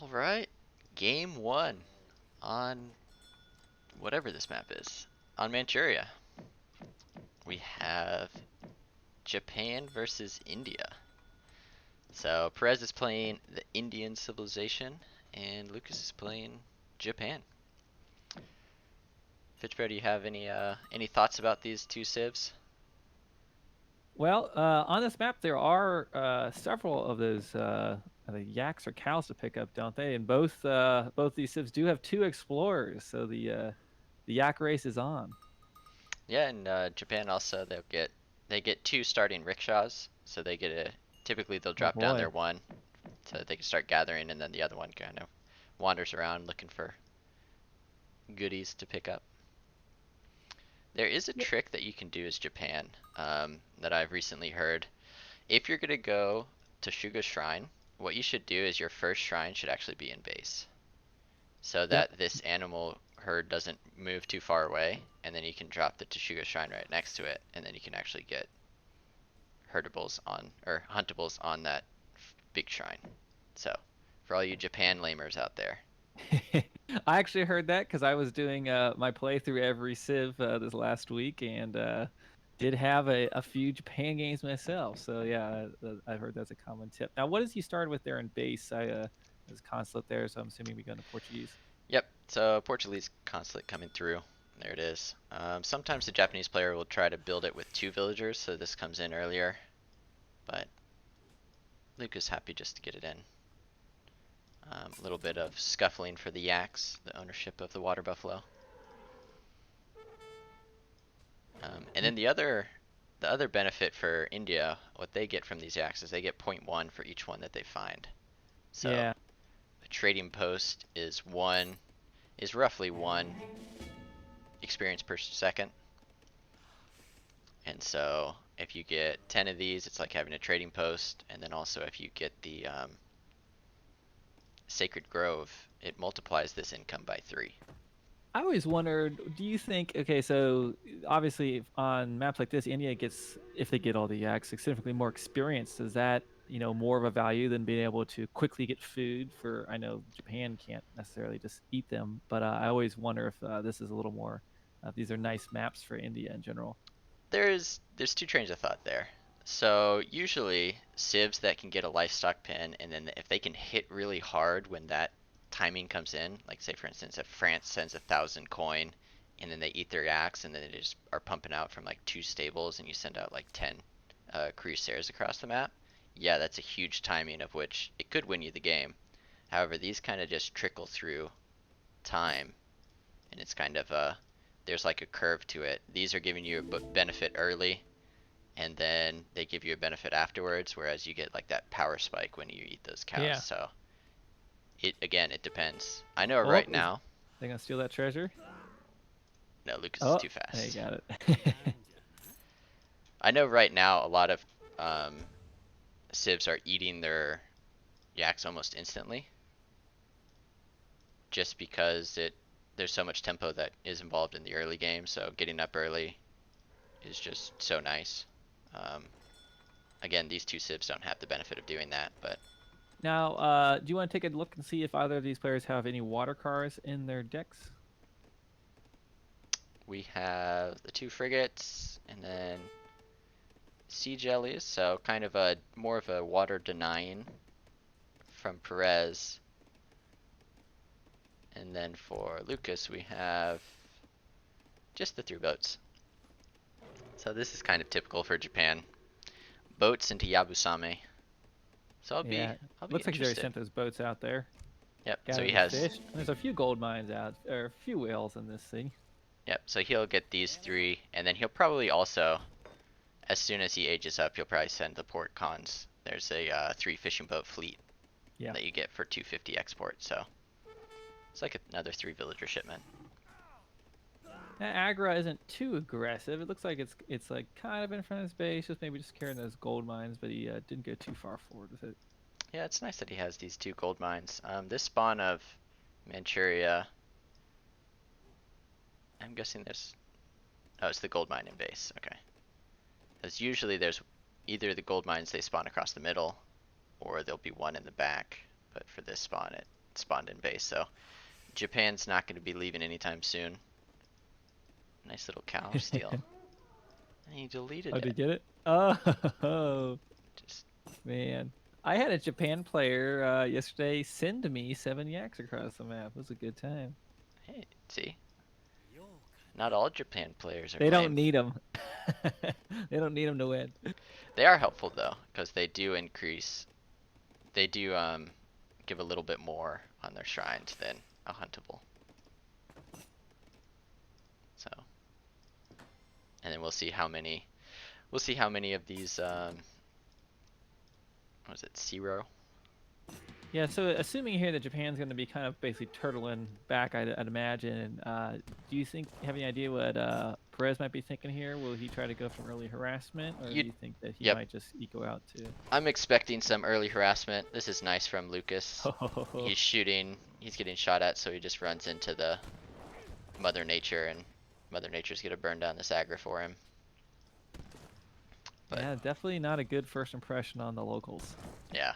Alright, game one on whatever this map is. On Manchuria, we have Japan versus India. So Perez is playing the Indian civilization, and Lukas is playing Japan. Fitchbro, do you have any thoughts about these two civs? Well, on this map there are several of those the yaks or cows to pick up, don't they? And both these civs do have two explorers, so the yak race is on. Yeah, and Japan also they get two starting rickshaws, so they get a typically they'll Oh drop down boy. their one so that they can start gathering, and then the other one kind of wanders around looking for goodies to pick up. There is a Yeah. trick that you can do as Japan that I've recently heard. If you're gonna go to Shugo's Shrine, what you should do is your first shrine should actually be in base, so Yep. that this animal herd doesn't move too far away, and then you can drop the Teshuga Shrine right next to it, and then you can actually get herdables on or huntables on that big shrine. So, for all you Japan lamers out there, I actually heard that because I was doing my playthrough every civ this last week and did have a few Japan games myself. So yeah, I've heard that's a common tip. Now, what is you started with there in base? There's a consulate there, so I'm assuming we go into Portuguese. yep. So Portuguese consulate coming through. There it is. Sometimes the Japanese player will try to build it with two villagers, so this comes in earlier. But Luke is happy just to get it in. A little bit of scuffling for the yaks, the ownership of the water buffalo. And then the other benefit for India, what they get from these yaks is they get point 0.1 for each one that they find. So Yeah. a trading post is roughly 1 experience per second. And so if you get 10 of these, it's like having a trading post. And then also if you get the Sacred Grove, it multiplies this income by 3. I always wondered, do you think, okay, so obviously on maps like this, India gets, if they get all the yaks, significantly more experience. Is that, more of a value than being able to quickly get food for, I know Japan can't necessarily just eat them, but I always wonder if this is a little more, these are nice maps for India in general. There's two trains of thought there. So usually civs that can get a livestock pin, and then if they can hit really hard when that timing comes in, like say for instance if France sends 1,000 coin, and then they eat their yaks, and then they just are pumping out from like 2 stables, and you send out like 10 cuirassiers across the map. Yeah, that's a huge timing of which it could win you the game. However, these kind of just trickle through time, and it's kind of there's like a curve to it. These are giving you a benefit early, and then they give you a benefit afterwards, whereas you get like that power spike when you eat those cows. Yeah. So it depends. I know Oh, right is now. they gonna steal that treasure? No, Lucas is Oh, too they fast. got it. I know right now a lot of civs are eating their yaks almost instantly, just because it there's so much tempo that is involved in the early game. So getting up early is just so nice. Um, Again, these two civs don't have the benefit of doing that, but Now, do you want to take a look and see if either of these players have any water cars in their decks? we have the two frigates and then sea jellies, so kind of a more of a water denying from Perez. And then for Lukas, we have just the 3 boats. So this is kind of typical for Japan. Boats into Yabusame. So Yeah, I'll be looks like he's already interested. sent those boats out there. Yep. So Gather he the has. fish. And there's a few gold mines out, or a few whales in this thing. Yep. So he'll get these 3, and then he'll probably also, as soon as he ages up, he'll probably send the port cons. There's a 3 fishing boat fleet Yeah. that you get for 250 export. So it's like another 3 villager shipment. Agra isn't too aggressive. It looks like it's like kind of in front of his base, just maybe just carrying those gold mines, but he didn't go too far forward with it. Yeah, it's nice that he has these 2 gold mines. This spawn of Manchuria, I'm guessing there's. Oh, it's the gold mine in base. Okay. Because usually there's either the gold mines they spawn across the middle, or there'll be one in the back. But for this spawn, spawned in base. So Japan's not going to be leaving anytime soon. Nice little cow steal. And he deleted Oh, did you it. get it? Oh, Just man. I had a Japan player yesterday send me 7 yaks across the map. It was a good time. hey, see, not all Japan players are They don't playing. need them. They don't need them to win. They are helpful though, because they do increase. They do give a little bit more on their shrines than a huntable. So, and then we'll see how many. We'll see how many of these. What was it? 0? Yeah, so assuming here that Japan's going to be kind of basically turtling back, I'd imagine. Do you have any idea what Perez might be thinking here? Will he try to go from early harassment, or do you think that he Yep. might just eco out too? I'm expecting some early harassment. This is nice from Lukas. Oh, He's shooting. He's getting shot at, so he just runs into the Mother Nature, and Mother Nature's gonna burn down this aggro for him. But yeah, definitely not a good first impression on the locals. yeah,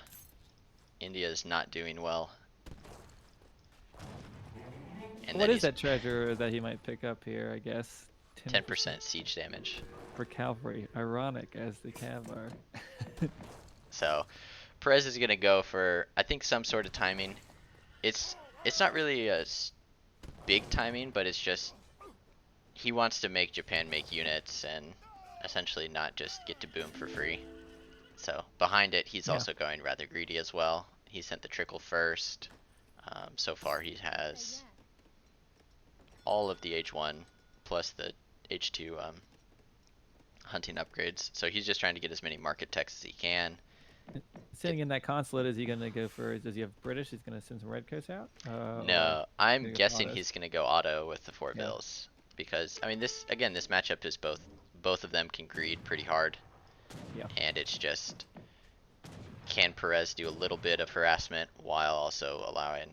India is not doing well. And What is that treasure that he might pick up here? I guess 10% siege damage for cavalry. Ironic as the cav are. So Perez is gonna go for, I think, some sort of timing. It's not really a big timing, but it's just he wants to make Japan make units and essentially not just get to boom for free. So behind it, he's also going rather greedy as well. He sent the trickle first. So far he has all of the H1 plus the H2 hunting upgrades. So he's just trying to get as many market techs as he can. Sitting in that consulate, is he going to go for, does he have British? He's going to send some redcoats out? No, I'm guessing autos? he's going to go auto with the 4 bills. Because, I mean, this matchup is both of them can greed pretty hard. Yeah. And it's just, can Perez do a little bit of harassment while also allowing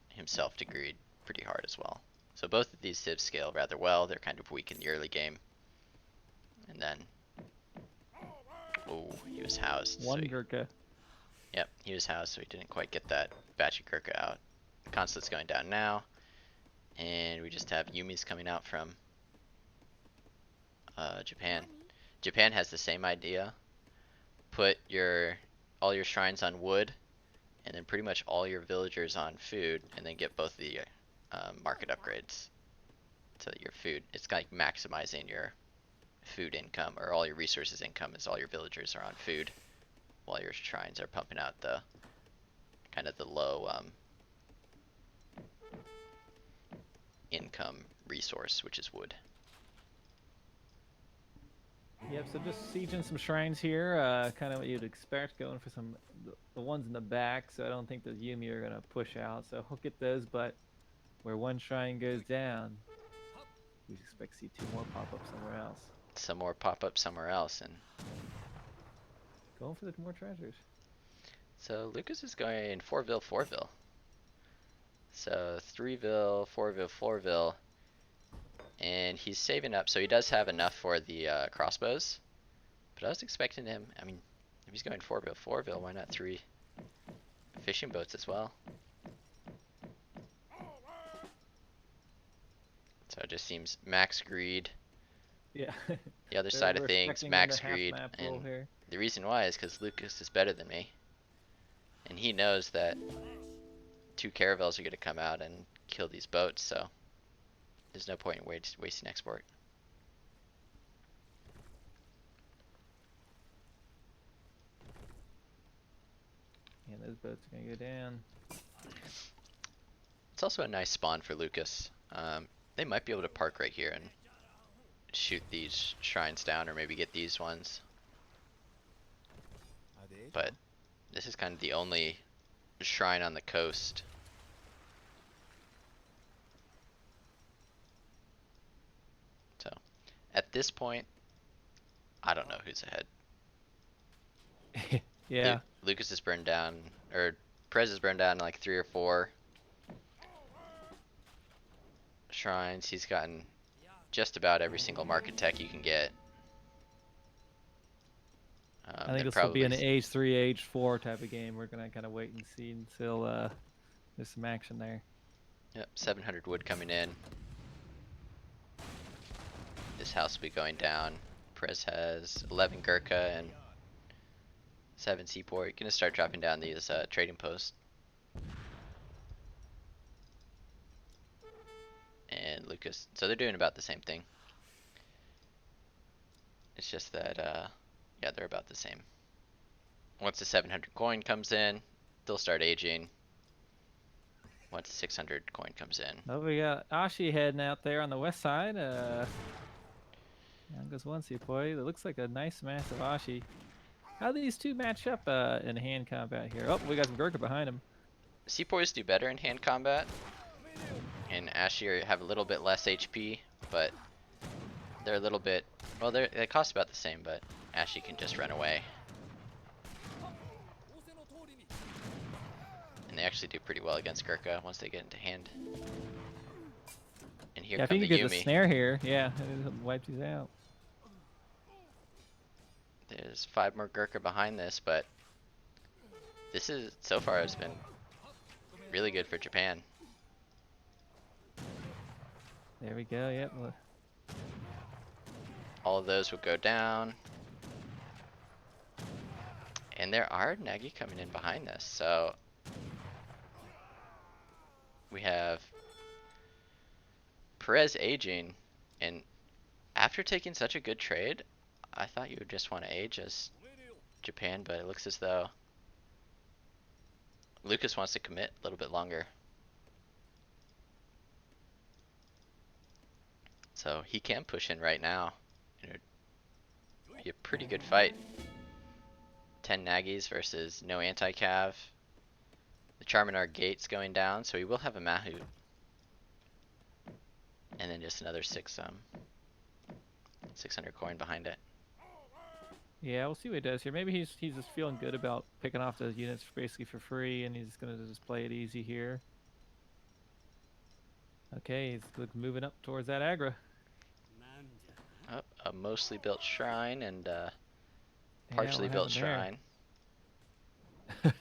himself to greed pretty hard as well. So both of these civs scale rather well. They're kind of weak in the early game. And then, oh, he was housed. One Gurkha. Yep, he was housed, so he didn't quite get that batch of Gurkha out. Consulate's going down now. And we just have Yumi's coming out from Japan. Japan has the same idea. Put all your shrines on wood, and then pretty much all your villagers on food, and then get both the market upgrades. So that your food, it's like maximizing your food income, or all your resources income, as all your villagers are on food, while your shrines are pumping out the kind of the low income resource, which is wood. Yep, so just sieging some shrines here, kind of what you'd expect, going for the ones in the back, so I don't think the Yumi are going to push out, so he'll get those, but where one shrine goes down, we expect to see 2 more pop up somewhere else. Some more pop up somewhere else, and going for the more treasures. So Lukas is going 4-ville, 4-ville. So 3-ville, 4-ville, 4-ville. And he's saving up, so he does have enough for the crossbows. But I was expecting him, I mean, if he's going 4-ville, 4-ville, why not 3 fishing boats as well? So it just seems max greed. Yeah. The other side of things, max greed. And the reason why is because Lukas is better than me. And he knows that 2 caravels are going to come out and kill these boats, so there's no point in wasting export. Yeah, those boats are going to go down. It's also a nice spawn for Lukas. They might be able to park right here and shoot these shrines down, or maybe get these ones. But this is kind of the only shrine on the coast. So, at this point, I don't know who's ahead. Yeah. Lukas is burned down, or Perez is burned down like 3 or 4 shrines. He's gotten just about every single market tech you can get. I think this will be an age 3, age 4 type of game. We're gonna kind of wait and see until There's some action there. Yep, 700 wood coming in. This house will be going down. Perez has 11 Gurkha and 7 Seaport. You're gonna start dropping down these trading posts. And Lukas, so they're doing about the same thing. It's just that, yeah, they're about the same. Once the 700 coin comes in, they'll start aging. Once the 600 coin comes in. Oh, we got Ashi heading out there on the west side. Down goes one Sepoy. It looks like a nice massive Ashi. How do these two match up in hand combat here? Oh, we got some Gurkha behind him. Sepoys do better in hand combat, and Ashi have a little bit less HP, but they're a little bit, well, they cost about the same, but Ashi can just run away. And they actually do pretty well against Gurkha once they get into hand. And here Yeah, if come he the can get the Yumi. snare here, yeah, it wipes these out. There's 5 more Gurkha behind this, but this is, so far, has been really good for Japan. There we go, yep. All of those will go down. And there are Nagi coming in behind this, so we have Perez aging, and after taking such a good trade, I thought you would just want to age as Japan, but it looks as though Lukas wants to commit a little bit longer. So he can push in right now. It would be a pretty good fight. 10 Nagis versus no anti-cav. The Charminar gate's going down, so he will have a Mahout. And then just another 600 coin behind it. Yeah, we'll see what he does here. Maybe he's just feeling good about picking off those units basically for free, and he's gonna just play it easy here. Okay, he's moving up towards that aggro. Oh, a mostly built shrine and Yeah, partially what built happened shrine. there?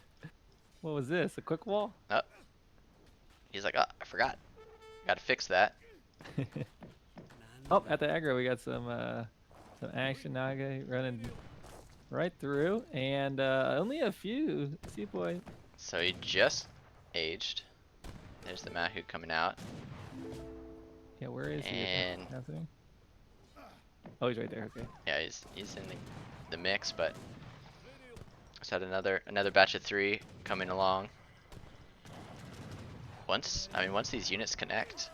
What was this? A quick wall? Oh, he's like, oh, I forgot. Gotta fix that. Oh, at the aggro we got some action. Naga running right through, and only a few Seaboy. So he just aged. There's the Mahout coming out. Yeah, where is he? And Happening? Oh, he's right there. Okay. yeah, he's in the mix, but just had another batch of 3 coming along. Once these units connect,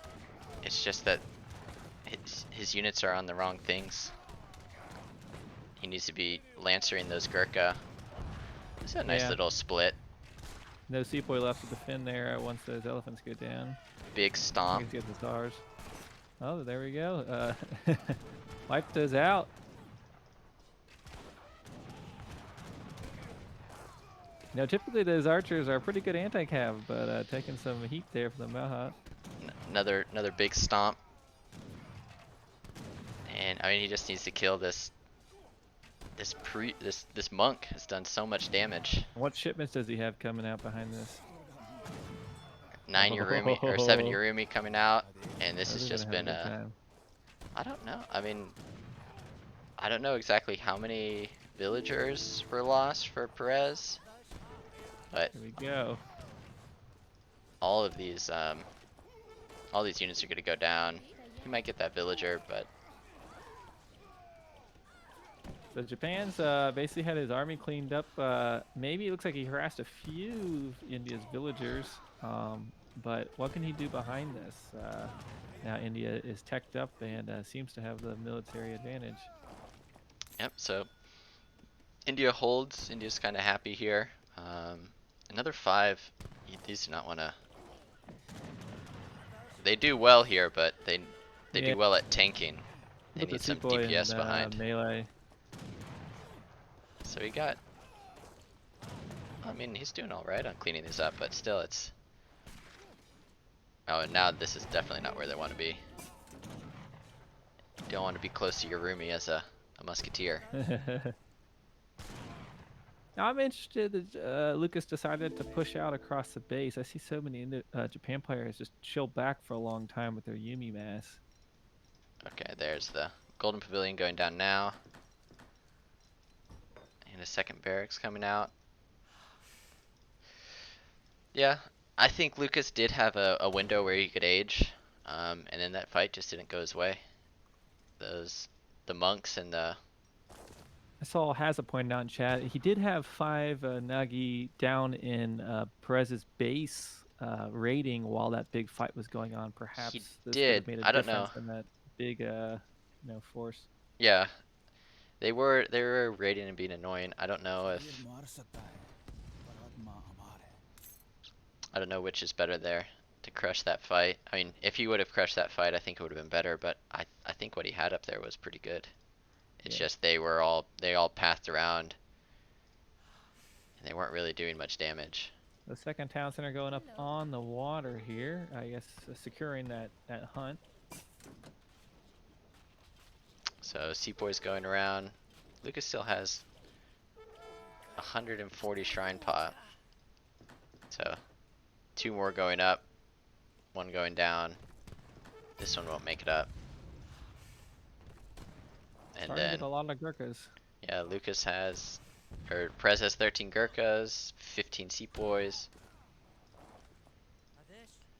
it's just that his units are on the wrong things. He needs to be lancering those Gurkha. It's a nice little split. No Seaboy left to defend there once those elephants go down. Big stomp. Get the stars. Oh, there we go. Wipe those out. You know, typically those archers are pretty good anti-cav, but taking some heat there from the Mahout. Another big stomp. And I mean, he just needs to kill this monk. Has done so much damage. What shipments does he have coming out behind this? 9 Urumi or 7 Urumi coming out, and this has just been a. I don't know. I mean, I don't know exactly how many villagers were lost for Perez, but Here we go. all these units are gonna go down. He might get that villager, but So Japan's basically had his army cleaned up. Maybe it looks like he harassed a few India's villagers, but what can he do behind this? Now India is teched up and seems to have the military advantage. yep. So India holds. India's kind of happy here. Another 5. These do not want to. They do well here, but they do well at tanking. They need some DPS behind. Melee. So he got. I mean, he's doing all right on cleaning these up, but still, it's. Oh, and now this is definitely not where they want to be. You don't want to be close to your roomie as a musketeer. Now I'm interested that Lukas decided to push out across the base. I see so many Japan players just chill back for a long time with their Yumi mass. Okay, there's the Golden Pavilion going down now. And a second barracks coming out. Yeah, I think Lucas did have a window where he could age. And then that fight just didn't go his way. The monks and the I saw Hazza pointed out in chat he did have 5 Nagi down in Perez's base raiding while that big fight was going on. he Perhaps this could did. have made a I don't know. difference in that big force. Yeah, they were raiding and being annoying. I don't know which is better there to crush that fight. I mean, if he would have crushed that fight, I think it would have been better. But I think what he had up there was pretty good. It's Yeah. just they all pathed around and they weren't really doing much damage. The second town center going up on the water here. I guess securing that hunt. So Seapoy's going around. Lucas still has 140 shrine pot. So 2 more going up, 1 going down. This one won't make it up. And Starting to then get a lot of Gurkhas. yeah, Lucas has, or Perez has 13 Gurkhas, 15 Seapoys.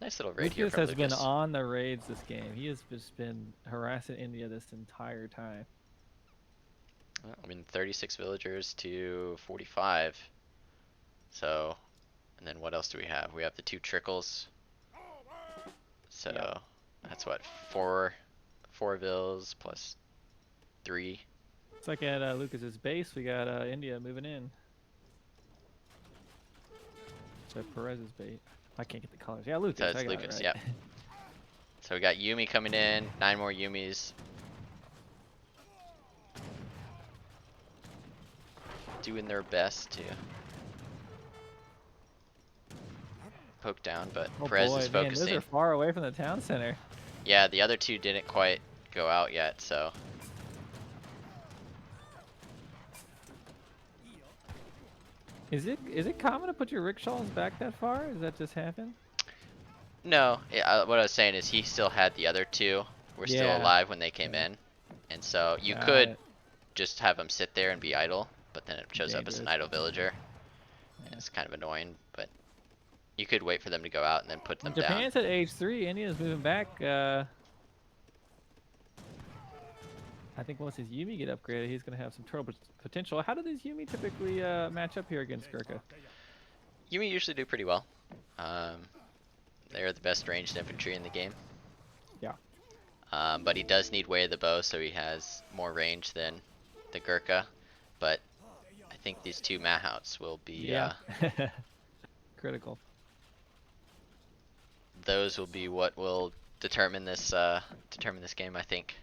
Nice little raid here Lucas from has been Lucas. on the raids this game. He has just been harassing India this entire time. Well, I mean, 36 villagers to 45. So, and then what else do we have? We have the 2 trickles. So Yeah. that's what, 4 vills plus 3. It's like at Lucas's base, we got India moving in. So Perez's bait. I can't get the colors. Yeah, Lucas. So it's I got Lucas, it yep. right. So we got Yumi coming in, 9 more Yumis. Doing their best to poke down, but Oh Perez boy, is man, those focusing. are far away from the town center. Yeah, the other 2 didn't quite go out yet, so. Is it common to put your rickshaws back that far? Does that just happen? No, what I was saying is he still had the other 2 were still Yeah. alive when they came in. And so you Got could it. just have them sit there and be idle, but then it shows up as an Dangerous. idle villager. And it's kind of annoying, but you could wait for them to go out and then put them Well, down. Japan's at age 3. India's moving back. I think once his Yumi get upgraded, he's going to have some turbo potential. How do these Yumi typically match up here against Gurkha? Yumi usually do pretty well. They're the best ranged infantry in the game. Yeah. But he does need way of the bow, so he has more range than the Gurkha. But I think these 2 Mahouts will be, Critical. those will be what will determine this game, I think.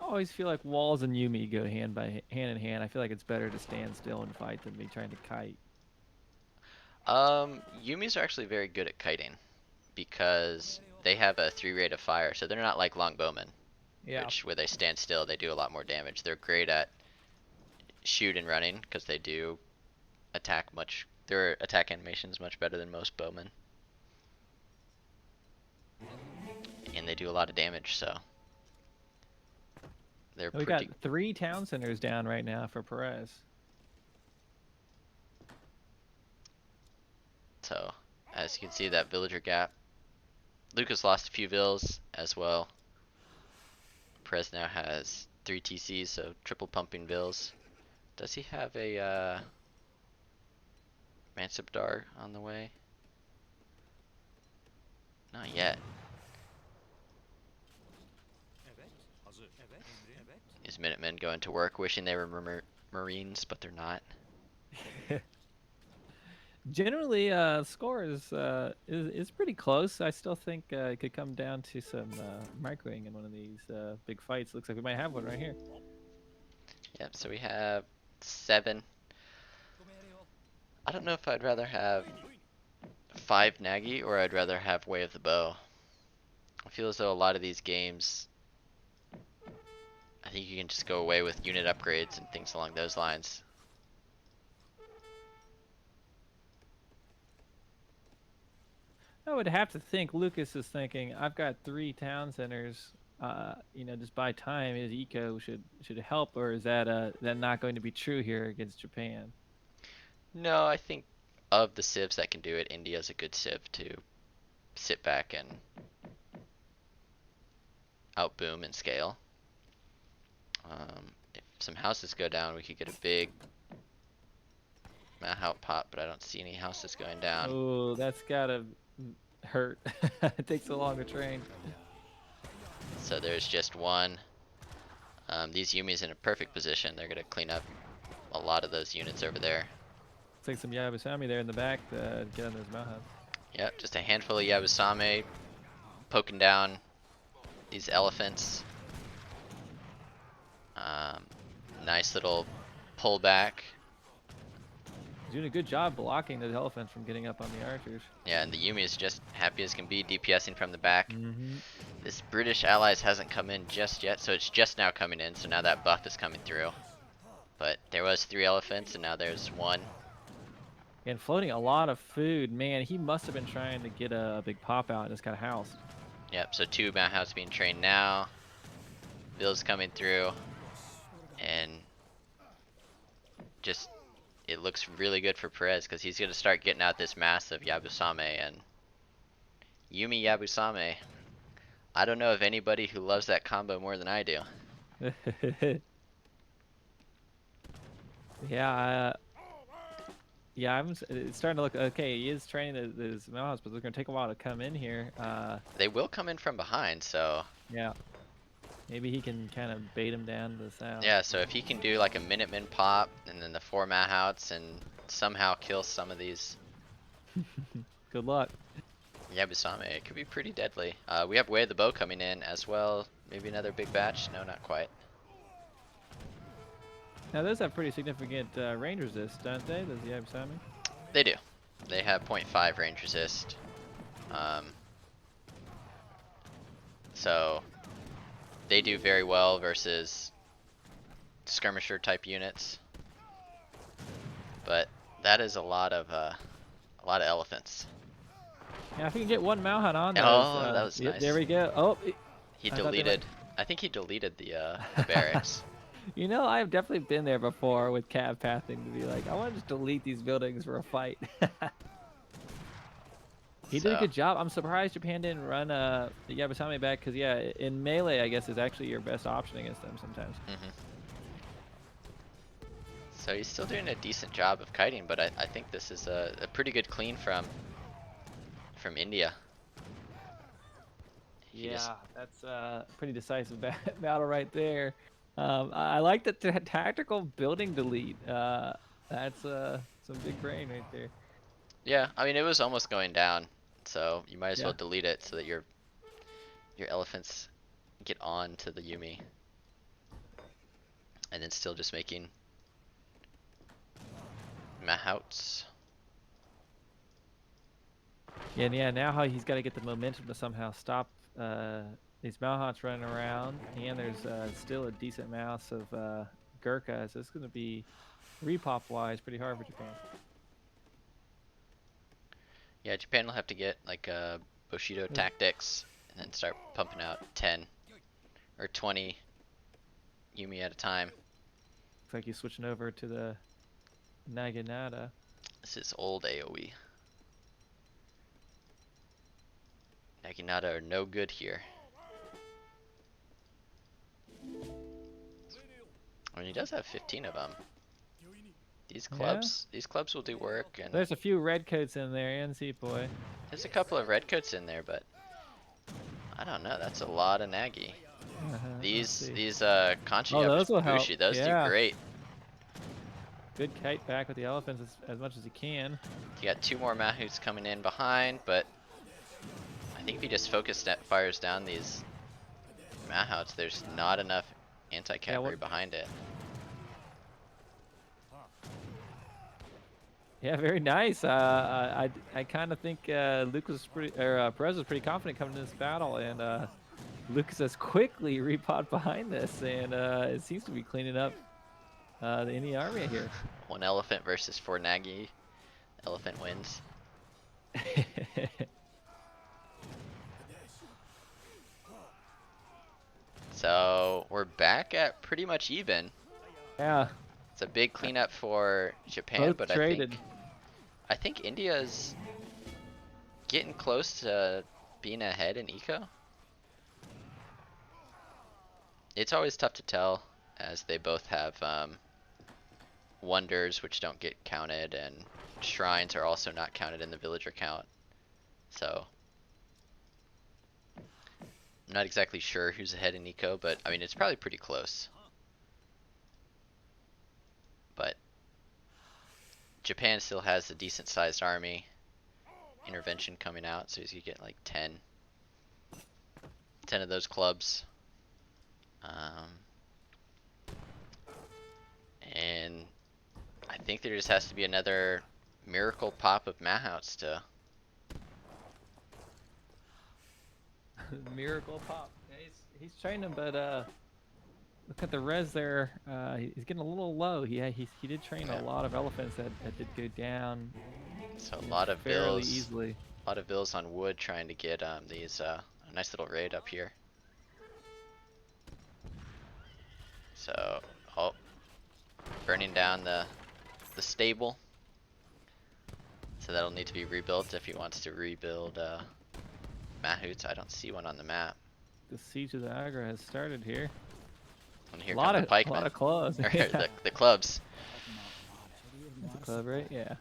I always feel like walls and Yumi go hand in hand. I feel like it's better to stand still and fight than be trying to kite. Yumis are actually very good at kiting because they have a 3 rate of fire, so they're not like longbowmen, which where they stand still, they do a lot more damage. They're great at shoot and running because they do attack much. Their attack animation is much better than most bowmen, and they do a lot of damage. So they're We pretty. got 3 town centers down right now for Perez. So as you can see, that villager gap. Lucas lost a few vills as well. Perez now has 3 TCs, so triple pumping vills. Does he have a Mansibdar on the way? Not yet. His Minutemen going to work, wishing they were Marines, but they're not. Generally, score is pretty close. I still think it could come down to some microing in one of these big fights. Looks like we might have one right here. Yep, so we have 7. I don't know if I'd rather have 5 Nagi or I'd rather have Way of the Bow. I feel as though a lot of these games, I think you can just go away with unit upgrades and things along those lines. I would have to think Lucas is thinking, I've got 3 town centers. Just by time his eco should help, or is that not going to be true here against Japan? No, I think of the civs that can do it, India's a good civ to sit back and outboom and scale. If some houses go down, we could get a big Mahout pop, but I don't see any houses going down. Oh, that's gotta hurt. It takes so long to train. So there's just one. These Yumi's in a perfect position. They're gonna clean up a lot of those units over there. Looks like some Yabusami there in the back to get on those Malhats. Yep, just a handful of Yabusame poking down these elephants. Nice little pullback. He's doing a good job blocking those elephants from getting up on the archers. Yeah, and the Yumi is just happy as can be, DPSing from the back. Mm-hmm. This British allies hasn't come in just yet, so it's just now coming in, so now that buff is coming through. But there was 3 elephants, and now there's 1. And floating a lot of food. Man, he must have been trying to get a big pop out and just got housed. Yep, so 2 Madhouse being trained now. Bill's coming through. And just, it looks really good for Perez, because he's going to start getting out this massive Yabusame. And Yumi Yabusame. I don't know of anybody who loves that combo more than I do. Yeah, it's starting to look okay. He is training his mouse, but it's going to take a while to come in here. They will come in from behind, so Yeah, maybe he can kind of bait him down to the south. yeah. So if he can do like a Minuteman pop and then the 4 Mahouts and somehow kill some of these Good luck. Yabusame, it could be pretty deadly. We have Way of the Bow coming in as well. Maybe another big batch. No, not quite. Now those have pretty significant range resist, don't they? Those Yabusami? They do. They have 0.5 range resist. So they do very well versus skirmisher type units. But that is a lot of elephants. Yeah, if we can get one Malhan on those. Oh, that was nice. There we go. Oh, He deleted. I think he deleted the barracks. You know, I've definitely been there before with cab pathing to be like, I want to just delete these buildings for a fight. He did a good job. I'm surprised Japan didn't run the Yabusame back, because yeah, in melee I guess is actually your best option against them sometimes. Mm-hmm. So he's still doing a decent job of kiting, but I think this is a pretty good clean from India. That's a pretty decisive battle right there. I like the tactical building delete. That's some big brain right there. Yeah, I mean it was almost going down, so you might as well delete it so that your elephants get on to the Yumi, and then still just making Mahouts. Yeah, now how he's got to get the momentum to somehow stop these Malhats running around, and there's still a decent mouse of Gurkha, so it's going to be repop-wise pretty hard for Japan. Yeah, Japan will have to get like Bushido tactics and then start pumping out 10 or 20 Yumi at a time. Looks like he's switching over to the Naginata. This is old AOE. Naginata are no good here. I mean, he does have 15 of them. These clubs will do work, and there's a few redcoats in there and Sepoy. There's a couple of redcoats in there, but I don't know. That's a lot of Nagi. These Conchi Yabushi, those do great. Good kite back with the elephants as much as he can. You got 2 more Mahouts coming in behind, but I think if you just fires down these Mahouts, there's not enough anti-cavalry behind it. Yeah, very nice. I kind of think Lukas Perez was pretty confident coming into this battle, and Lukas has quickly repot behind this, and it seems to be cleaning up the Indian army here. 1 elephant versus 4 Nagi. Elephant wins. So we're back at pretty much even. Yeah, It's a big cleanup for Japan, both but traded. I think India's getting close to being ahead in eco. It's always tough to tell, as they both have wonders which don't get counted, and shrines are also not counted in the villager count. So I'm not exactly sure who's ahead in eco, but I mean it's probably pretty close. But Japan still has a decent sized army. Intervention coming out, so he's gonna get like 10 of those clubs. And I think there just has to be another miracle pop of Mahouts to. Miracle pop. Yeah, he's training, but look at the res there. He's getting a little low. He did train a lot of elephants that did go down. So a lot of fairly bills, easily. a lot of bills on wood trying to get these a nice little raid up here. So, oh, burning down the stable. So that'll need to be rebuilt if he wants to rebuild Mahouts. I don't see one on the map. The siege of the Agra has started here. And here come the pikemen. A lot of clubs. Or Yeah. the clubs. That's a club, right? Yeah.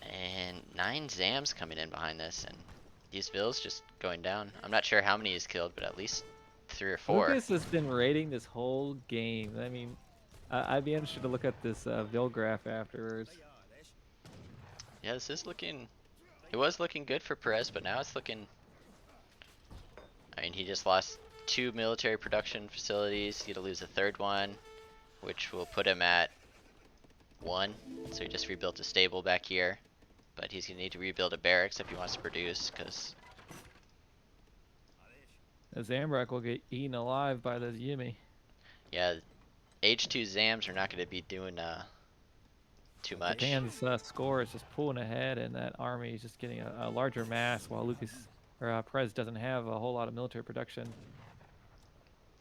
And 9 Zams coming in behind this, and these vills just going down. I'm not sure how many he's killed, but at least 3 or 4. Lukas has been raiding this whole game. I mean, I'd be interested to look at this Vill graph afterwards. Yeah, this is looking. It was looking good for Perez, but now it's looking. I mean, he just lost 2 military production facilities. He's gonna lose a 3rd one, which will put him at 1. So he just rebuilt a stable back here, but he's gonna need to rebuild a barracks if he wants to produce, because. Zambrak will get eaten alive by those Yumi. Yeah, H2 Zams are not gonna be doing too much. Japan's score is just pulling ahead, and that army is just getting a larger mass, while Perez doesn't have a whole lot of military production.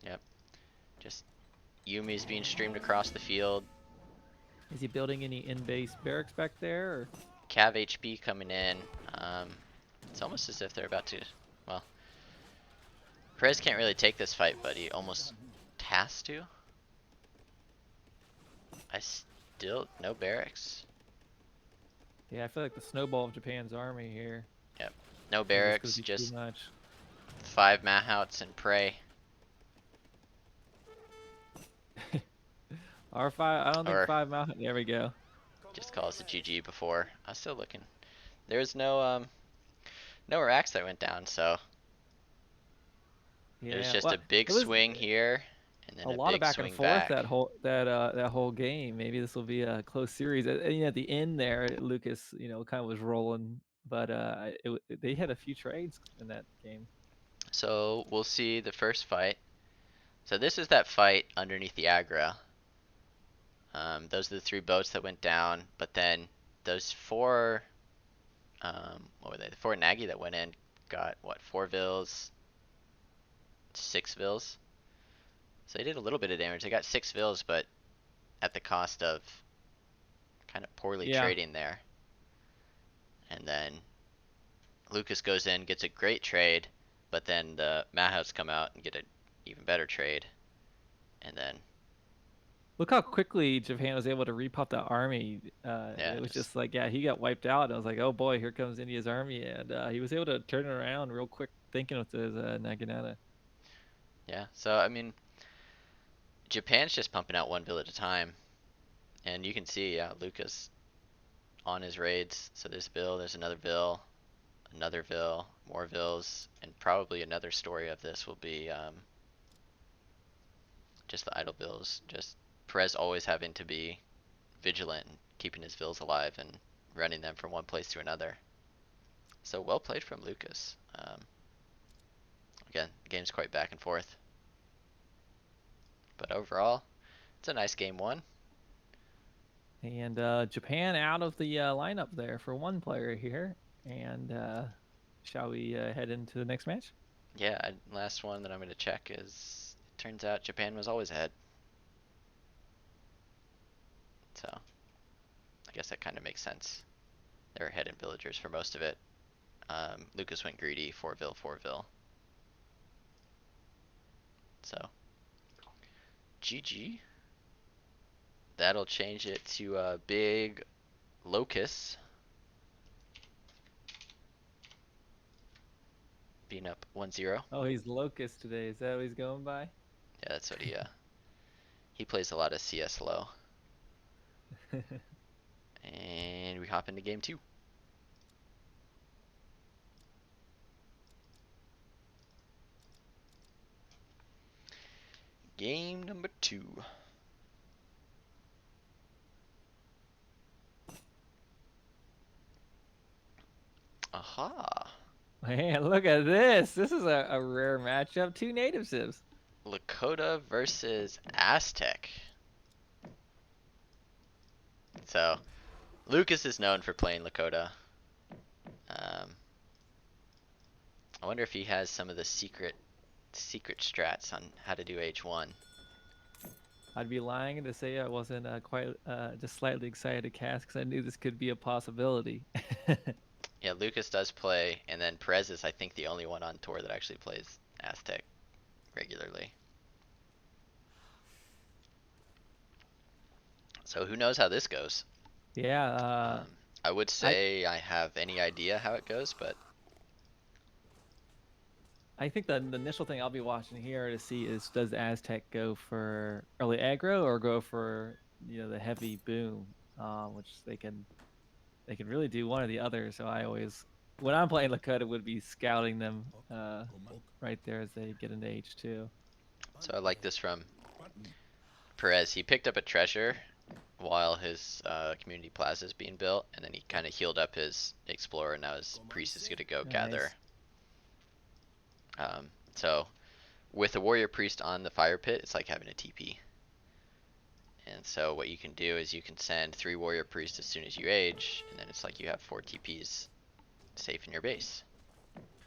Yep. Just Yumi's being streamed across the field. Is he building any in-base barracks back there? Or? Cav HP coming in. It's almost as if they're about to. Well, Perez can't really take this fight, but he almost has to. No barracks. Yeah, I feel like the snowball of Japan's army here. Yep. No barracks, just too much. 5 Mahouts and pray. R5, I don't think 5 Mount. There we go. Just call us a GG before. I was still looking. There was no racks that went down, so yeah, it was just a big swing here, and then a lot big of back swing and forth that whole game. Maybe this will be a close series. At the end there, Lukas, kind of was rolling, but they had a few trades in that game. So we'll see the first fight. So this is that fight underneath the Agra. Those are the 3 boats that went down, but then those 4, what were they? The 4 Nagi that went in got what? 4 vills, 6 vills. So they did a little bit of damage. They got 6 vills, but at the cost of kind of poorly trading there. And then Lukas goes in, gets a great trade, but then the Mahouts come out and get an even better trade. And then look how quickly Japan was able to repop that army. It was just like, he got wiped out. And I was like, oh boy, here comes India's army. And he was able to turn it around real quick, thinking with his Naginata. Yeah, so I mean, Japan's just pumping out 1 vill at a time. And you can see, Lukas on his raids. So there's a vill, there's another vill, more vills, and probably another story of this will be just the idle vills. Just Perez always having to be vigilant and keeping his vills alive and running them from one place to another. So well played from Lukas. Again, the game's quite back and forth. But overall, it's a nice game 1. And Japan out of the lineup there for 1 player here. And shall we head into the next match? Yeah, last one that I'm going to check is, it turns out Japan was always ahead. So, I guess that kind of makes sense. They were ahead in villagers for most of it. Lukas went greedy, 4-ville, 4-ville. So, GG. That'll change it to a big Locust. Being up 1-0. Oh, he's Locust today. Is that what he's going by? Yeah, that's what he plays a lot of CS low. And we hop into game 2. Game number 2. Aha. Man, look at this. This is a rare matchup. Two native civs. Lakota versus Aztec. So, Lukas is known for playing Lakota. I wonder if he has some of the secret strats on how to do H1. I'd be lying to say I wasn't quite just slightly excited to cast because I knew this could be a possibility. Yeah, Lukas does play, and then Perez is, I think, the only one on tour that actually plays Aztec regularly. So who knows how this goes? Yeah, I would say I have any idea how it goes, but I think the initial thing I'll be watching here to see is, does Aztec go for early aggro or go for the heavy boom, which they can really do one or the other. So I always, when I'm playing Lakota, would be scouting them right there as they get into H2. so I like this from Perez. He picked up a treasure while his community plaza is being built, and then he kind of healed up his explorer. Now his priest is gonna go gather. So with a warrior priest on the fire pit, it's like having a TP. And so what you can do is you can send 3 warrior priests as soon as you age, and then it's like you have 4 TPs safe in your base.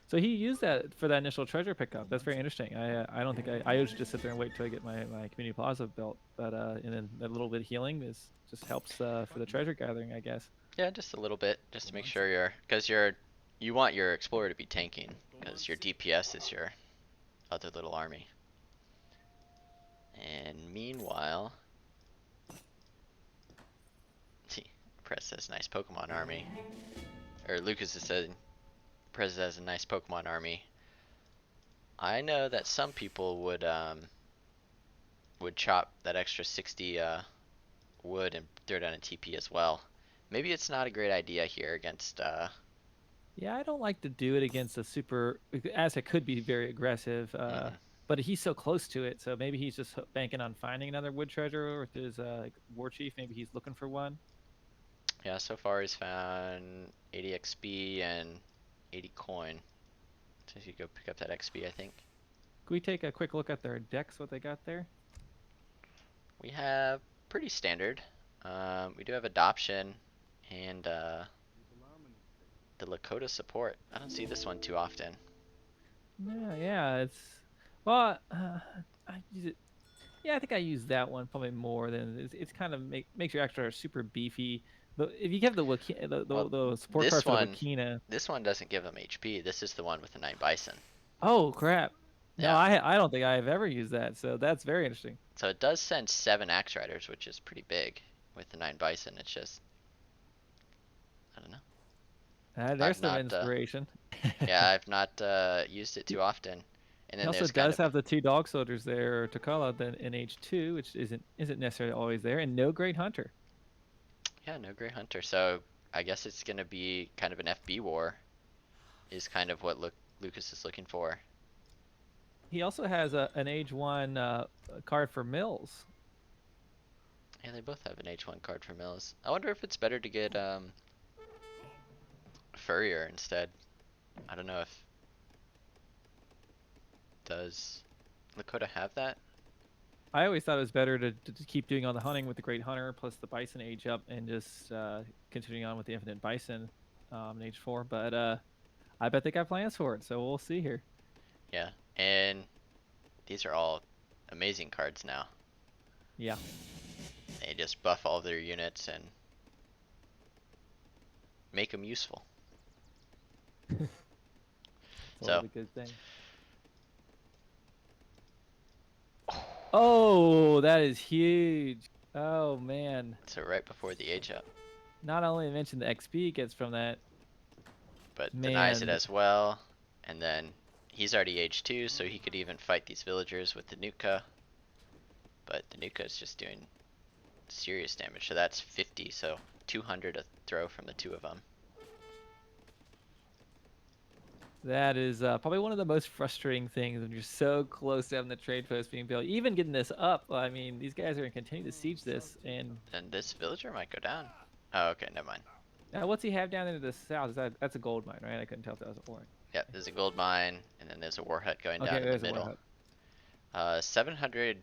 So he used that for that initial treasure pickup. That's very interesting. I don't think I usually just sit there and wait till I get my community plaza built, but and then that little bit of healing is just helps for the treasure gathering, I guess. Yeah, just a little bit, just to make sure you want your explorer to be tanking, because your DPS is your other little army. And meanwhile, see, Press has a nice Pokemon army. Or Lucas has said Prez has a nice Pokemon army. I know that some people would chop that extra 60 wood and throw down a TP as well. Maybe it's not a great idea here against Yeah, I don't like to do it against a super, as it could be very aggressive. But he's so close to it, so maybe he's just banking on finding another wood treasure, or if there's a war chief, maybe he's looking for one. Yeah, so far he's found 80 XP and 80 coin. So you go pick up that XP, I think. Can we take a quick look at their decks, what they got there? We have pretty standard. We do have adoption and the Lakota support. I don't see this one too often. Yeah, it's, well, I use it. Yeah, I think I use that one probably more than it's kind of makes your extra super beefy. But if you have the Well, the support card for the Wakina. this one doesn't give them HP. This is the one with the 9 bison. Oh crap! No, Yeah. I don't think I've ever used that. So that's very interesting. So it does send 7 Axe Riders, which is pretty big. With the 9 bison, it's just, I don't know. There's some inspiration. Yeah, I've not used it too often. And He then also there's does have the 2 dog soldiers there, Takala, then in H2, which isn't necessarily always there, and no great hunter. Yeah, no Grey Hunter. So I guess it's gonna be kind of an FB war, is kind of what Lucas is looking for. He also has an H1 card for Mills. Yeah, they both have an H1 card for Mills. I wonder if it's better to get Furrier instead. I don't know if does Lakota have that? I always thought it was better to keep doing all the hunting with the Great Hunter plus the Bison age up and just continuing on with the Infinite Bison in H4. But I bet they got plans for it, so we'll see here. Yeah, and these are all amazing cards now. Yeah. They just buff all their units and make them useful. It's always So, a good thing. Oh, that is huge. Oh man. so right before the age up, Not only mention the XP he gets from that, but denies it man. as well. And then he's already age 2, so he could even fight these villagers with the Nuka. But the Nuka is just doing serious damage, so that's 50, so 200 a throw from the two of them. That is probably one of the most frustrating things when you're so close to having the trade post being built. Even getting this up, I mean, these guys are going to continue to siege this. And And this villager might go down. Oh, okay, never mind. now, what's he have down into the south? That's a gold mine, right? I couldn't tell if that was a ore. Yep, there's a gold mine, and then there's a war hut going Okay, down in the there's a war middle. hut. 700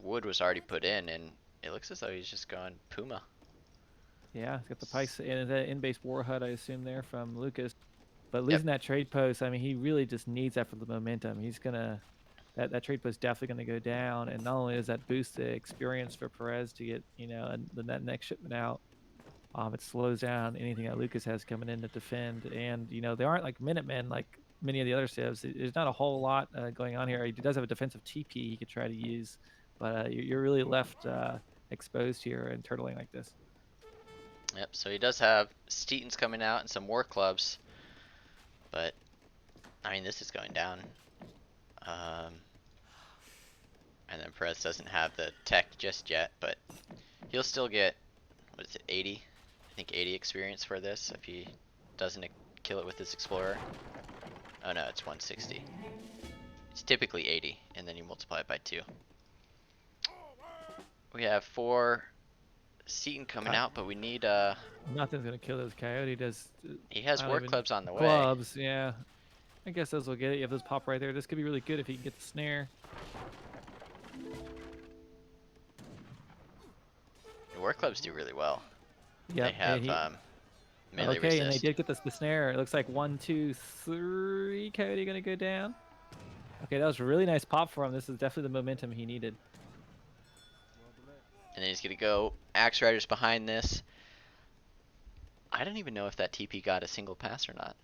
wood was already put in, and it looks as though he's just going Puma. Yeah, he's got the pikes and the in-base war hut, I assume, there from Lukas. But Yep. losing that trade post, I mean, he really just needs that for the momentum. He's gonna that trade post definitely gonna go down, and not only does that boost the experience for Perez to get that next shipment out, it slows down anything that Lukas has coming in to defend. And they aren't like Minutemen like many of the other civs. There's not a whole lot going on here. He does have a defensive TP he could try to use, but you're really left exposed here and turtling like this. Yep, so he does have Stetons coming out and some war clubs, but I mean, this is going down. And then Perez doesn't have the tech just yet, but he'll still get, what is it, 80? I think 80 experience for this if he doesn't kill it with his Explorer. Oh no, it's 160. It's typically 80, and then you multiply it by 2. We have 4 Seton coming out, but we need Nothing's gonna kill this coyote. he has I don't war even clubs on the way. clubs. Yeah, I guess those will get it. You have those pop right there. This could be really good if he can get the snare. The war clubs do really well. Yeah, They have melee okay, resist. and they did get the snare. It looks like 1, 2, 3 coyote gonna go down. Okay, that was a really nice pop for him. This is definitely the momentum he needed. And then he's gonna go Axe Riders behind this. I don't even know if that TP got a single pass or not.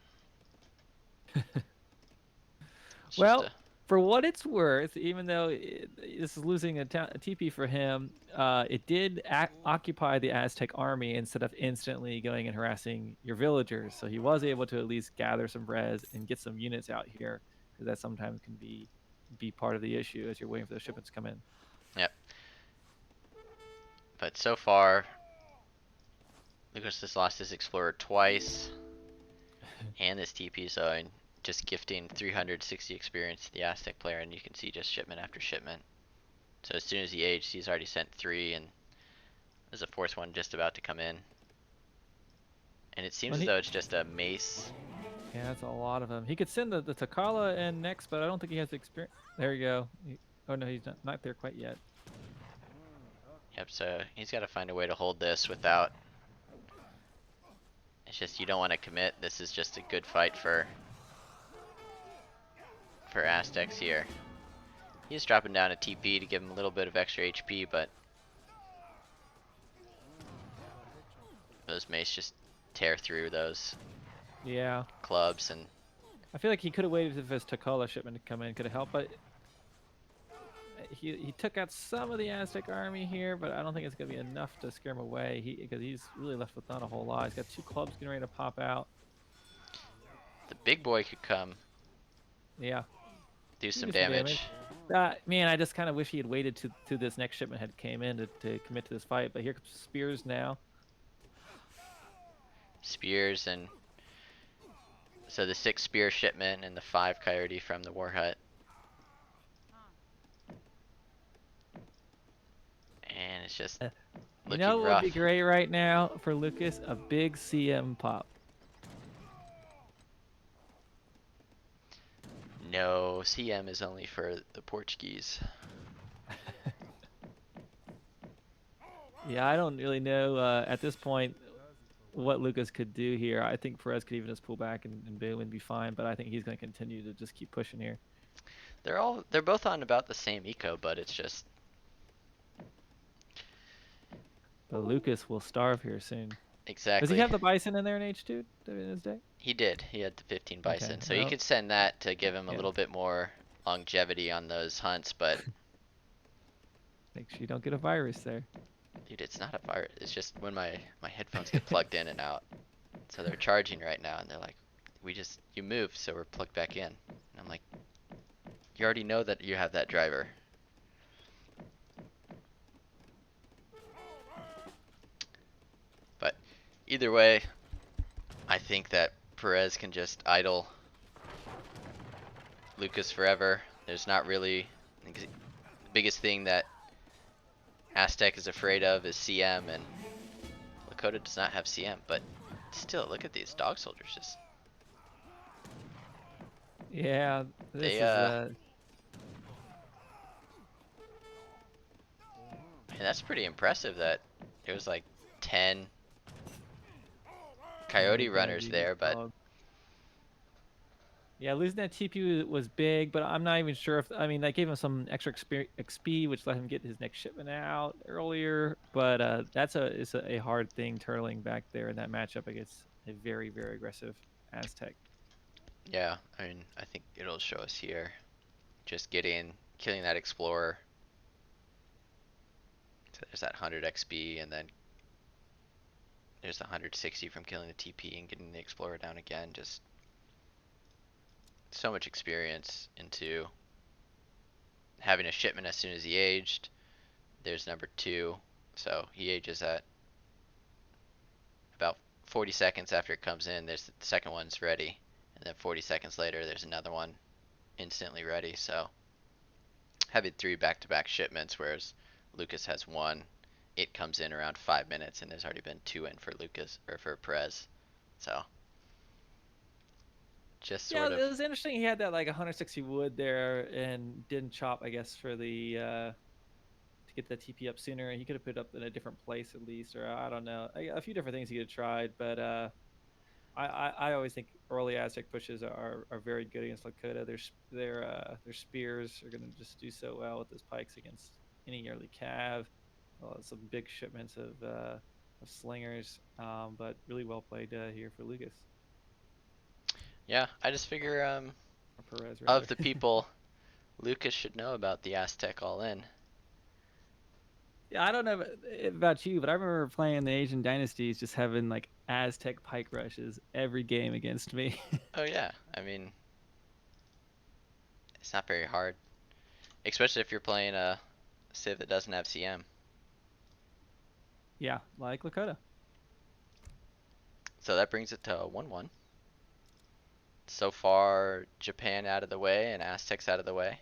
Well, for what it's worth, even though this is losing a TP for him, it did occupy the Aztec army instead of instantly going and harassing your villagers. So he was able to at least gather some res and get some units out here, because that sometimes can be part of the issue as you're waiting for those shipments to come in. Yep. But so far, Lukas has lost his Explorer twice, and this TP zone, just gifting 360 experience to the Aztec player, and you can see just shipment after shipment. So as soon as he aged, he's already sent 3, and there's a 4th one just about to come in. And it seems as though it's just a mace. Yeah, that's a lot of them. He could send the Takala in next, but I don't think he has the experience. There you go. Oh no, he's not there quite yet. Yep, so he's got to find a way to hold this without... It's just you don't want to commit. This is just a good fight for Aztecs here. He's dropping down a TP to give him a little bit of extra HP, but those mace just tear through those clubs, and I feel like he could have waited for his Takala shipment to come in, could have helped, but he took out some of the Aztec army here, but I don't think it's going to be enough to scare him away, because he's really left with not a whole lot. He's got 2 clubs getting ready to pop out. the big boy could come. Yeah. Do some damage. Man, I just kind of wish he had waited to this next shipment had came in to commit to this fight, but here comes Spears now. Spears, and so the 6 spear shipment and the 5 coyote from the war hut. And it's just looking what rough. would be great right now for Lukas? A big CM pop. No, CM is only for the Portuguese. Yeah, I don't really know at this point what Lukas could do here. I think Perez could even just pull back and boom and be fine, but I think he's going to continue to just keep pushing here. They're both on about the same eco, but it's just But Lukas will starve here soon. Does he exactly. have the Bison in there in H2 in his deck? He did. He had the 15 Okay, bison, so you well, could send that to give him a yeah. little bit more longevity on those hunts. But Make sure you don't get a virus there. dude, it's not a virus. It's just when my headphones get plugged in and out. So they're charging right now, and they're like, you moved, so we're plugged back in. And I'm like, you already know that you have that driver. But either way, I think that Perez can just idle Lukas forever. There's not really the biggest thing that Aztec is afraid of is CM, and Lakota does not have CM. But still, look at these dog soldiers. Just Yeah, this they is and that's pretty impressive that it was like 10 coyote gonna runners be there, but dog. Yeah, losing that TP was big, but I'm not even sure if I mean that gave him some extra XP, which let him get his next shipment out earlier. But it's a hard thing turtling back there in that matchup against a very aggressive Aztec. yeah, I mean, I think it'll show us here. Just killing that explorer. So there's that 100 XP, and then there's the 160 from killing the TP and getting the explorer down again. Just so much experience into having a shipment as soon as he aged. There's number 2, so he ages at about 40 seconds after it comes in. There's the second one's ready, and then 40 seconds later there's another one instantly ready. So having 3 back-to-back shipments, whereas Lukas has 1, it comes in around 5 minutes, and there's already been 2 in for Lukas or for Perez. So just Yeah, sort it of, was interesting. He had that like 160 wood there and didn't chop, I guess, for the to get that TP up sooner. He could have put it up in a different place at least, or I don't know, a few different things he could have tried. But I always think early Aztec pushes are very good against Lakota. Their spears are going to just do so well with those pikes against any early cav. Some big shipments of slingers, but really well played here for Lukas yeah, I just figure or Perez of rather. the people, Lukas should know about the Aztec all in. Yeah, I don't know about you, but I remember playing the Asian dynasties, just having like Aztec pike rushes every game against me. Oh yeah, I mean, it's not very hard, especially if you're playing a Civ that doesn't have CM. Yeah, like Lakota. So that brings it to a 1-1. So far, Japan out of the way and Aztecs out of the way.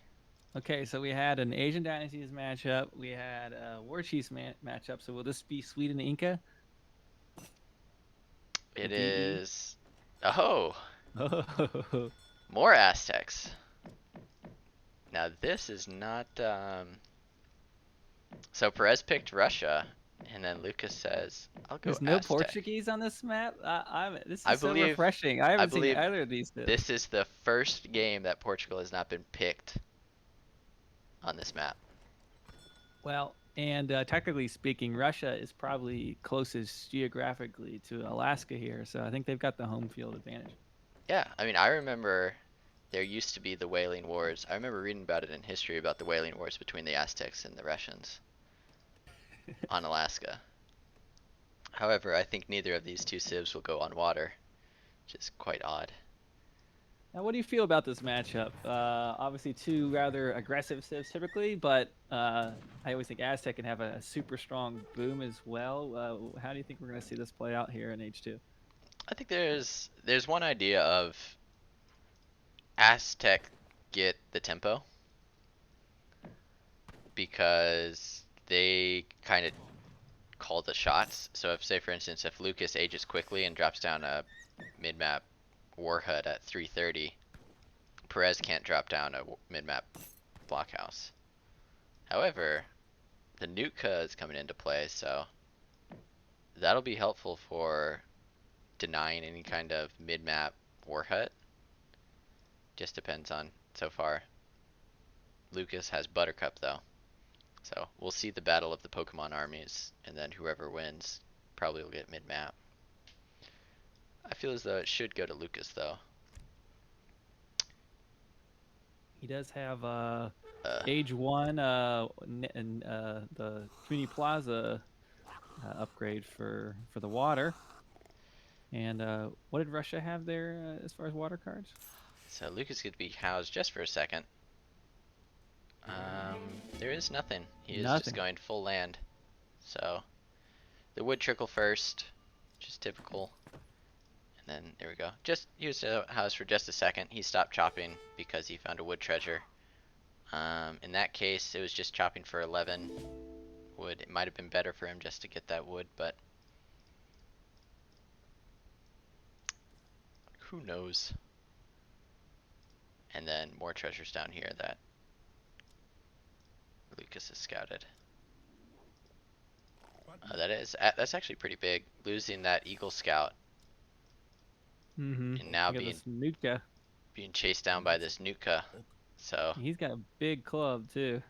Okay, so we had an Asian dynasties matchup. We had a War Chiefs matchup. So will this be Sweden Inca? The It DE. is. Oh, Oh, more Aztecs. Now this is not. So Perez picked Russia, and then Lukas says, "I'll go there's no Aztec." Portuguese on this map. This I is so believe. refreshing. I I haven't seen believe either of these. this is the first game that Portugal has not been picked on this map. Well, and technically speaking, Russia is probably closest geographically to Alaska here, so I think they've got the home field advantage. Yeah, I mean, I remember there used to be the Whaling Wars. I remember reading about it in history about the Whaling Wars between the Aztecs and the Russians on Alaska. However, I think neither of these two civs will go on water, which is quite odd. Now, what do you feel about this matchup? Obviously, two rather aggressive civs typically, but I always think Aztec can have a super strong boom as well. How do you think we're going to see this play out here in H2? I think there's one idea of Aztec get the tempo because they kind of call the shots. So if, say for instance, if Lukas ages quickly and drops down a mid-map warhead at 330, Perez can't drop down a mid-map blockhouse. However, the Nuka is coming into play, so that'll be helpful for denying any kind of mid-map war hut. Just depends on so far. Lukas has Buttercup though. So we'll see the battle of the Pokemon armies, and then whoever wins probably will get mid-map. I feel as though it should go to Lukas though. He does have Age 1 and the Community Plaza upgrade for the water. And what did Russia have there as far as water cards? So Lukas could be housed just for a second. There is nothing. He is just going full land. So the wood trickle first, which is typical. And then there we go. Just he was housed for just a second. He stopped chopping because he found a wood treasure. In that case, it was just chopping for 11 wood. It might have been better for him just to get that wood, but who knows? And then more treasures down here that Lukas has scouted. That's actually pretty big. Losing that Eagle Scout and now being chased down by this Nuka. So he's got a big club too.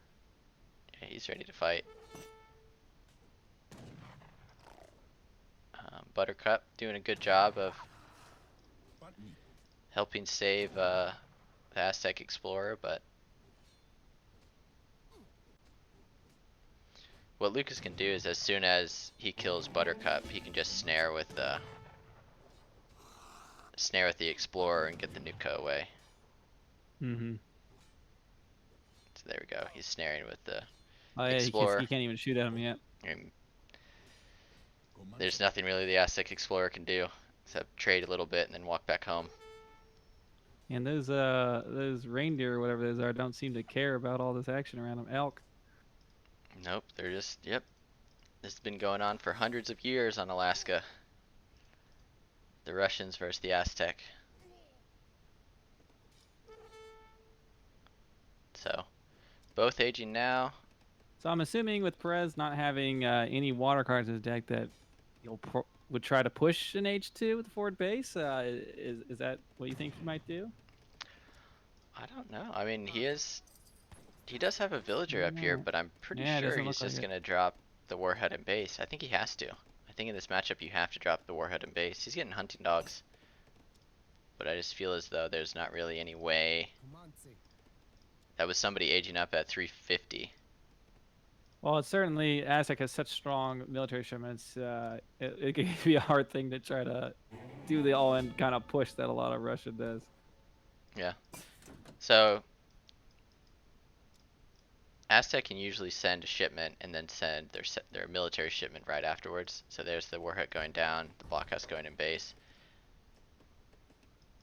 Yeah, he's ready to fight. Buttercup doing a good job of helping save the Aztec Explorer, but what Lukas can do is as soon as he kills Buttercup, he can just snare with the Explorer and get the Nuka away. Mm-hmm. So there we go. He's snaring with the Explorer. He can't even shoot at him yet. And there's nothing really the Aztec Explorer can do except trade a little bit and then walk back home. And those reindeer or whatever those are don't seem to care about all this action around them. Elk. Nope, they're just, yep. This has been going on for hundreds of years on Alaska. The Russians versus the Aztec. So, both aging now. So I'm assuming with Perez not having any water cards in his deck that would try to push an H2 with the forward base. Is that what you think he might do? I don't know. I mean, he does have a villager up here, but I'm pretty sure he's just gonna drop the warhead and base. I think he has to. I think in this matchup you have to drop the warhead and base. He's getting hunting dogs, but I just feel as though there's not really any way. That was somebody aging up at 350. Well, it's certainly Aztec has such strong military shipments. It can be a hard thing to try to do the all-in kind of push that a lot of Russia does. Yeah. So Aztec can usually send a shipment and then send their military shipment right afterwards. So there's the warhead going down, the blockhouse going in base.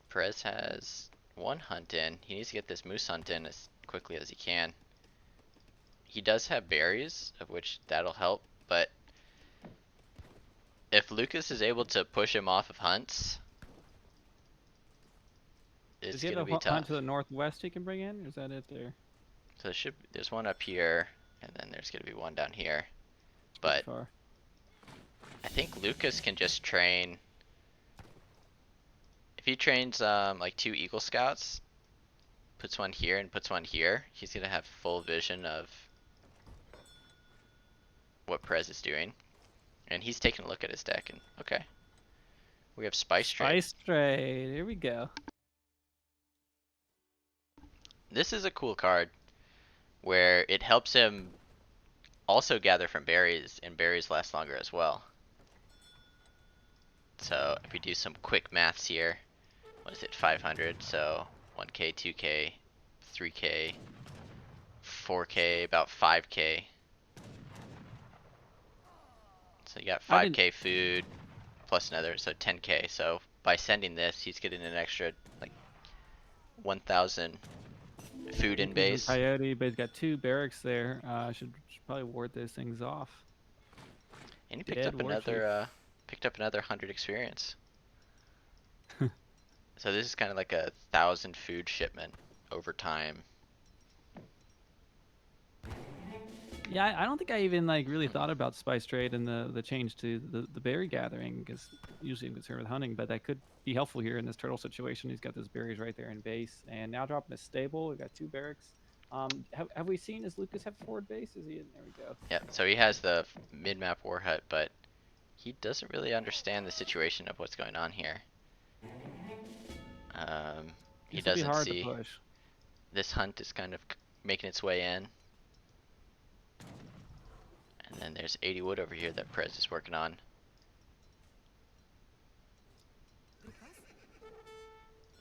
Perez has one hunt in. He needs to get this moose hunt in as quickly as he can. He does have berries, of which that'll help, but if Lukas is able to push him off of hunts, it's gonna be tough. Is he a hunt to the northwest he can bring in, or is that it there? So there's one up here, and then there's gonna be one down here. But I think Lukas can just train. If he trains like 2 Eagle Scouts, puts one here and puts one here, he's gonna have full vision of what Perez is doing. And he's taking a look at his deck and okay. We have Spice Trade. Spice Trade, here we go. This is a cool card where it helps him also gather from berries, and berries last longer as well. So if we do some quick maths here, what is it, 500, so 1k, 2k, 3k, 4k, about 5k. So you got 5k food plus another, so 10k. So by sending this, he's getting an extra like 1,000 food in base. Coyote, but he's got 2 barracks there. Should probably ward those things off. And he picked up another 100 experience. So this is kind of like 1,000 food shipment over time. Yeah, I don't think I even like really thought about spice trade and the change to the berry gathering, because usually I'm concerned with hunting, but that could be helpful here in this turtle situation. He's got those berries right there in base, and now dropping a stable. We've got 2 barracks. Have we seen, does Lucas have a forward base? Is he in? There we go. Yeah, so he has the mid-map war hut, but he doesn't really understand the situation of what's going on here. Um, he This will be doesn't hard to see push. this hunt is kind of making its way in. And then there's 80 wood over here that Perez is working on.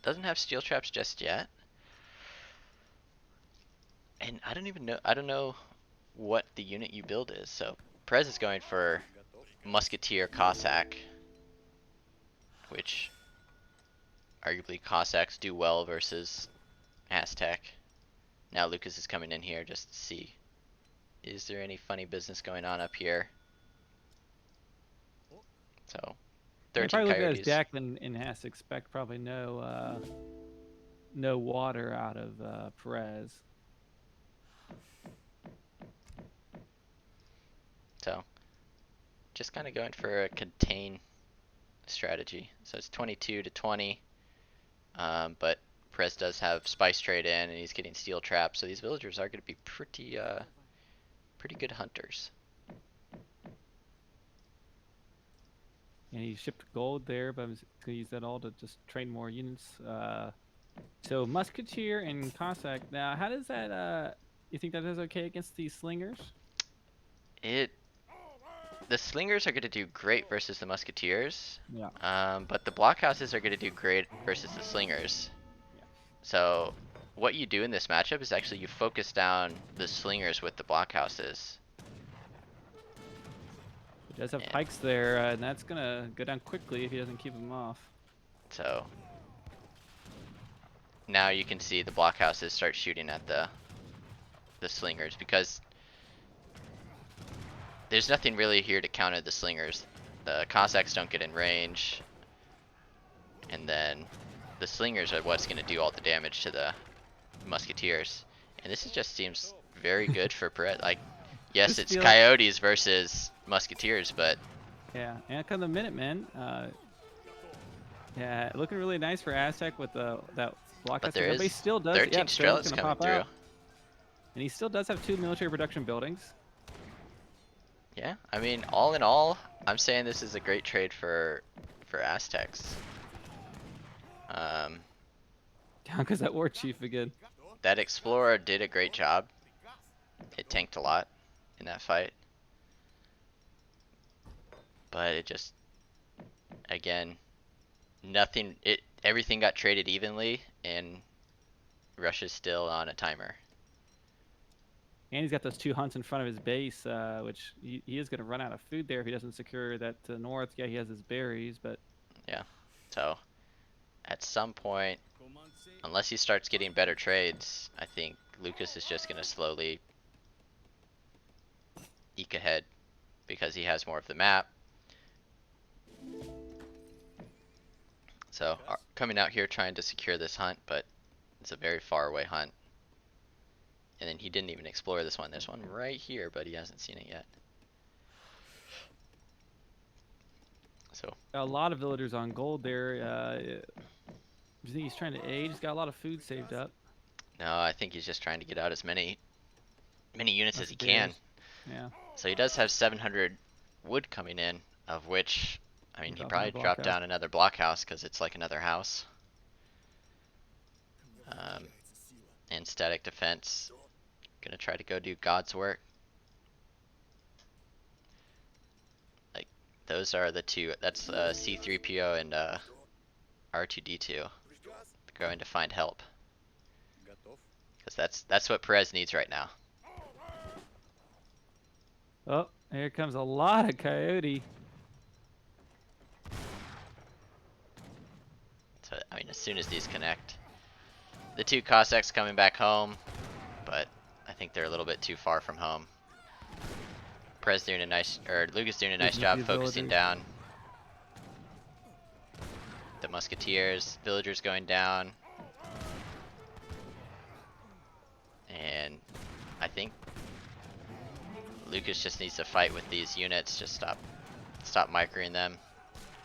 Doesn't have steel traps just yet. And I don't know what the unit you build is. So Perez is going for Musketeer Cossack, which arguably Cossacks do well versus Aztec. Now Lukas is coming in here just to see, is there any funny business going on up here? So, Yeah, 13 probably looking at his coyotes. deck and has to expect probably no water out of Perez. So, just kind of going for a contain strategy. So it's 22 to 20. But Perez does have spice trade in, and he's getting steel traps. So these villagers are going to be pretty good hunters. And he shipped gold there, but I'm going to use that all to just train more units. So Musketeer and Cossack. Now, how does that? You think that is okay against these slingers? The slingers are going to do great versus the musketeers. Yeah. But the blockhouses are going to do great versus the slingers. Yeah. So what you do in this matchup is actually you focus down the slingers with the blockhouses. He does have And pikes there, and that's gonna go down quickly if he doesn't keep them off. so now you can see the blockhouses start shooting at the slingers, because there's nothing really here to counter the slingers. The Cossacks don't get in range, and then the slingers are what's going to do all the damage to the musketeers. And this just seems very good for Perez. Like, yes, Just it's feel like, coyotes versus musketeers, but yeah, and come the Minutemen. Yeah, looking really nice for Aztec with that blockhouse. there But he is still does. 13 Yeah, Strela's Strelets gonna coming pop through. out, and he still does have 2 military production buildings. Yeah, I mean, all in all, I'm saying this is a great trade for Aztecs. Um, Down because that war chief again. that Explorer did a great job. It tanked a lot in that fight. But it just, again, everything got traded evenly, and Russia's still on a timer. And he's got those 2 hunts in front of his base, which he is going to run out of food there if he doesn't secure that to the north. Yeah, he has his berries, but Yeah. So, at some point, unless he starts getting better trades, I think Lukas is just going to slowly eke ahead because he has more of the map. So, coming out here trying to secure this hunt, but it's a very far away hunt. And then he didn't even explore this one. There's one right here, but he hasn't seen it yet. So a lot of villagers on gold there. Do you think he's trying to age? He's got a lot of food saved up. no, I think he's just trying to get out as many units as he can. Musketeers. Yeah. So he does have 700 wood coming in, of which, I mean, he Dropping probably the dropped blockhouse. down another blockhouse because it's like another house. And static defense, gonna try to go do God's work. Like, those are the two. That's C3PO and R2D2 going to find help, because that's what Perez needs right now. Oh, here comes a lot of coyote. So I mean, as soon as these connect, the 2 Cossacks coming back home, but I think they're a little bit too far from home. Lukas doing a nice job focusing down the musketeers. Villagers going down, and I think Lukas just needs to fight with these units. Just stop microing them.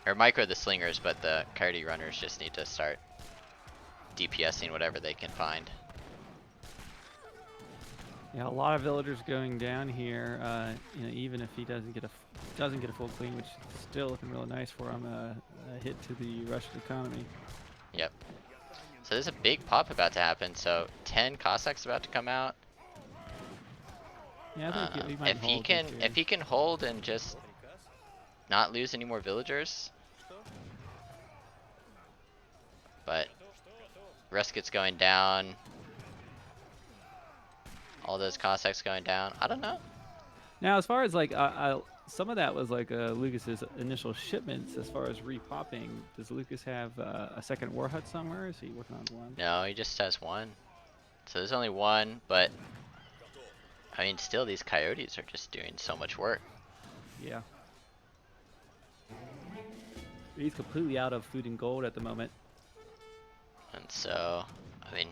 Or micro the slingers, but the Coyote runners just need to start DPSing whatever they can find. Yeah, a lot of villagers going down here. You know, even if he doesn't get a full clean, which is still looking real nice for him. A hit to the Russian economy. Yep. So there's a big pop about to happen. So 10 Cossacks about to come out. Yeah, I think he might hold this here. If he can hold and just not lose any more villagers. But Rusket's going down. All those Cossacks going down. I don't know. Now, as far as like some of that was like Lucas's initial shipments. As far as repopping, does Lucas have a second war hut somewhere? Is he working on one? No, he just has one. So there's only one, but I mean, still these Coyotes are just doing so much work. Yeah. He's completely out of food and gold at the moment. And so, I mean,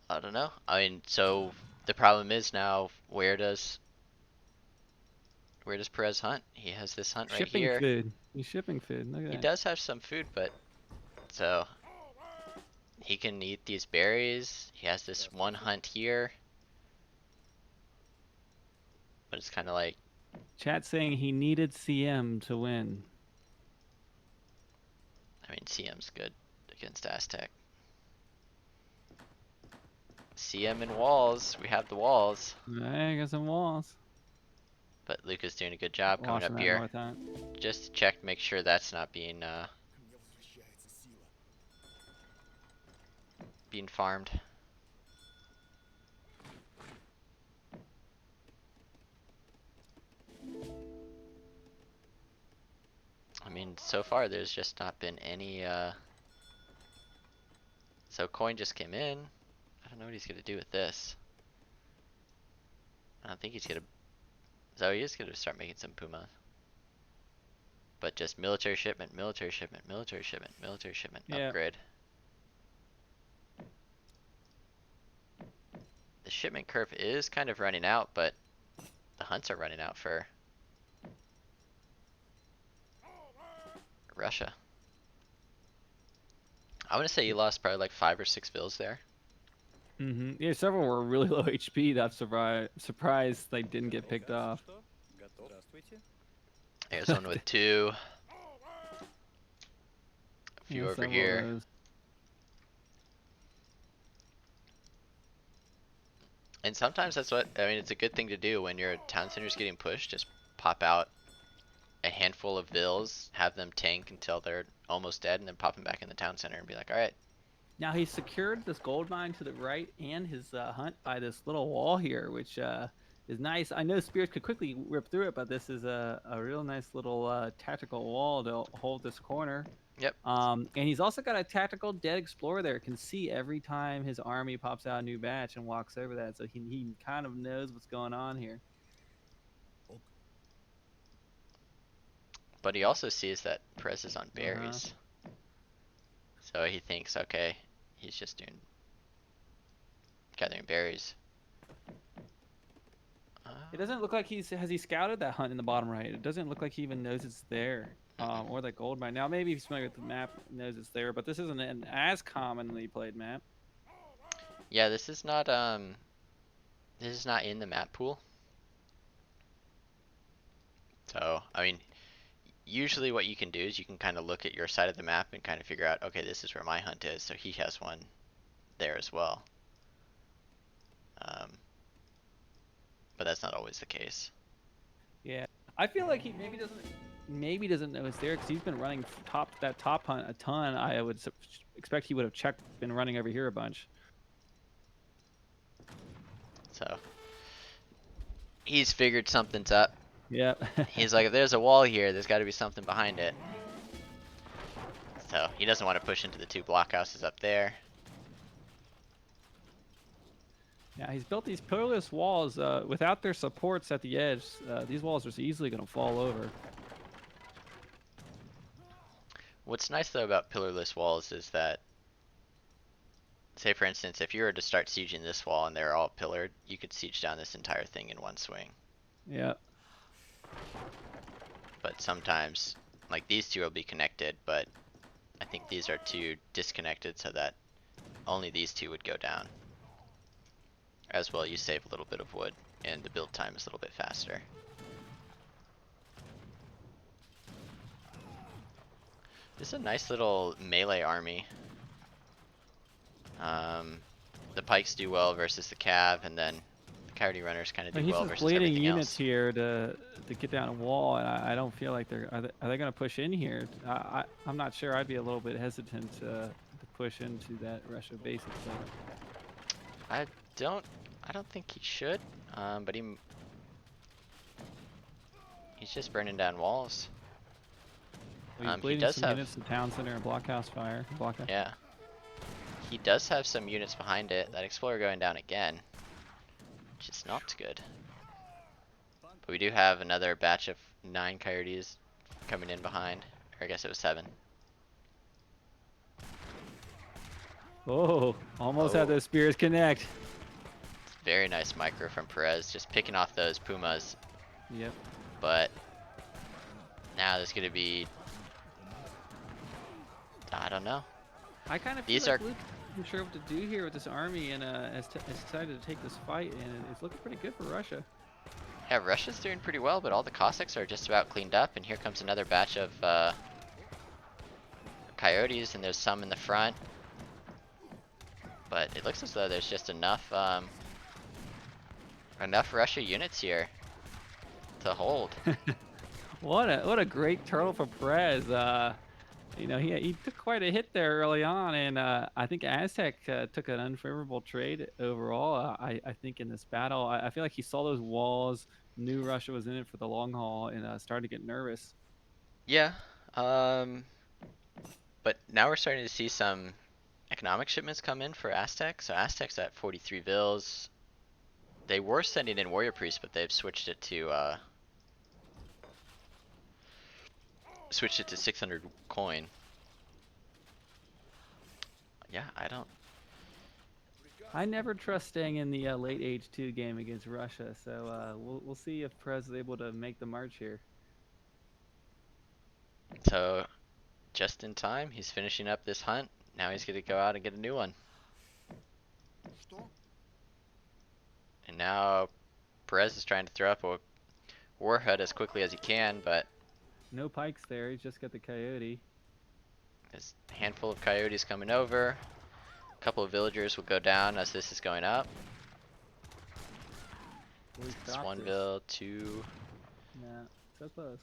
I don't know. I mean, so the problem is now, where does Perez hunt? He has this hunt right Shipping here. food. He's shipping food. Look at He that. does have some food, but so he can eat these berries. He has this one hunt here, but it's kind of like, Chat saying he needed CM to win. I mean, CM's good against Aztec. CM and walls. We have the walls. I got some walls. But Luka's doing a good job coming Watching up that here. north hunt. Just to check, make sure that's not being farmed. I mean, so far there's just not been any. So coin just came in. I don't know what he's gonna do with this. I don't think he's gonna. So he is gonna start making some Puma. But just military shipment, military shipment, military shipment, military shipment, Yeah. upgrade. The shipment curve is kind of running out, but the hunts are running out for Russia. I want to say you lost probably like 5 or 6 bills there. Yeah, several were really low HP. That's surprised they didn't get picked off. There's one with 2. A few Yeah, over several of here. those. And sometimes that's what, I mean, it's a good thing to do when your town center's getting pushed. Just pop out a handful of bills, have them tank until they're almost dead, and then pop them back in the town center and be like, alright. Now he secured this gold mine to the right and his hunt by this little wall here, which is nice. I know Spears could quickly rip through it, but this is a real nice little tactical wall to hold this corner. Yep. And he's also got a tactical dead explorer there. Can see every time his army pops out a new batch and walks over that, so he kind of knows what's going on here. But he also sees that Perez is on berries. So he thinks, okay, he's just gathering berries. It doesn't look like has he scouted that hunt in the bottom right. It doesn't look like he even knows it's there. Or that gold mine. Now maybe if he's familiar with the map, knows it's there, but this isn't an as commonly played map. Yeah, this is not in the map pool. So, I mean, usually what you can do is you can kind of look at your side of the map and kind of figure out, okay, this is where my hunt is, so he has one there as well. But that's not always the case. Yeah, I feel like he maybe doesn't know it's there because he's been running that top hunt a ton. I would expect he would have been running over here a bunch. So he's figured something's up. Yep. He's like, if there's a wall here, there's got to be something behind it. So he doesn't want to push into the 2 blockhouses up there. Yeah, he's built these pillarless walls without their supports at the edge. These walls are easily going to fall over. What's nice though about pillarless walls is that say for instance, if you were to start sieging this wall and they're all pillared, you could siege down this entire thing in one swing. Yeah. But sometimes, like these two will be connected, but I think these are two disconnected so that only these two would go down. As well, you save a little bit of wood, and the build time is a little bit faster. This is a nice little melee army. The pikes do well versus the cav, and then the coyote runners kind of do He's well just versus bleeding everything units else. here to get down a wall, and I don't feel like are they going to push in here? I'm not sure. I'd be a little bit hesitant to push into that Russia base itself. I don't think he should, but he's just burning down walls. Well, he's He bleeding does some have, units to town center and blockhouse fire. Blockhouse. yeah, he does have some units behind it. That explorer going down again, which is not good. But we do have another batch of 9 coyotes coming in behind, or I guess it was 7. Oh, almost had Oh. those spears connect. Very nice micro from Perez, just picking off those pumas. Yep. But now there's gonna be, I don't know. I kind of feel These like are- Luke isn't sure what to do here with this army, and has decided to take this fight, and it's looking pretty good for Russia. Yeah, Russia's doing pretty well, but all the Cossacks are just about cleaned up, and here comes another batch of coyotes, and there's some in the front. But it looks as though there's just enough Russia units here to hold. What a great turtle for Perez. You know, he took quite a hit there early on, and I think Aztec took an unfavorable trade overall. I think in this battle, I feel like he saw those walls, knew Russia was in it for the long haul, and started to get nervous. Yeah, but now we're starting to see some economic shipments come in for Aztec. So Aztec's at 43 vills. They were sending in warrior priests, but they've switched it to 600 coin. Yeah, I never trust staying in the late age 2 game against Russia, so we'll see if Perez is able to make the march here. So just in time, he's finishing up this hunt. Now he's gonna go out and get a new one. And now Perez is trying to throw up a warhead as quickly as he can, but No pikes there. He's just got the coyote. there's a handful of coyotes coming over. A couple of villagers will go down as this is going up. We've It's got 1 this. vill, 2. Yeah, so close.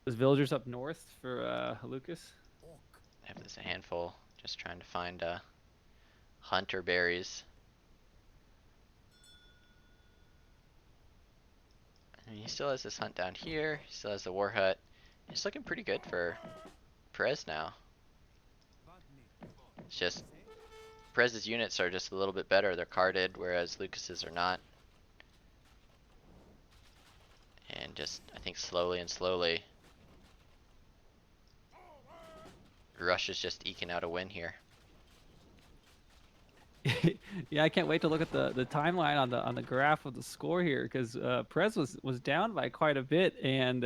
There's villagers up north for Lukas. Have this a handful, just trying to find hunter berries. And he still has this hunt down here. He still has the war hut. It's looking pretty good for Perez now. It's just Perez's units are just a little bit better. They're carded, whereas Lucas's are not. And just, I think slowly and slowly, Russia's just eking out a win here. Yeah, I can't wait to look at the timeline on the graph of the score here, because Perez was down by quite a bit, and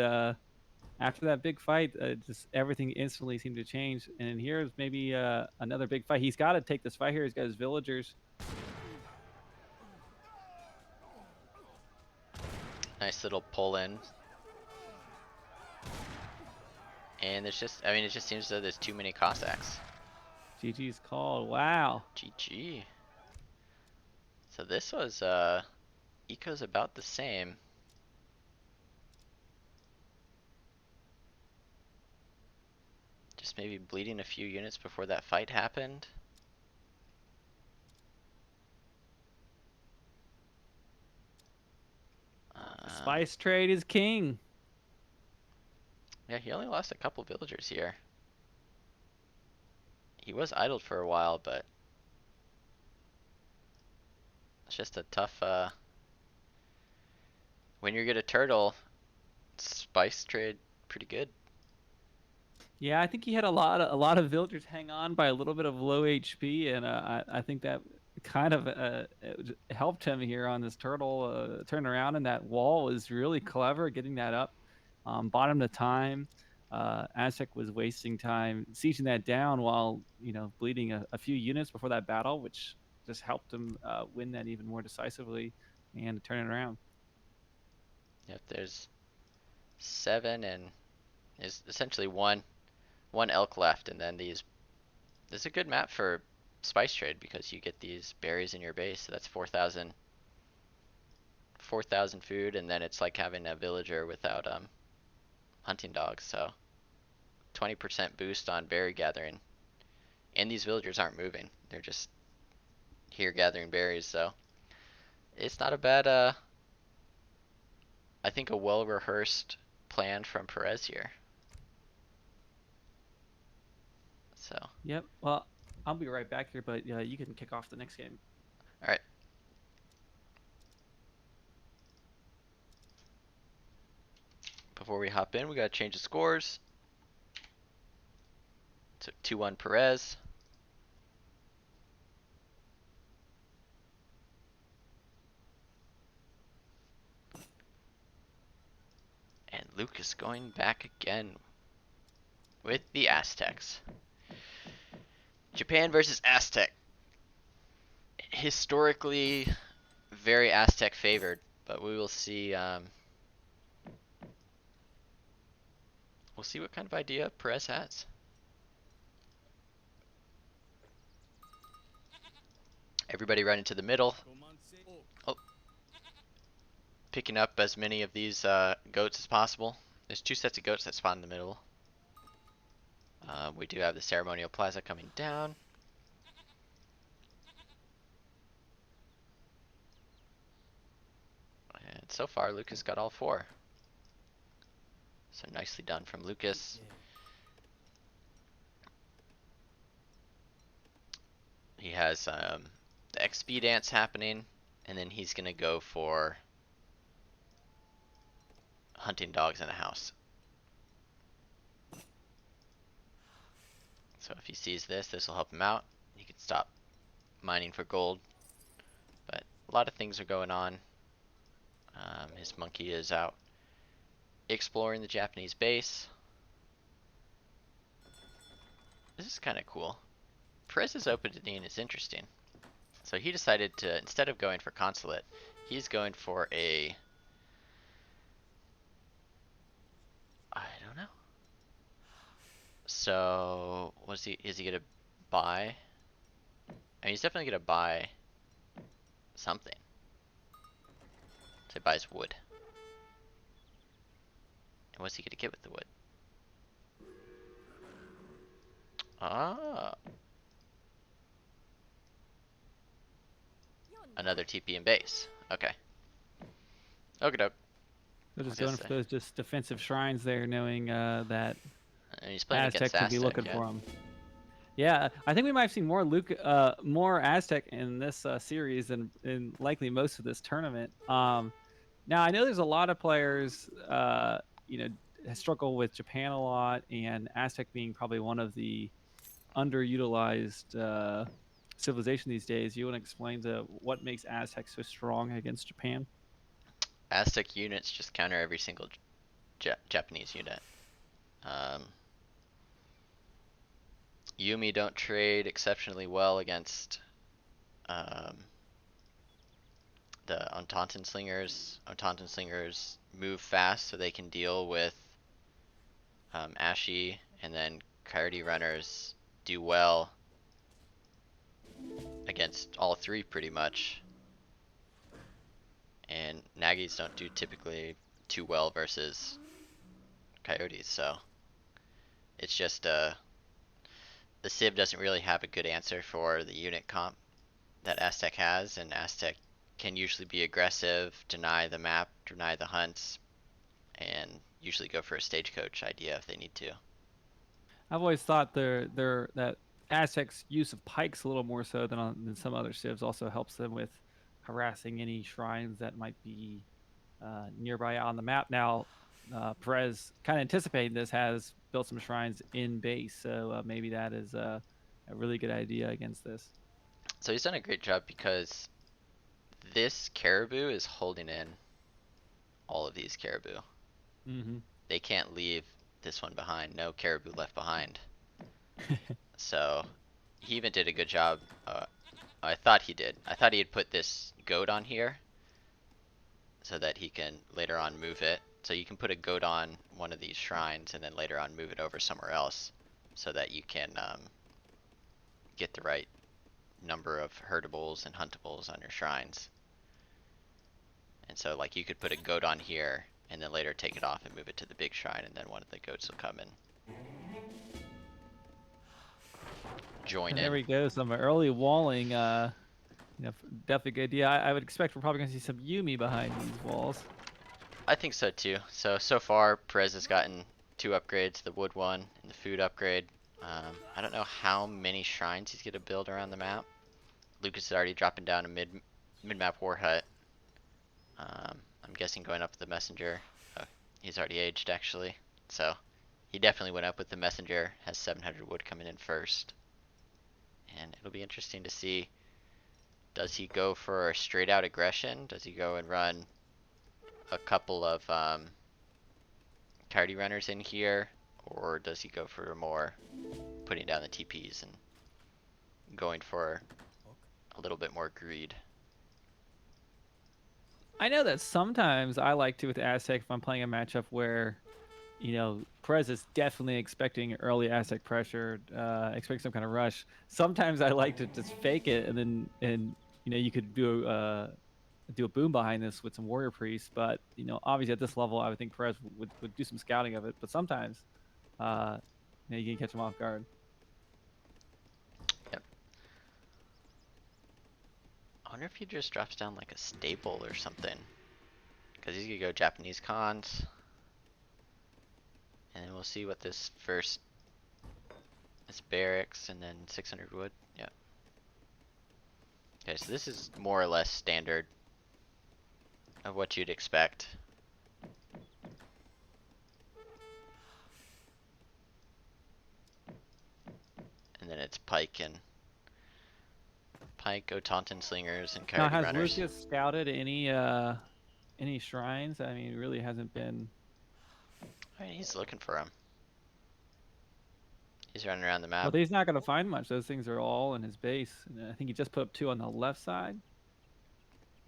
after that big fight, just everything instantly seemed to change. And here's maybe another big fight. He's got to take this fight here. He's got his villagers. Nice little pull in. And there's just, I mean, it just seems as though there's too many Cossacks. GG's called. Wow. GG. So this was, eco's about the same. Just maybe bleeding a few units before that fight happened. Spice trade is king. Yeah, he only lost a couple villagers here. He was idled for a while, but it's just a tough, when you get a turtle, spice trade pretty good. Yeah, I think he had a lot of villagers hang on by a little bit of low HP, and I think that kind of helped him here on this turtle turn around, and that wall was really clever getting that up, bought him the time. Aztec was wasting time sieging that down while bleeding a few units before that battle, which just helped him win that even more decisively and turn it around. Yep, there's 7 and is essentially one elk left, and then these. This is a good map for spice trade because you get these berries in your base. So that's 4,000 food, and then it's like having a villager without hunting dogs. So 20% boost on berry gathering, and these villagers aren't moving; they're just here gathering berries. So it's not a bad I think a well rehearsed plan from Perez here. So Yep. Well, I'll be right back here, but you can kick off the next game. all right. Before we hop in, we gotta change the scores. So 2-1 Perez. And Lukas going back again with the Aztecs. Japan versus Aztec. Historically, very Aztec favored, but we will see. We'll see what kind of idea Perez has. Everybody running to the middle. Oh, picking up as many of these goats as possible. There's 2 sets of goats that spawn in the middle. We do have the ceremonial plaza coming down. And so far, Lukas got all 4. So nicely done from Lukas. He has the XP dance happening, and then he's gonna go for hunting dogs in a house. So if he sees this, this will help him out. He can stop mining for gold. But a lot of things are going on. His monkey is out exploring the Japanese base. This is kind of cool. Perez's opening is interesting. So he decided to, instead of going for consulate, he's going for a... I don't know. So, is he gonna buy? I mean, he's definitely gonna buy something. So he buys wood. And what's he gonna get with the wood? Ah, another TP and base. Okay. Okie doke. They're I just was gonna going say. for those just defensive shrines there, knowing that And he's playing Aztec against could be Aztec, looking yeah. for them. Yeah, I think we might have seen more Aztec in this series than likely most of this tournament. Now I know there's a lot of players, struggle with Japan a lot, and Aztec being probably one of the underutilized civilization these days. You want to explain what makes Aztec so strong against Japan? Aztec units just counter every single Japanese unit. Yumi don't trade exceptionally well against the Ontanten Slingers. Ontanten Slingers move fast so they can deal with Ashi, and then Coyote Runners do well against all 3 pretty much. And Nagis don't do typically too well versus Coyotes, so it's just the Civ doesn't really have a good answer for the unit comp that Aztec has, and Aztec can usually be aggressive, deny the map, deny the hunts, and usually go for a stagecoach idea if they need to. I've always thought that Aztec's use of pikes a little more so than some other civs also helps them with harassing any shrines that might be nearby on the map. Now, Perez, kind of anticipating this, has built some shrines in base. So maybe that is a really good idea against this. So he's done a great job because this caribou is holding in all of these caribou. Mm-hmm. They can't leave this one behind. No caribou left behind. So he even did a good job. I thought he did. I thought he had put this goat on here so that he can later on move it. So you can put a goat on one of these shrines and then later on move it over somewhere else so that you can get the right number of herdables and huntables on your shrines. And so like you could put a goat on here and then later take it off and move it to the big shrine, and then one of the goats will come and join And in. there we go. Some early walling. Definitely a good idea. I would expect we're probably going to see some Yumi behind these walls. I think so too. So far Perez has gotten 2 upgrades, the wood one and the food upgrade. I don't know how many shrines he's going to build around the map. Lukas is already dropping down a mid-map war hut. I'm guessing going up with the messenger. Oh, he's already aged actually. So he definitely went up with the messenger, has 700 wood coming in first. And it'll be interesting to see, does he go for a straight out aggression? Does he go and run a couple of Coyote runners in here? Or does he go for more putting down the TPs and going for a little bit more greed? I know that sometimes I like to with Aztec if I'm playing a matchup where, Perez is definitely expecting early Aztec pressure, expecting some kind of rush. Sometimes I like to just fake it, and you could do a boom behind this with some warrior priests. But obviously at this level, I would think Perez would do some scouting of it. But sometimes, you can catch him off guard. Yep. I wonder if he just drops down like a staple or something. Because he's gonna go Japanese cons. And then we'll see what this first is, barracks and then 600 wood. Yep. Okay, so this is more or less standard of what you'd expect. And then it's pike, Otaunton slingers, and Now, coyote has runners. Lukas scouted any shrines? I mean, it really hasn't been. I mean, he's looking for them. He's running around the Well, map. he's not going to find much. Those things are all in his base. And I think he just put up 2 on the left side.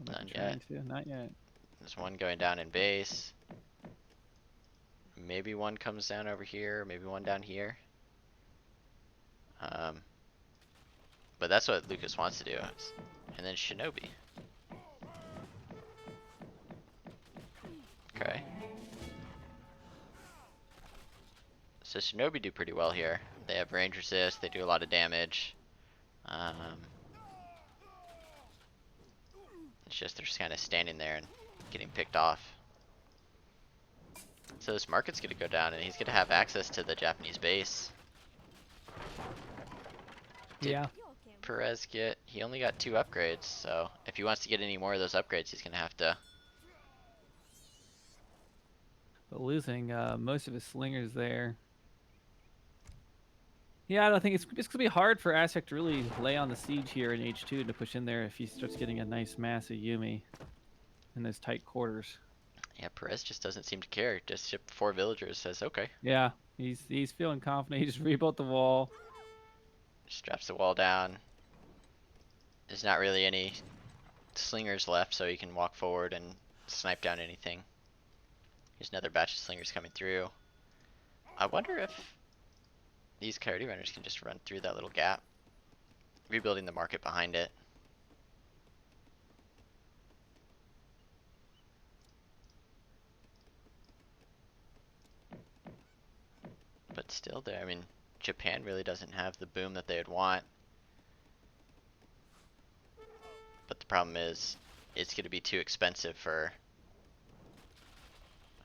Not yet. Not yet. There's one going down in base. Maybe one comes down over here. Maybe one down here. But that's what Lukas wants to do. And then Shinobi. Okay. So Shinobi do pretty well here. They have range resist. They do a lot of damage. It's just they're just kind of standing there and getting picked off. So this market's gonna go down, and he's gonna have access to the Japanese base. Did Yeah. Perez get? He only got 2 upgrades, so if he wants to get any more of those upgrades, he's gonna have to. But losing most of his slingers there. Yeah, I don't think it's going to be hard for Aztec to really lay on the siege here in H2 to push in there if he starts getting a nice mass of Yumi in those tight quarters. Yeah, Perez just doesn't seem to care. Just ship 4 villagers. Says okay. Yeah, he's feeling confident. He just rebuilt the wall. Just drops the wall down. There's not really any slingers left, so he can walk forward and snipe down anything. Here's another batch of slingers coming through. I wonder if these coyote runners can just run through that little gap. Rebuilding the market behind it. But still there, I mean, Japan really doesn't have the boom that they would want. But the problem is, it's going to be too expensive for...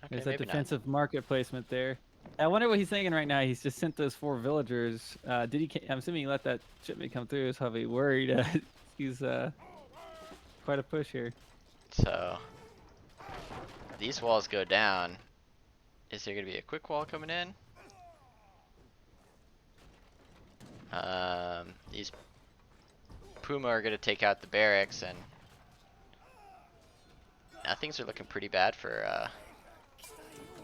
Okay, There's that maybe not. defensive market placement there. I wonder what he's thinking right now. He's just sent those 4 villagers. I'm assuming he let that shipment come through. He's probably worried. He's quite a push here. So these walls go down, Is there gonna be a quick wall coming in? These Puma are gonna take out the barracks, and now things are looking pretty bad for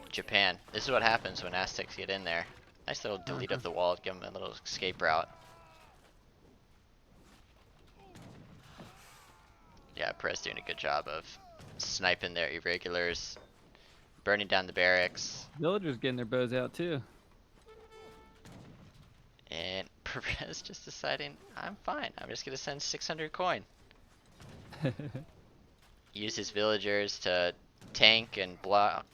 Japan. This is what happens when Aztecs get in there. Nice little delete of the wall, give them a little escape route. Yeah, Perez doing a good job of sniping their irregulars, burning down the barracks, Villagers getting their bows out too. and Perez just deciding, I'm fine. I'm just gonna send 600 coin. Use his villagers to tank and block.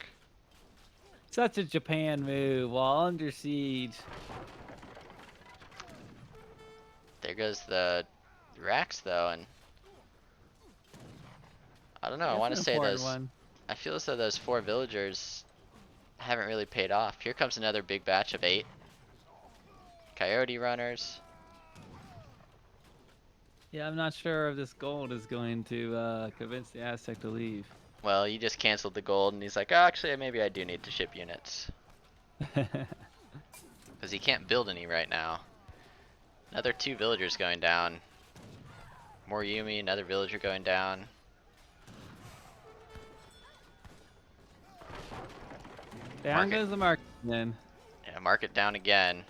Such a Japan move while under siege. There goes the racks though, and I don't know. I That's want an to say important those. one. I feel as though those 4 villagers haven't really paid off. Here comes another big batch of 8 coyote runners. Yeah, I'm not sure if this gold is going to convince the Aztec to leave. Well, you just canceled the gold, and he's like, oh, actually, maybe I do need to ship units. Because he can't build any right now. Another 2 villagers going down. More Yumi, another villager going down. Down Market. goes the market then. Yeah, market down again.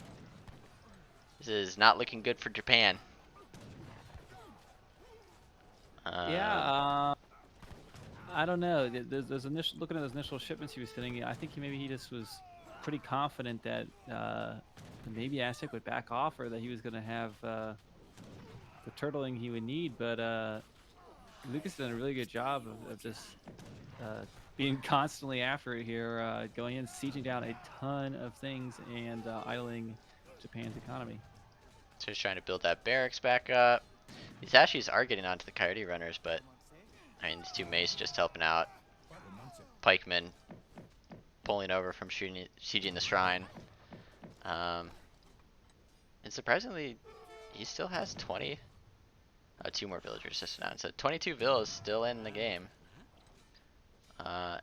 This is not looking good for Japan. Yeah, I don't know. There's initial looking at those initial shipments he was sending. I think maybe he just was pretty confident that maybe Aztec would back off, or that he was going to have the turtling he would need. But Lukas done a really good job of just being constantly after it here, going in, sieging down a ton of things, and idling Japan's economy. So he's trying to build that barracks back up. These Ashies are getting onto the coyote runners, but I mean, these 2 mace just helping out. Pikemen pulling over from sieging the shrine. And surprisingly, he still has 20. 2 more villagers just announced. So 22 villas still in the game.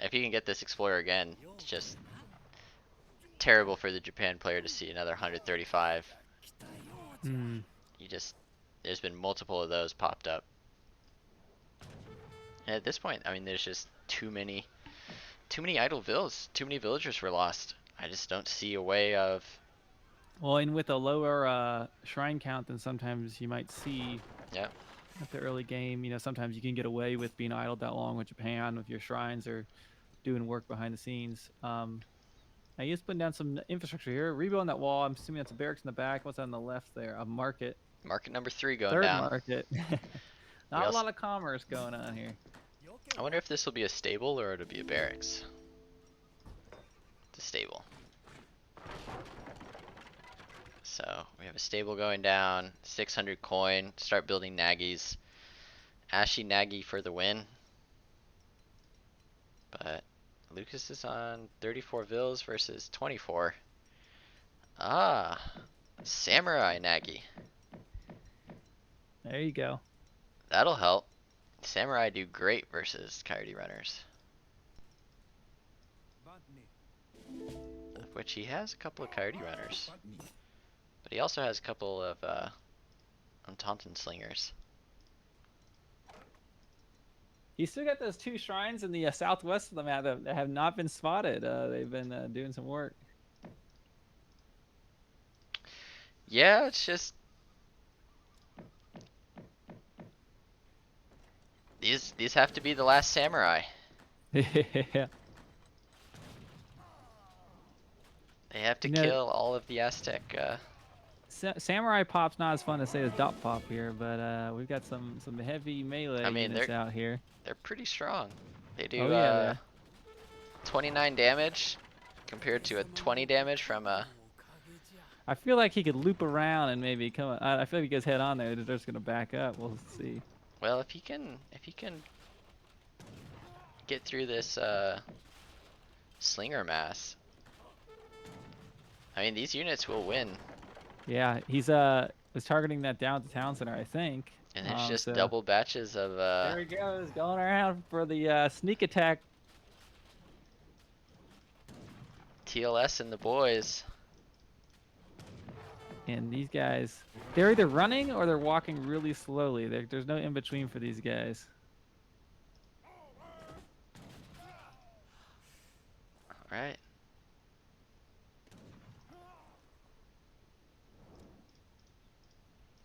If he can get this explorer again, it's just terrible for the Japan player to see another 135. There's been multiple of those popped up. And at this point, I mean, there's just too many idle villas. Too many villagers were lost. I just don't see a way of. Well, and with a lower shrine count than sometimes you might see Yep. at the early game, sometimes you can get away with being idle that long with Japan, if your shrines are doing work behind the scenes. Now he's putting down some infrastructure here, rebuilding that wall. I'm assuming that's a barracks in the back. What's on the left there? A market. Market number 3 going Third down. market. Not a lot of commerce going on here. I wonder if this will be a stable or it'll be a barracks. It's a stable. So we have a stable going down, 600 coin, start building Naggies. Ashy Naggy for the win. But Lukas is on 34 vills versus 24. Ah, Samurai Naggy. There you go. That'll help. Samurai do great versus coyote runners. Of which he has a couple of coyote runners. But he also has a couple of Untitled slingers. He's still got those 2 shrines in the southwest of the map that have not been spotted. They've been doing some work. Yeah, it's just these have to be the last samurai. Yeah. They have to kill all of the Aztec. Samurai pop's not as fun to say as dot pop here, but we've got some heavy melee units out here. They're pretty strong. They do 29 damage compared to a 20 damage from a. I feel like he could loop around and maybe come. I feel like he goes head on there. They're just gonna back up. We'll see. Well, if he can get through this slinger mass, I mean, these units will win. Yeah, he's was targeting that down at the town center, I think. And there's just double batches of. There he goes, going around for the sneak attack. TLS and the boys. And these guys, they're either running or they're walking really slowly. There's no in between for these guys. All right.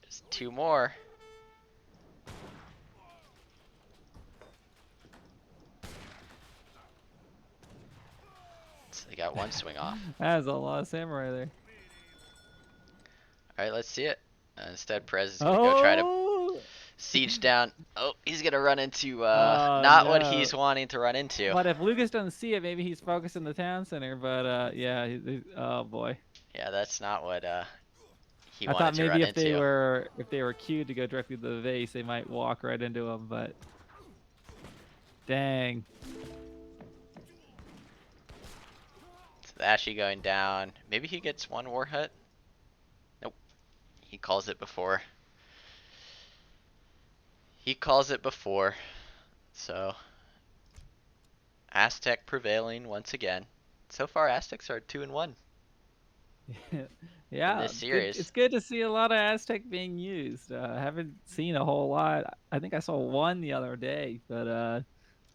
There's 2 more. So they got 1 swing off. That's a lot of samurai there. All right, let's see it. Instead, Perez is gonna go try to Oh! siege down. Oh, he's gonna run into Oh, not what no. he's wanting to run into. But if Lukas doesn't see it, maybe he's focused in the town center. But yeah, oh boy. Yeah, that's not what he I wanted thought to run maybe if into. they were queued to go directly to the vase, they might walk right into him. But dang. So the Ashy going down. Maybe he gets 1 war hut. Nope. He calls it before. He calls it before. So Aztec prevailing once again. So far, Aztecs are 2-1 Yeah, in this series. it's good to see a lot of Aztec being used. I haven't seen a whole lot. I think I saw 1 the other day, but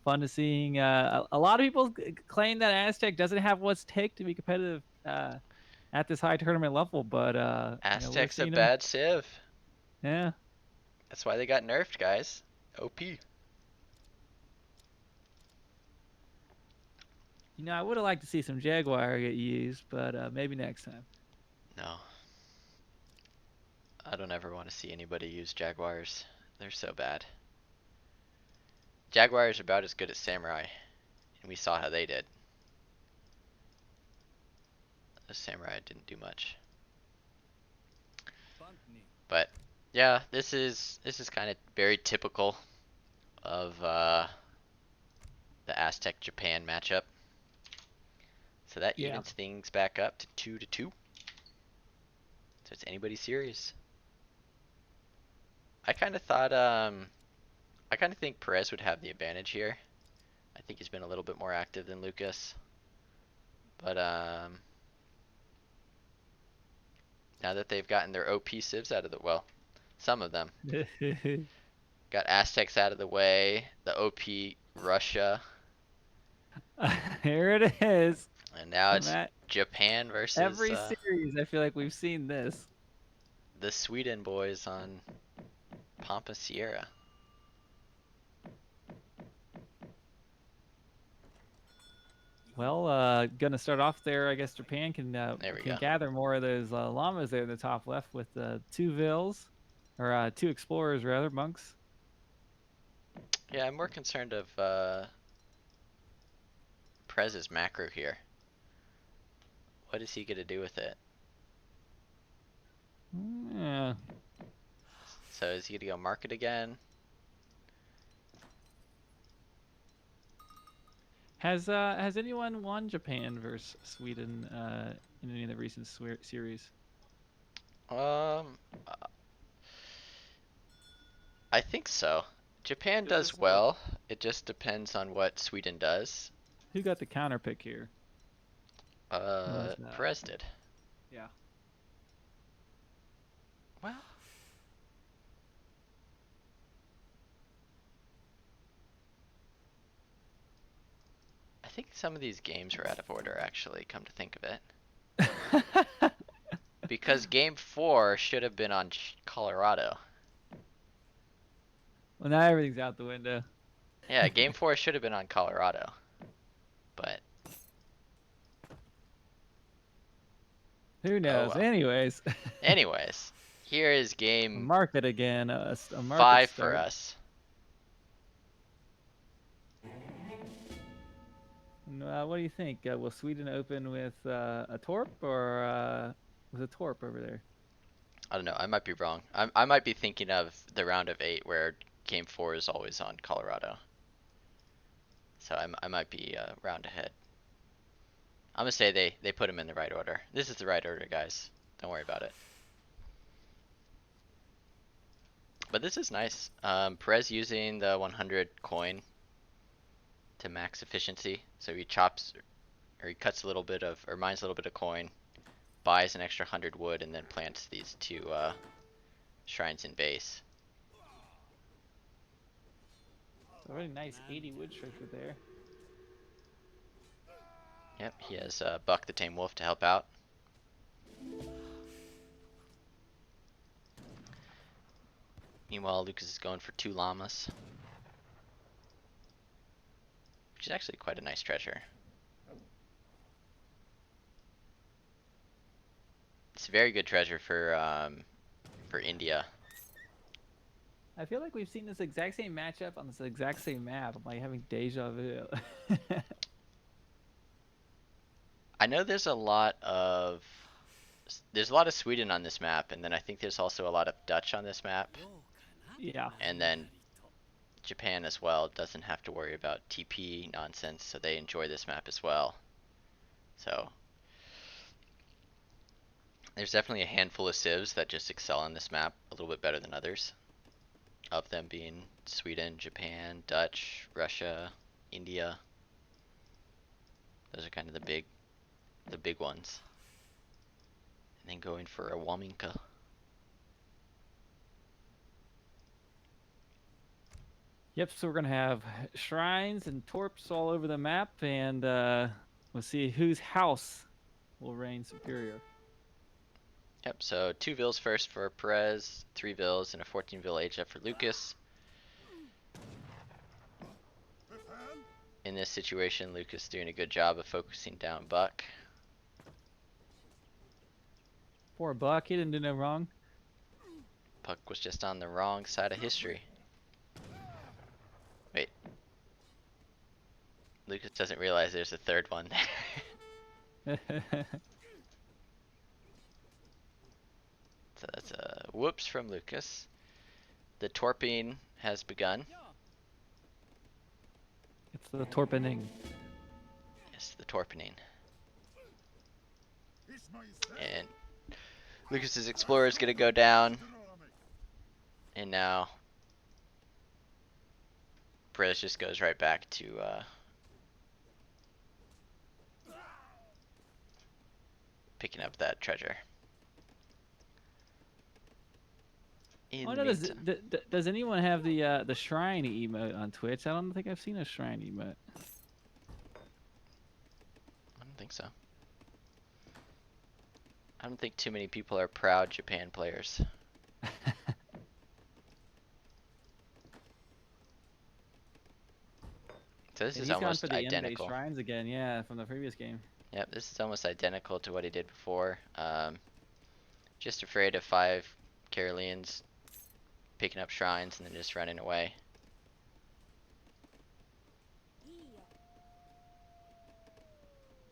fun to seeing. A lot of people claim that Aztec doesn't have what's take to be competitive at this high tournament level, but we're Aztec's a seeing 'em. bad civ. Yeah. That's why they got nerfed, guys. OP. I would have liked to see some Jaguar get used, but maybe next time. No. I don't ever want to see anybody use Jaguars. They're so bad. Jaguars are about as good as Samurai. And we saw how they did. The Samurai didn't do much. But yeah, this is kind of very typical of the Aztec Japan matchup. So that Yeah. evens things back up to 2-2. So it's anybody's series. I kind of thought I kind of think Perez would have the advantage here. I think he's been a little bit more active than Lukas. But now that they've gotten their OP civs out of the, well, some of them. Got Aztecs out of the way, the OP Russia. Here it is. And now it's Matt, Japan versus every series, I feel like we've seen this. the Sweden boys on Pampa Sierra. Well, gonna start off there. I guess Japan can There we can go. gather more of those llamas there in the top left with 2 Vils, or 2 explorers rather, monks. Yeah, I'm more concerned of Prez's macro here. What is he gonna do with it? Yeah. So is he gonna go market again? Has anyone won Japan versus Sweden in any of the recent series? I think so. Japan Who does was well. It just depends on what Sweden does. Who got the counter pick here? Was that? Perez did. Yeah. Well, I think some of these games are out of order, actually, come to think of it. Because game 4 should have been on Colorado. Well, now everything's out the window. Yeah, game 4 should have been on Colorado. But Who knows? well. Anyways. anyways, here is game Market again. A market 5 start. for us. What do you think? Will Sweden open with a Torp or with a Torp over there? I don't know. I might be wrong. I might be thinking of the round of 8 where game 4 is always on Colorado. So I might be round ahead. I'm gonna say they put them in the right order. This is the right order, guys. Don't worry about it. But this is nice. Perez using the 100 coin to max efficiency. So he chops, or he cuts a little bit of, or mines a little bit of coin, buys an extra 100 wood, and then plants these 2 shrines in base. It's a really nice 80 wood structure there. Yep, he has Buck the Tame Wolf to help out. Meanwhile, Lukas is going for 2 llamas, which is actually quite a nice treasure. It's a very good treasure for India. I feel like we've seen this exact same matchup on this exact same map. I'm like having deja vu. I know there's a lot of Sweden on this map, and then I think there's also a lot of Dutch on this map, Yeah. and then Japan as well doesn't have to worry about TP nonsense, so they enjoy this map as well. So there's definitely a handful of civs that just excel on this map a little bit better than others. Of them being Sweden, Japan, Dutch, Russia, India. Those are kind of the big ones. And then going for a Waminka. Yep, so we're gonna have shrines and torps all over the map, and we'll see whose house will reign superior. Yep, so 2 vills first for Perez, 3 vills, and a 14 vill HF for Lukas. In this situation, Lukas doing a good job of focusing down Buck. Poor Buck, he didn't do no wrong. Buck was just on the wrong side of history. Wait. Lukas doesn't realize there's a 3rd one there. So that's a whoops from Lukas. The torping has begun. It's the torpening. Yes, the torpening. And Lukas's explorer is gonna go down. And now Perez just goes right back to picking up that treasure. Oh, no, does anyone have the shrine emote on Twitch? I don't think I've seen a shrine emote. I don't think so. I don't think too many people are proud Japan players. So this is almost identical. Shrines again, yeah, from the previous game. Yep, this is almost identical to what he did before. Just afraid of 5 Caroleans picking up shrines and then just running away.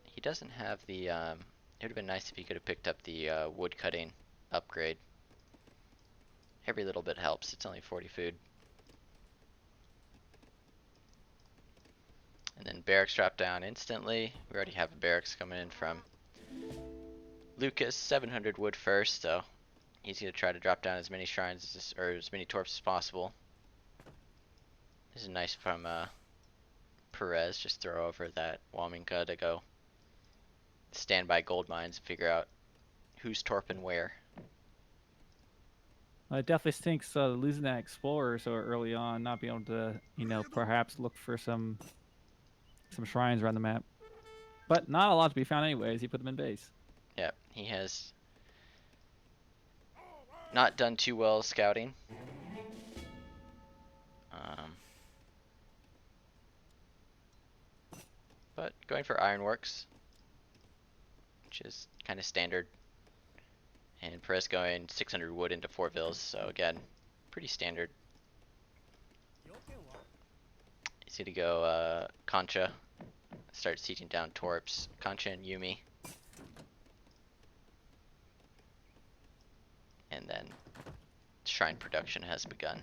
He doesn't have the, it would have been nice if he could have picked up the wood cutting upgrade. Every little bit helps, it's only 40 food. And then barracks drop down instantly. We already have a barracks coming in from Lukas, 700 wood first, so he's gonna try to drop down as many shrines or as many torps as possible. This is nice from Perez, just throw over that Waminka to go stand by gold mines and figure out who's torping where. It definitely stinks losing that explorer so early on, not being able to, perhaps look for some shrines around the map. But not a lot to be found anyways. He put them in base. Yep, he has not done too well scouting. But going for ironworks, which is kind of standard. And Perez going 600 wood into 4 vills, so again, pretty standard. Easy to go Concha, start sieging down torps, Concha and Yumi. And then shrine production has begun.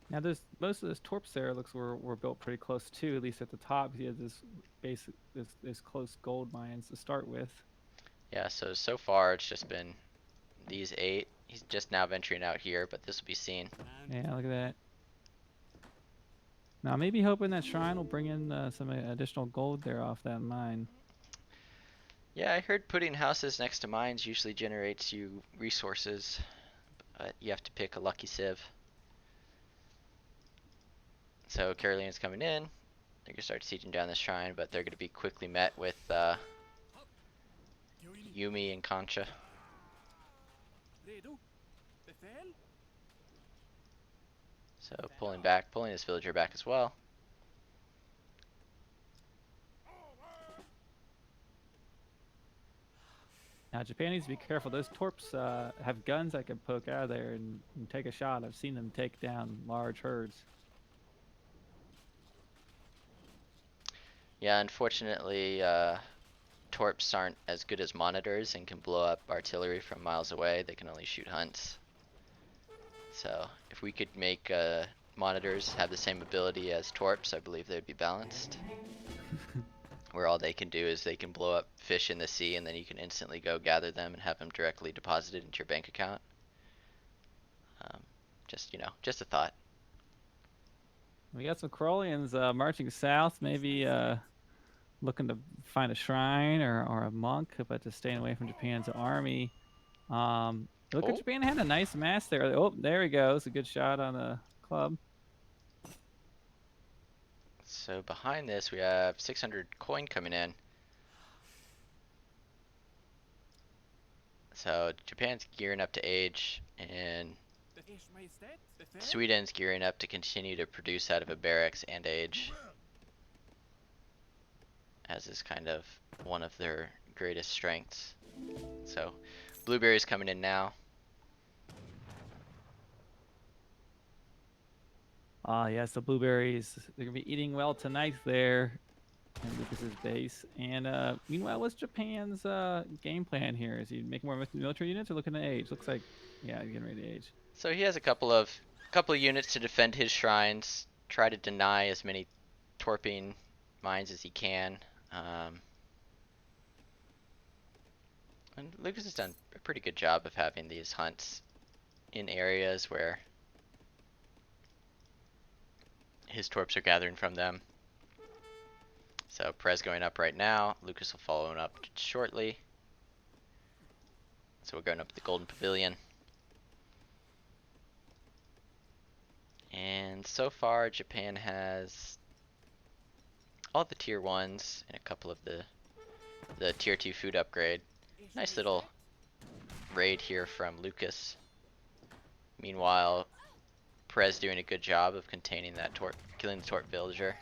Now, most of those torps there looks were built pretty close too, at least at the top. He had this basic this close gold mines to start with. Yeah, so far it's just been these 8. He's just now venturing out here, but this will be seen. Yeah, look at that. Now, maybe hoping that shrine will bring in some additional gold there off that mine. Yeah, I heard putting houses next to mines usually generates you resources, but you have to pick a lucky civ. So Caroline's coming in. They're gonna start sieging down this shrine, but they're gonna be quickly met with Yumi and Concha. So pulling this villager back as well. Now, Japan needs to be careful. Those torps have guns that can poke out of there and take a shot. I've seen them take down large herds. Yeah, unfortunately, torps aren't as good as monitors and can blow up artillery from miles away. They can only shoot hunts. So if we could make monitors have the same ability as torps, I believe they'd be balanced. Where all they can do is they can blow up fish in the sea, and then you can instantly go gather them and have them directly deposited into your bank account. Just a thought. We got some Crolians marching south, maybe looking to find a shrine or a monk, but just staying away from Japan's army. Look at Japan had a nice mass there. Oh, there he goes. A good shot on the club. So behind this, we have 600 coin coming in. So Japan's gearing up to age, and Sweden's gearing up to continue to produce out of a barracks and age, as is kind of one of their greatest strengths. So blueberries coming in now. Yes, the blueberries. They're gonna be eating well tonight there in Lucas's base. And meanwhile, what's Japan's game plan here? Is he making more military units or looking to age? Looks like, yeah, he's getting ready to age. So he has a couple of units to defend his shrines, try to deny as many torping mines as he can. And Lucas has done a pretty good job of having these hunts in areas where his torps are gathering from them. So Perez going up right now. Lukas will follow him up shortly. So we're going up to the Golden Pavilion. And so far Japan has all the tier 1s and a couple of the tier 2 food upgrade. Nice little raid here from Lukas. Meanwhile, Perez doing a good job of containing that torp, killing the torp villager.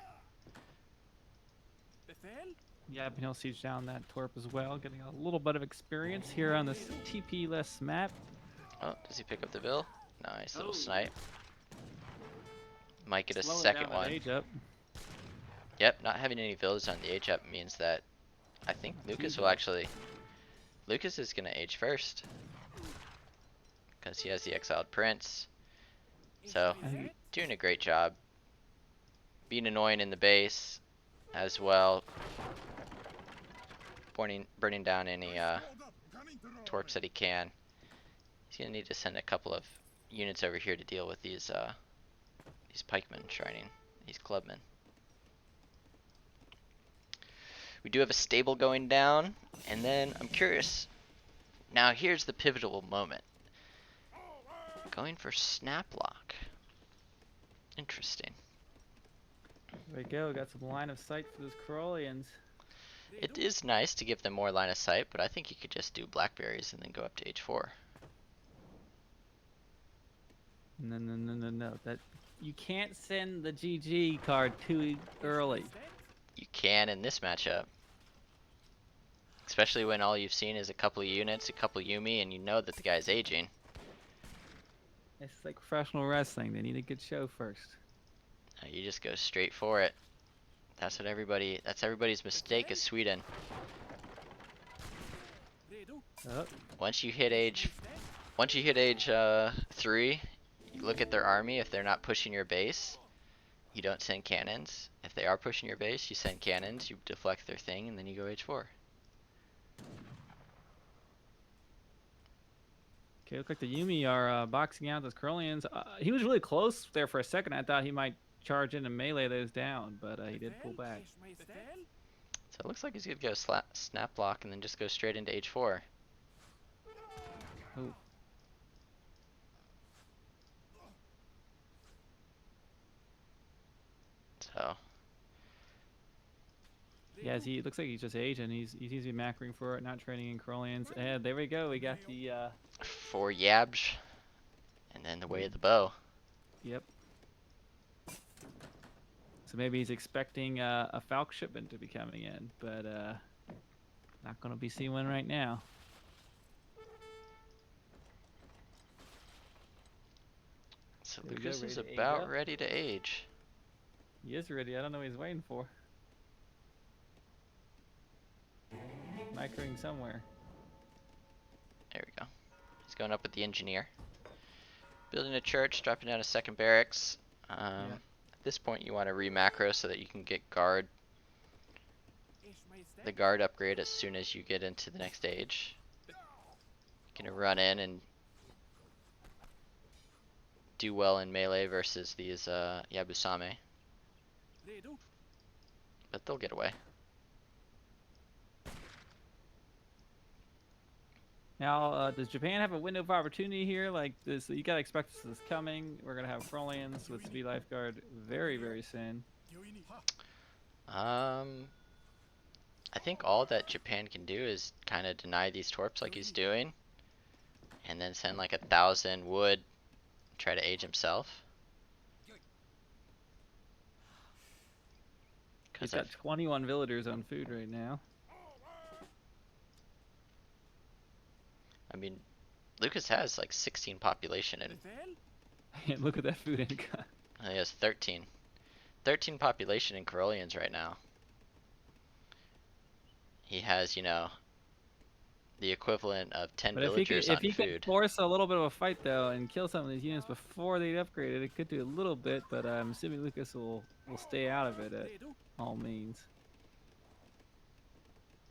Yeah, he'll siege down that torp as well, getting a little bit of experience here on this TP-less map. Oh, does he pick up the bill? Nice little snipe. Might get a Slowing second down that one. age up. Yep, not having any villas on the age up means that I think Lukas will actually... Lukas is going to age first. Because he has the exiled prince. So, doing a great job. Being annoying in the base as well. Burning down any torps that he can. He's going to need to send a couple of units over here to deal with these pikemen shrining, these clubmen. We do have a stable going down, and then I'm curious. Now here's the pivotal moment. Going for snap lock. Interesting. There we go. Got some line of sight for those Corollians. It is nice to give them more line of sight, but I think you could just do blackberries and then go up to H4. No. That you can't send the GG card too early. You can in this matchup. Especially when all you've seen is a couple of units, a couple of Yumi, and you know that the guy's aging. It's like professional wrestling. They need a good show first. You just go straight for it. That's everybody's mistake is Sweden. Oh. Once you hit age 3, you look at their army. If they're not pushing your base, you don't send cannons. If they are pushing your base, you send cannons, you deflect their thing, and then you go H4. Okay, look like the Yumi are boxing out those Corollians. He was really close there for a second. I thought he might charge in and melee those down, but he did pull back. So it looks like he's gonna go snap block and then just go straight into H4. Oh. So Yeah, it looks like he's just aging. He seems to be macroing for it, not training in Corollians. And there we go. We got the 4 Yabs, and then the way of the bow. Yep. So maybe he's expecting a Falk shipment to be coming in, but not going to be seeing one right now. So There we go, Lukas ready is to age about up. ready to age. He is ready. I don't know what he's waiting for. Microing somewhere. There we go. He's going up with the engineer. Building a church, dropping down a second barracks. At this point you want to re-macro so that you can get the guard upgrade as soon as you get into the next stage. You're gonna run in and do well in melee versus these Yabusame. But they'll get away. Now, does Japan have a window of opportunity here? Like this, you gotta expect this is coming. We're gonna have Corollians with Speed Lifeguard very, very soon. I think all that Japan can do is kind of deny these torps like he's doing, and then send like 1,000 wood, try to age himself. He's got 21 villagers on food right now. I mean, Lukas has like 16 population and Look at that food income. he has 13. 13 population in Corollians right now. He has, you know, the equivalent of 10 But villagers on if he food. could force a little bit of a fight though and kill some of these units before they upgraded, it could do a little bit. But I'm assuming Lukas will stay out of it at all means.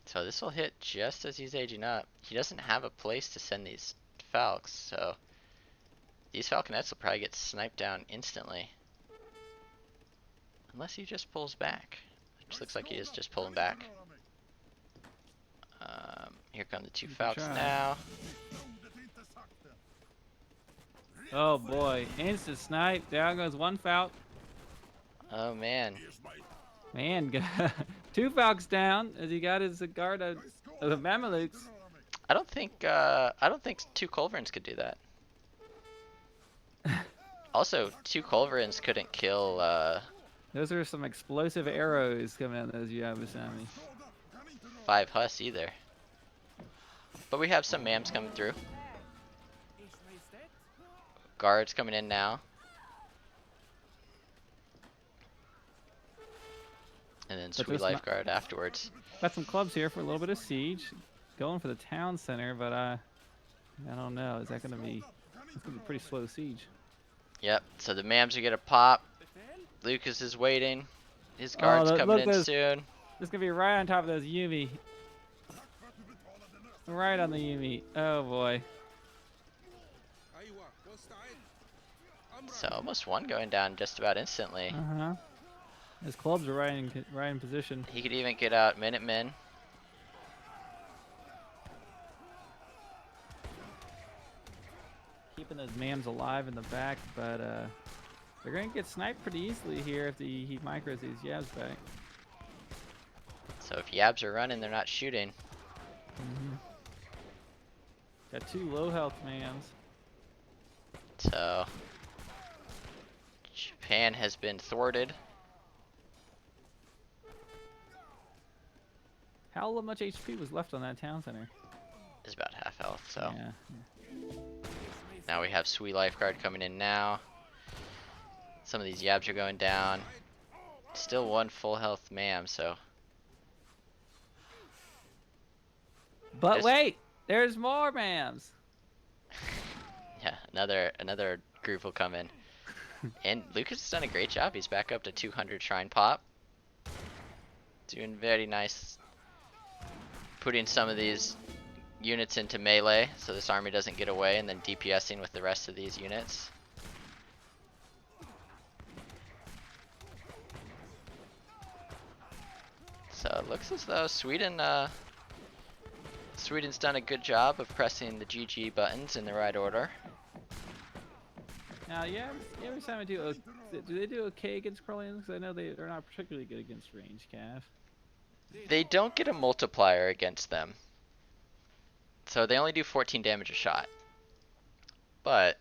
So this will hit just as he's aging up. He doesn't have a place to send these Falcons, so these Falconets will probably get sniped down instantly. Unless he just pulls back, which looks like he is just pulling back. Here come the 2 Falcons now. Oh boy, instant snipe. Down goes 1 Falc. Oh man. Man, 2 Falcons down as he got his guard of the Mamelukes. I don't think 2 Culverins could do that. Also, 2 Culverins couldn't kill Those are some explosive arrows coming out of those Yabusami. 5 Huss either. But we have some Mams coming through. Guards coming in now. And then Sweet Lifeguard afterwards. Got some clubs here for a little bit of siege. Going for the town center, but I don't know. Is that going to be... It's going to be pretty slow siege. Yep, so the Mams are going to pop. Lukas is waiting. His guard's coming in soon. It's going to be right on top of those Yumi. Right on the Yumi. Oh boy. So almost 1 going down just about instantly. Uh-huh. His clubs are right in position. He could even get out Minutemen. Keeping those Mams alive in the back, but they're going to get sniped pretty easily here if he micros these Yabs back. So if Yabs are running, they're not shooting. Got 2 low health Mams. So Japan has been thwarted. How much HP was left on that town center? Is about half health, so. Yeah. Now we have Sweet Lifeguard coming in now. Some of these Yabs are going down. Still 1 full health Mam, so. But wait! There's more Mams! Yeah, another group will come in. And Lukas has done a great job. He's back up to 200 Shrine Pop. Doing very nice. Putting some of these units into melee so this army doesn't get away, and then DPSing with the rest of these units. So it looks as though Sweden's done a good job of pressing the GG buttons in the right order. Now, yeah, every time I do they do okay against Corleans? Because I know they're not particularly good against range, Cav. They don't get a multiplier against them. So they only do 14 damage a shot. But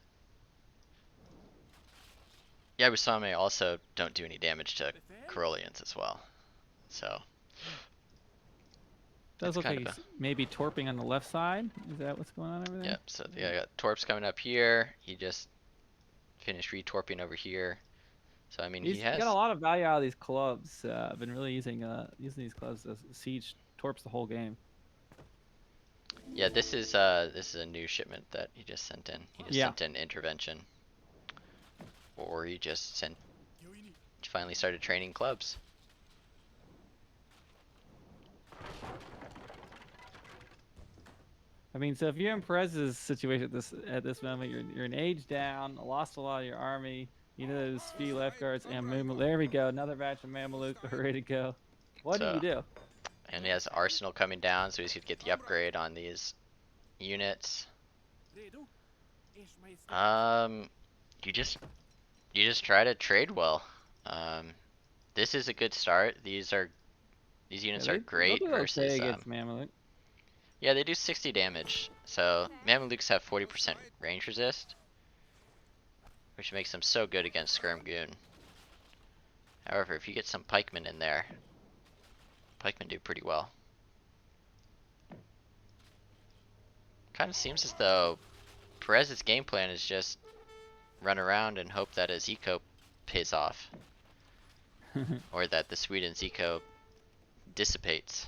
Yabusame also don't do any damage to Corollians as well. So Does it's look kind like of he's maybe torping on the left side. Is that what's going on over there? yep. So yeah, I got Torps coming up here. He just finished retorping over here. So I mean, He's he has got a lot of value out of these clubs. I've been really using these clubs as siege torps the whole game. yeah. This is a new shipment that he just sent in. He just Yeah. sent in intervention, or he just finally started training clubs. I mean, so if you're in Perez's situation at this moment, you're an age down, lost a lot of your army. You know, those few left guards and Mameluke. There we go, another batch of Mameluke ready to go. What do So you do? and he has Arsenal coming down, so he's gonna get the upgrade on these units. You just try to trade well. This is a good start. These units are great they'll do versus okay against Mameluke. yeah, they do 60 damage. So Mamelukes have 40% range resist, which makes them so good against Skirm Goon. However, if you get some pikemen in there, pikemen do pretty well. Kind of seems as though Perez's game plan is just run around and hope that his eco pays off, or that the Sweden's eco dissipates.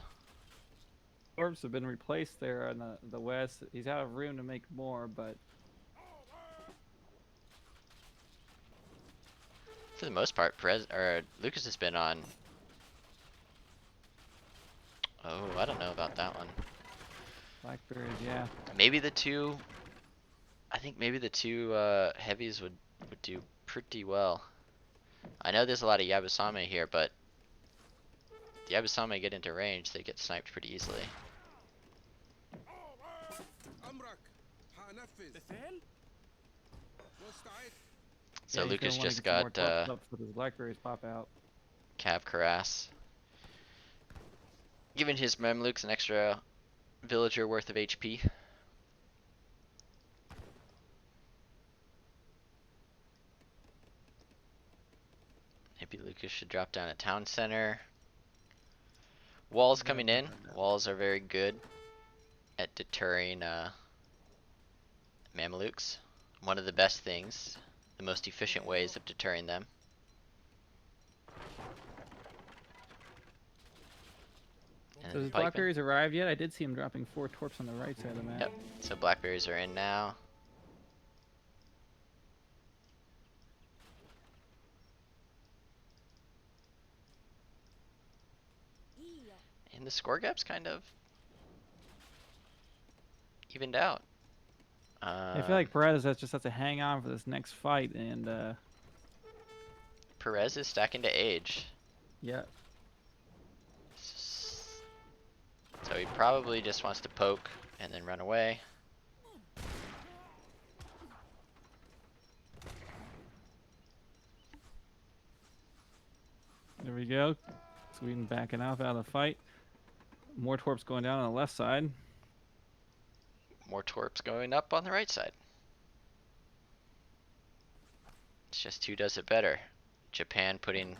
Orbs have been replaced there on the west. He's out of room to make more, but For the most part, Lukas has been on. Oh, I don't know about that one. Blackberries, yeah. Maybe the two. I think maybe the two heavies would do pretty well. I know there's a lot of Yabusame here, but the Yabusame get into range, they get sniped pretty easily. So Yeah, he's Lukas gonna wanna just get some more got torps up so those Blackberries pop out. Cav Karas, giving his Memlukes an extra villager worth of HP. Maybe Lukas should drop down a town center. Walls coming in. Walls are very good at deterring Mamelukes. One of the best things, the most efficient ways of deterring them. And So then has pikemen. Blackberries arrived yet? I did see him dropping 4 torps on the right side of the map. Yep. So blackberries are in now. And the score gap's kind of evened out. I feel like Perez just has to hang on for this next fight, and Perez is stacking to age. yeah. So he probably just wants to poke and then run away. There we go. Sweden backing off out of the fight. More torps going down on the left side. More torps going up on the right side. It's just who does it better. Japan putting,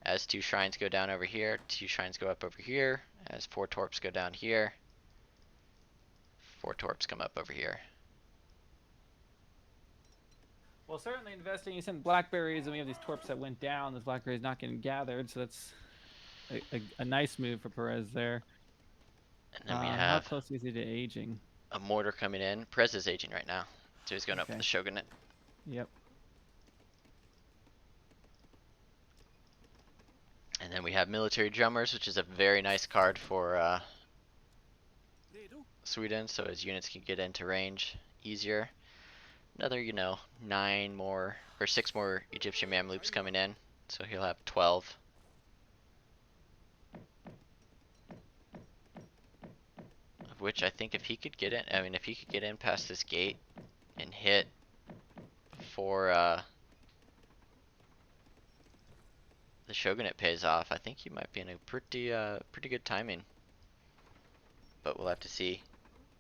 as 2 shrines go down over here, 2 shrines go up over here, as 4 torps go down here, 4 torps come up over here. Well, certainly investing in some blackberries, and we have these torps that went down. Those blackberries not getting gathered, so that's a nice move for Perez there. And then we How have close is he to aging? a mortar coming in. Perez is aging right now, so he's going up for Okay. the shogunate. Yep. And then we have military drummers, which is a very nice card for Sweden, so his units can get into range easier. Another, 9 more or 6 more Egyptian Mamluks coming in, so he'll have 12. Which I think if he could get in, I mean, if he could get in past this gate and hit before the Shogunate pays off, I think he might be in a pretty good timing. But we'll have to see.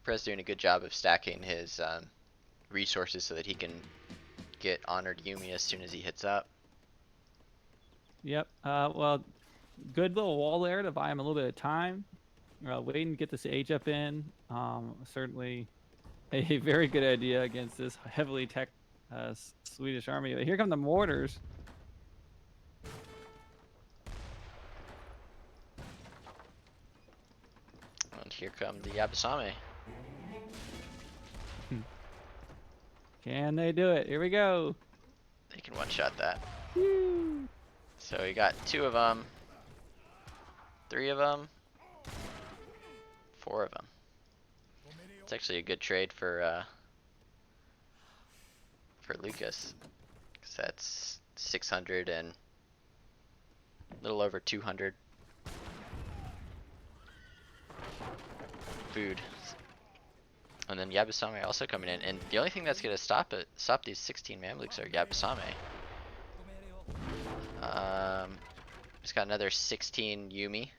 Perez doing a good job of stacking his resources so that he can get Honored Yumi as soon as he hits up. Yep. Well, good little wall there to buy him a little bit of time. Waiting to get this age up in. Certainly a very good idea against this heavily tech Swedish army. But here come the mortars. And here come the Yabusame. Can they do it? Here we go. They can one-shot that. Woo. So we got 2 of them, 3 of them, 4 of them. It's actually a good trade for Lukas, 'cause that's 600 and a little over 200 food. And then Yabusame also coming in, and the only thing that's gonna stop these 16 Mamluks are Yabusame. Just got another 16 Yumi,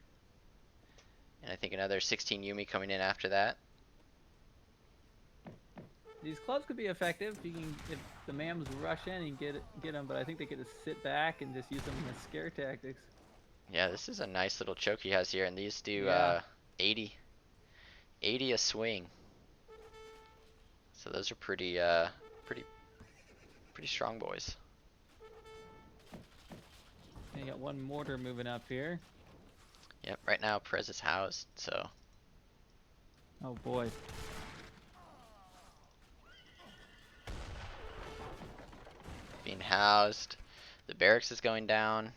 and I think another 16 Yumi coming in after that. These clubs could be effective if the Mams rush in and get them, but I think they get to sit back and just use them as scare tactics. Yeah, this is a nice little choke he has here, and these do Yeah. 80 a swing. So those are pretty strong boys. And you got one mortar moving up here. Yep, right now Perez is housed, so Oh boy. being housed. The barracks is going down.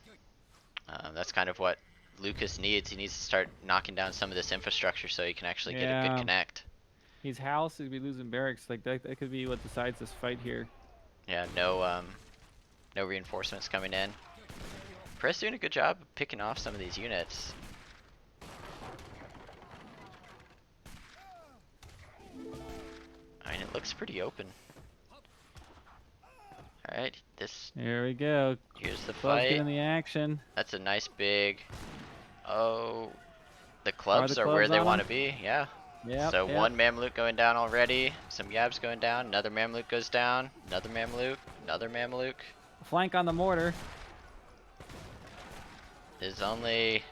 That's kind of what Lukas needs. He needs to start knocking down some of this infrastructure so he can actually get a Yeah. good connect. He's house. He'd be losing barracks. Like that could be what decides this fight here. Yeah, no reinforcements coming in. Perez doing a good job of picking off some of these units. I mean, it looks pretty open. Alright, Here we go. here's the Clubs fight. getting the action. That's a nice big, oh, the clubs are clubs where they on want to them? be, yeah. Yeah. So one Mamluk going down already, some Yabs going down, another Mamluk goes down, another Mamluk, another Mamluk. Flank on the mortar. There's only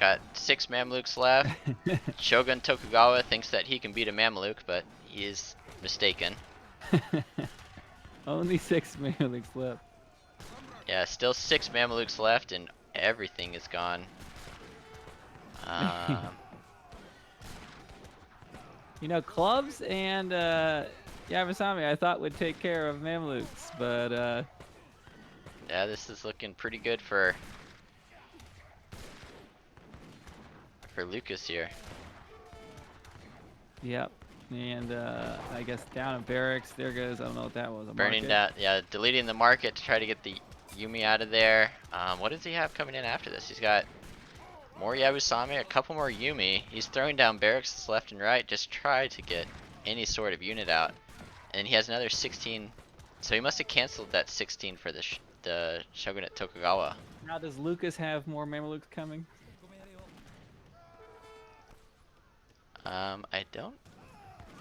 got 6 Mamluks left. Shogun Tokugawa thinks that he can beat a Mamluk, but he is mistaken. Only 6 Mamluks left. Yeah, still 6 Mamluks left, and everything is gone. You know, clubs and Yabusame I thought would take care of Mamluks, but Yeah, this is looking pretty good for Lukas here. yep. And I guess down in barracks, there goes, I don't know what that was. A Burning market? that, yeah, deleting the market to try to get the Yumi out of there. What does he have coming in after this? He's got more Yabusame, a couple more Yumi. He's throwing down barracks left and right, just try to get any sort of unit out. And he has another 16, so he must have canceled that 16 for the Shogunate Tokugawa. Now does Lukas have more Mamluks coming? I don't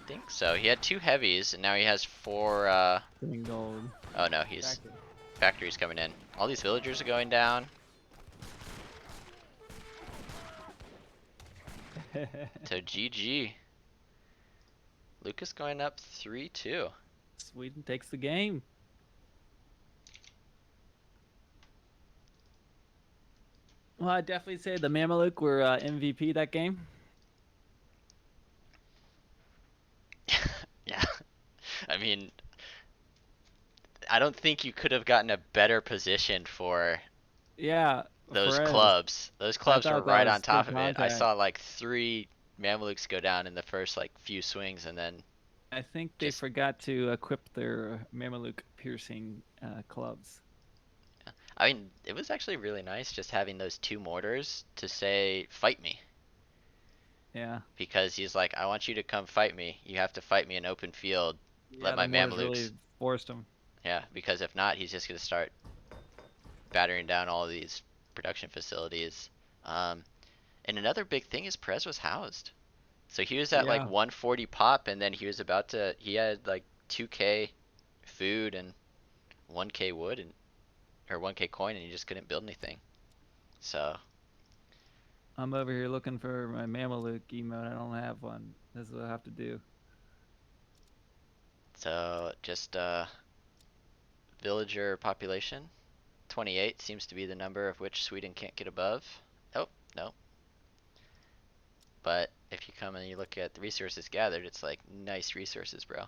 think so. He had 2 heavies, and now he has 4, Green gold. oh no, factories coming in. All these villagers are going down. So GG. Lukas going up 3-2. Sweden takes the game. Well, I'd definitely say the Mameluke were MVP that game. Yeah. I mean, I don't think you could have gotten a better position for Yeah. those Perez. clubs. Those clubs were thought that right was on top good of it. I contact. saw like 3 Mamluks go down in the first like few swings, and then I think they Just- forgot to equip their Mameluke piercing clubs. I mean, it was actually really nice just having those 2 mortars to say, fight me. Yeah. because he's like, I want you to come fight me. You have to fight me in open field. Yeah, Let my the Moors Mamelukes. really forced him. Yeah, because if not, he's just gonna start battering down all of these production facilities. Um, and another big thing is Perez was housed. So he was at like Yeah. 140 pop, and then he was about to. He had like 2k food and 1k wood and or 1k coin, and he just couldn't build anything. So I'm over here looking for my Mameluke emote. I don't have one. This is what I have to do. just villager population 28 seems to be the number of which Sweden can't get above. Oh no. But if you come and you look at the resources gathered, it's like nice resources, bro.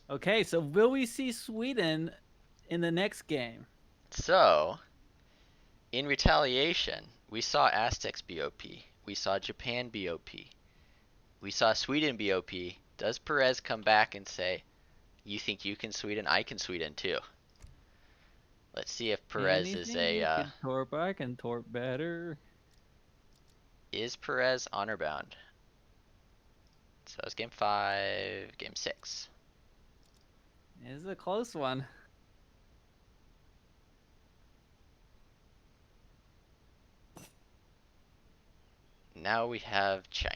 Okay, so will we see Sweden in the next game? So, in retaliation, we saw Aztecs BOP. We saw Japan BOP. We saw Sweden BOP. Does Perez come back and say, you think you can Sweden? I can Sweden too. Let's see if Perez is Anything you can torp, I can torp better. is Perez honor bound? So it's game 5, game 6. This is a close one. Now we have China.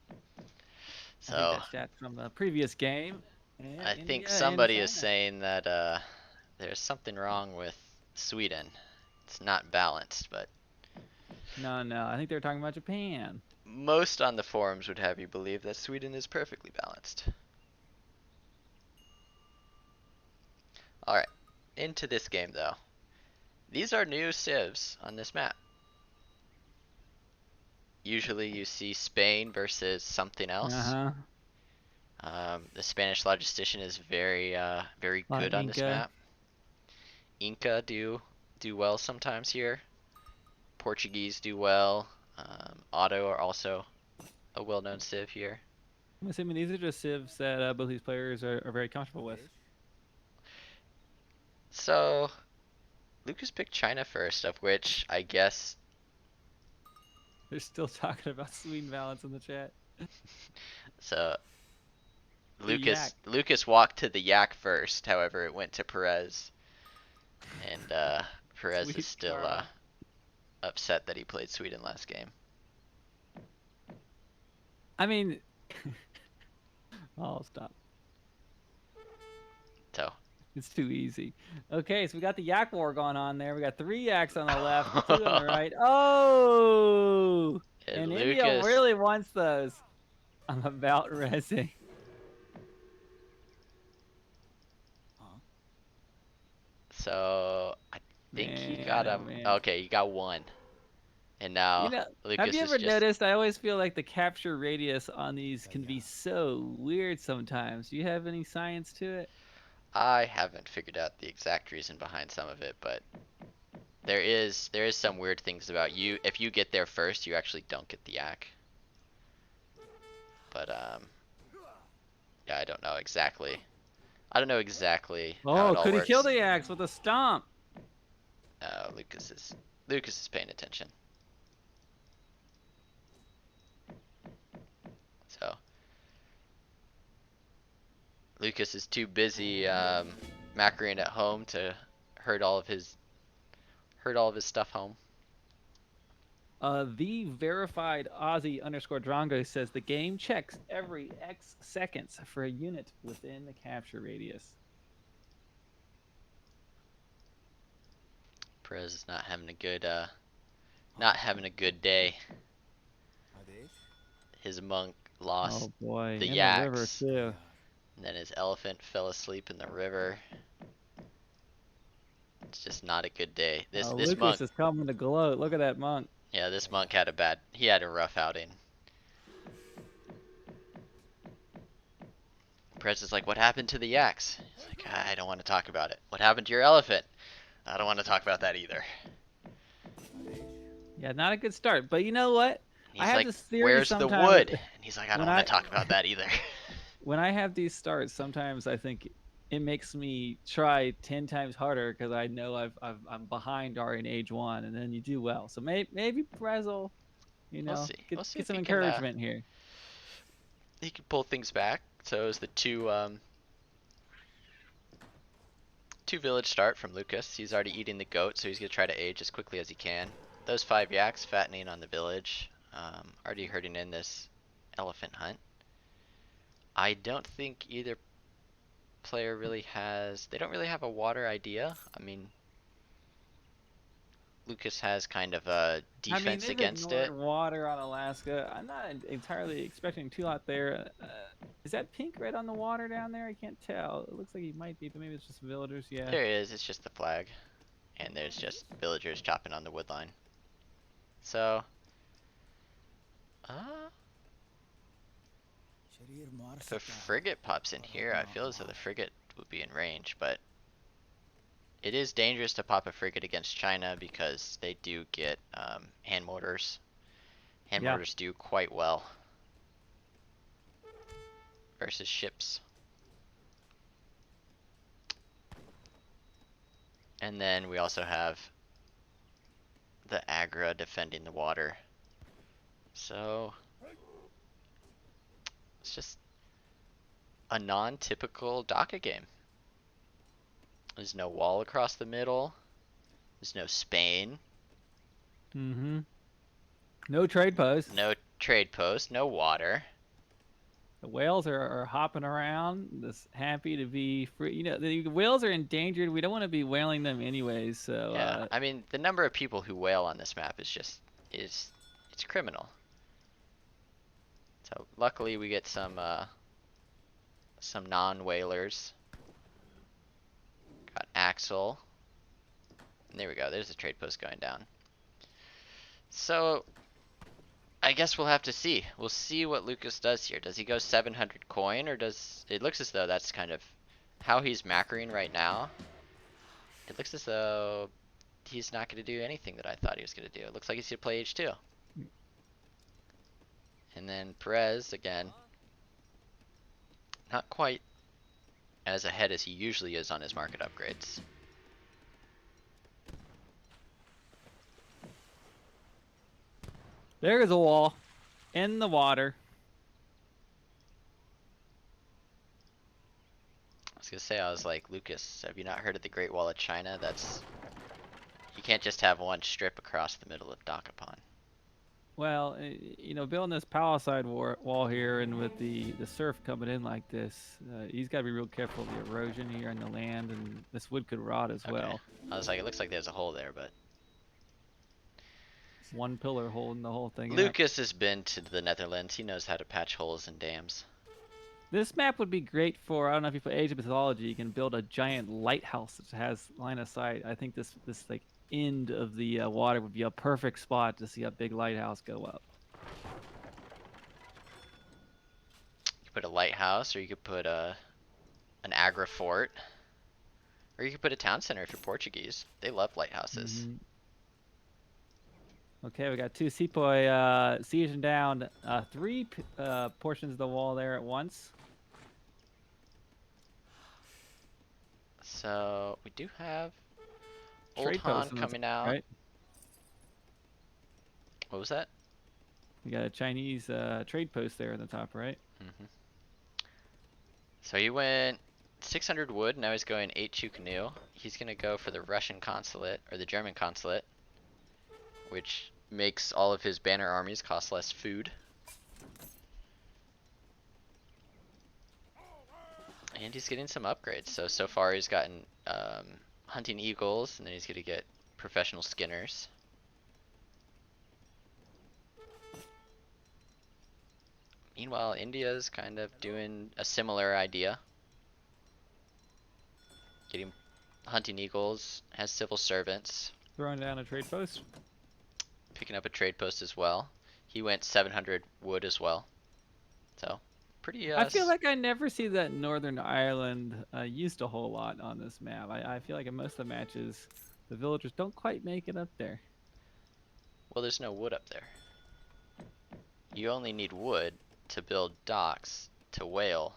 I think So that's chat from the previous game. And I India think and somebody is China. saying that there's something wrong with Sweden. It's not balanced, but No, I think they're talking about Japan. most on the forums would have you believe that Sweden is perfectly balanced. Alright, into this game though. These are new civs on this map. Usually you see Spain versus something else. The Spanish logistician is very good on this Inca. map. Inca do well sometimes here. Portuguese do well. Otto are also a well-known civ here. I'm assuming these are just civs that both these players are very comfortable with. So, Lukas picked China first, of which I guess. They're still talking about Sweden balance in the chat. So, The Lukas walked to the yak first. However, it went to Perez, and Perez Sweet is still karma. upset that he played Sweden last game. I mean, I'll stop. So. It's too easy. Okay, so we got the yak war going on there. We got 3 yaks on the left, 2 on the right. Oh! And India really wants those. I'm about rezzing. So I think he got him. Man. Okay, he got 1. And now Lukas have you ever is just. noticed? I always feel like the capture radius on these can be so weird sometimes. Do you have any science to it? I haven't figured out the exact reason behind some of it, but there is some weird things about you. If you get there first, you actually don't get the yak. But yeah, I don't know exactly. How it all could he works. kill the yaks with a stomp? Lukas is paying attention. So Lukas is too busy macroing at home to herd all of his stuff home. The verified Aussie _ Drongo says the game checks every X seconds for a unit within the capture radius. Perez is not having a good day. His monk lost the yaks. The river too. And then his elephant fell asleep in the river. It's just not a good day. This Lukas monk is coming to gloat. Look at that monk. Yeah, this monk had a rough outing. Perez is like, what happened to the yaks? He's like, I don't want to talk about it. What happened to your elephant? I don't want to talk about that either. Yeah, not a good start. But you know what? He's like, where's the wood? And he's like, I don't want to talk about that either. When I have these starts, sometimes I think it makes me try 10 times harder because I know I'm behind already in age 1, and then you do well. So maybe Perez will, We'll see. get We'll see get if some he encouragement here. can pull things back. So it was the two village start from Lukas. He's already eating the goat, so he's gonna try to age as quickly as he can. Those 5 yaks fattening on the village, already herding in this elephant hunt. I don't think either player really has. They don't really have a water idea. I mean, Lukas has kind of a I mean, defense they've against ignored it. water on Alaska. I'm not entirely expecting too lot there. Is that pink red on the water down there? I can't tell. It looks like he might be, but maybe it's just villagers. Yeah. There it is. It's just the flag, and there's just villagers chopping on the wood line. So, if a frigate pops in here, I feel as though the frigate would be in range, but it is dangerous to pop a frigate against China because they do get hand mortars. Hand Yeah. mortars do quite well versus ships. And then we also have the Agra defending the water. So it's just a non-typical DACA game. There's no wall across the middle. There's no Spain. Mm-hmm. No trade posts. No trade post. No water. The whales are hopping around, just happy to be free. The whales are endangered. We don't want to be whaling them anyways. So Yeah, I mean the number of people who whale on this map is just it's criminal. So luckily we get some non-whalers. Got Axel. And there we go. There's the trade post going down. So I guess we'll have to see. We'll see what Lukas does here. Does he go 700 coin, or does it looks as though that's kind of how he's macroing right now? It looks as though he's not going to do anything that I thought he was going to do. It looks like he's going to play H2. And then Perez again, not quite as ahead as he usually is on his market upgrades. there is a wall in the water. I was gonna say, I was like, Lukas, have you not heard of the Great Wall of China? You can't just have one strip across the middle of Dakapon. Well, building this palisade wall here, and with the surf coming in like this, he's got to be real careful of the erosion here in the land, and this wood could rot as well. I was like, it looks like there's a hole there, but One pillar holding the whole thing up. Lukas has been to the Netherlands. He knows how to patch holes in dams. This map would be great for, I don't know if you play Age of Mythology, you can build a giant lighthouse that has line of sight. I think this like end of the water would be a perfect spot to see a big lighthouse go up. You could put a lighthouse, or you could put an Agra fort, or you could put a town center if you're Portuguese. They love lighthouses. Mm-hmm. Okay, we got 2 sepoy sieging down 3 portions of the wall there at once. So we do have Old Trade Han post in this, coming out. right? What was that? We got a Chinese trade post there in the top right. Mm-hmm. So he went 600 wood. Now he's going 8 canoe. He's gonna go for the Russian consulate or the German consulate, which makes all of his banner armies cost less food. And he's getting some upgrades. So far he's gotten hunting eagles, and then he's gonna get professional skinners. Meanwhile, India's kind of doing a similar idea. Getting hunting eagles, has civil servants. Throwing down a trade post. Picking up a trade post as well. He went 700 wood as well. So, pretty I feel like I never see that Northern Ireland used a whole lot on this map. I feel like in most of the matches, the villagers don't quite make it up there. Well, there's no wood up there. You only need wood to build docks to whale.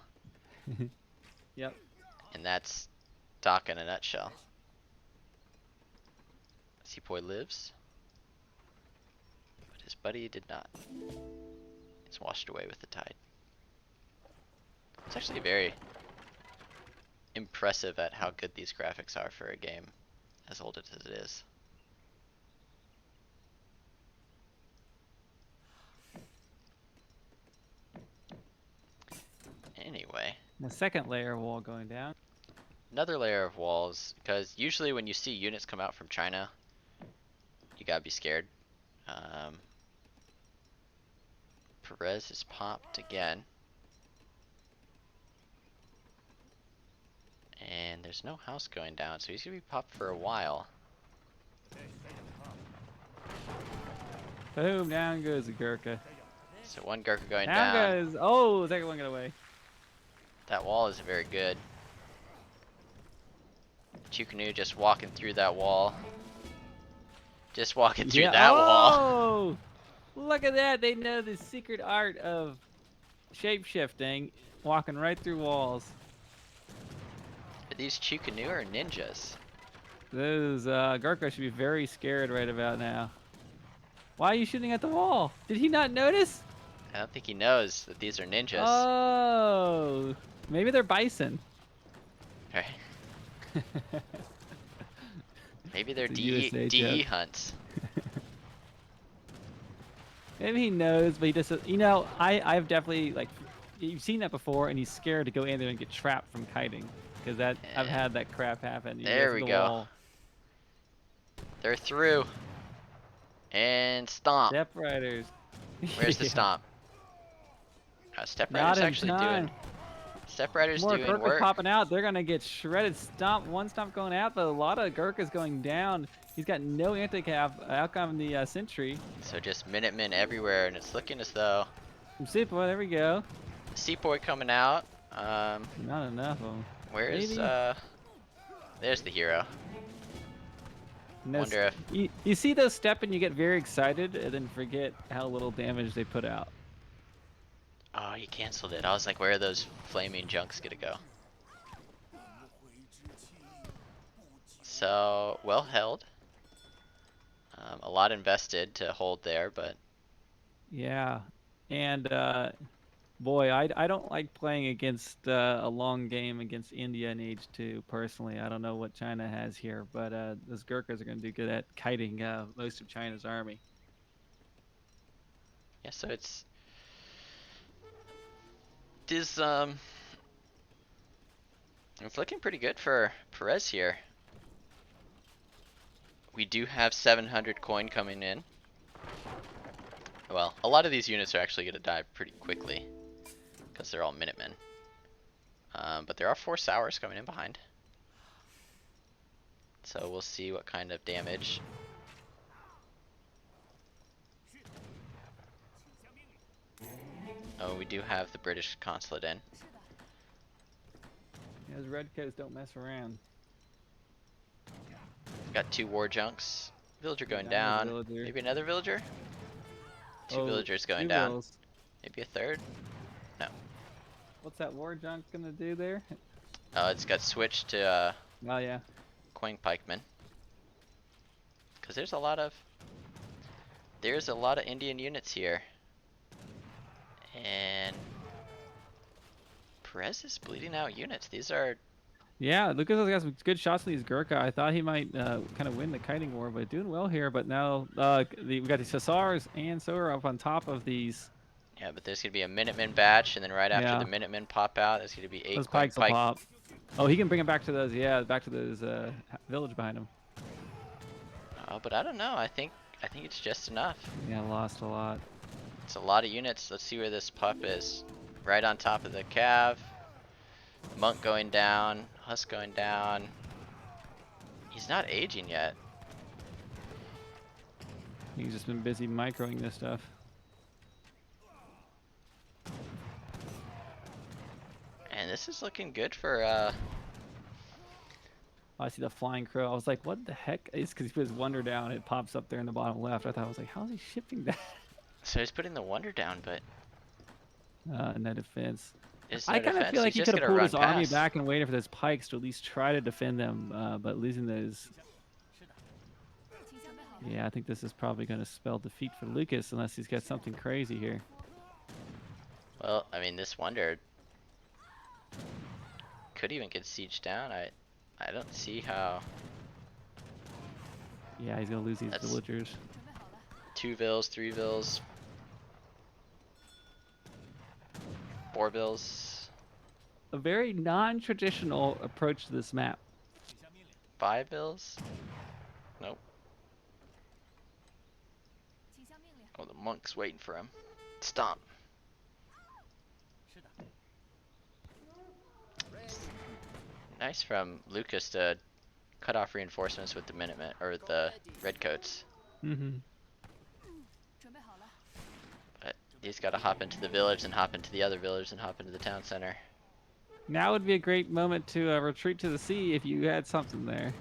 Yep. And that's Doc in a nutshell. Seapoy lives, but his buddy did not. He's washed away with the tide. It's actually very impressive at how good these graphics are for a game as old as it is. Anyway, The second layer of wall going down. another layer of walls, because usually when you see units come out from China, you gotta be scared. Perez is popped again. And there's no house going down, so he's gonna be popped for a while. Boom, down goes the Gurkha. So one Gurkha going Down down. goes, oh, the second one got away. That wall is very good. Chukanu just walking through that wall. Just walking through that wall. Oh, look at that. They know the secret art of shape-shifting, walking right through walls. Are these Chukanu or ninjas? Those Gurkha should be very scared right about now. Why are you shooting at the wall? Did he not notice? I don't think he knows that these are ninjas. Oh, maybe they're bison. Right. Maybe they're It's a DE, USA DE joke. hunts. Maybe he knows, but he just, you know, I've definitely, like, you've seen that before, and he's scared to go in there and get trapped from kiting. Because that, I've Yeah. had that crap happen. You There go we through the go. wall. They're through. And stomp. Step Riders. Where's the Yeah. stomp? Step Not Rider's in actually time. doing. Step Rider's More doing Gurkhas work. popping out. They're gonna get shredded. Stomp, one stomp going out, but a lot of Gurkhas going down. He's got no anti-cav. Out come the sentry. So just Minutemen everywhere, and it's looking as though From Sipo, there we go. Seapoy coming out. Not enough of them. Where is Maybe. There's the hero. No, Wonder if you see those step and you get very excited and then forget how little damage they put out. oh, you canceled it. I was like, where are those flaming junks gonna go? So well held. A lot invested to hold there, but Yeah, and boy, I don't like playing against a long game against India in Age 2 personally. I don't know what China has here, but those Gurkhas are going to do good at kiting most of China's army. yeah. So it's it's looking pretty good for Perez here. We do have 700 coin coming in. Well, a lot of these units are actually going to die pretty quickly because they're all Minutemen. But there are 4 Sours coming in behind. So we'll see what kind of damage. Oh, we do have the British consulate in. Yeah, those redcoats don't mess around. Got 2 war junks. Villager going Down down. goes villager. Maybe another villager? 2 Oh, villagers going 2 down. vills. Maybe a third? No. What's that war junk gonna do there? It's got switched to Oh yeah. Quang Pikemen. Because there's a lot of Indian units here. And Perez is bleeding out units. These are Yeah, Lukas has got some good shots on these Gurkha. I thought he might kind of win the kiting war, but doing well here. But now we got these Hussars and Sower up on top of these. yeah, but there's gonna be a Minutemen batch, and then right after Yeah. the Minutemen pop out, there's gonna be 8 Those Quang pikes will Pike. pop. Oh, he can bring it back to those. Yeah, back to those village behind him. Oh, but I don't know. I think it's just enough. Yeah, lost a lot. It's a lot of units. Let's see where this pup is. Right on top of the cav. Monk going down. Husk going down. He's not aging yet. He's just been busy microing this stuff. And this is looking good for Oh, I see the flying crow. I was like, what the heck? It's because he put his wonder down. It pops up there in the bottom left. I thought, I was like, how is he shipping that? so he's putting the wonder down, but No defense. There's I no kind of defense. feel like He's he just could have gonna pulled run his army past. back and waited for those pikes to at least try to defend them, but losing those. Yeah, I think this is probably going to spell defeat for Lukas unless he's got something crazy here. Well, I mean, this wonder could even get sieged down. I don't see how. Yeah, he's going to lose these That's villagers. 2 vills, 3 vills, 4 vills, A very non-traditional approach to this map. 5 vills. Nope. Oh, the monk's waiting for him. Stomp. Nice from Lukas to cut off reinforcements with the Minutemen or the Redcoats. Mm-hmm. But he's got to hop into the village and hop into the other village and hop into the town center. Now would be a great moment to retreat to the sea if you had something there.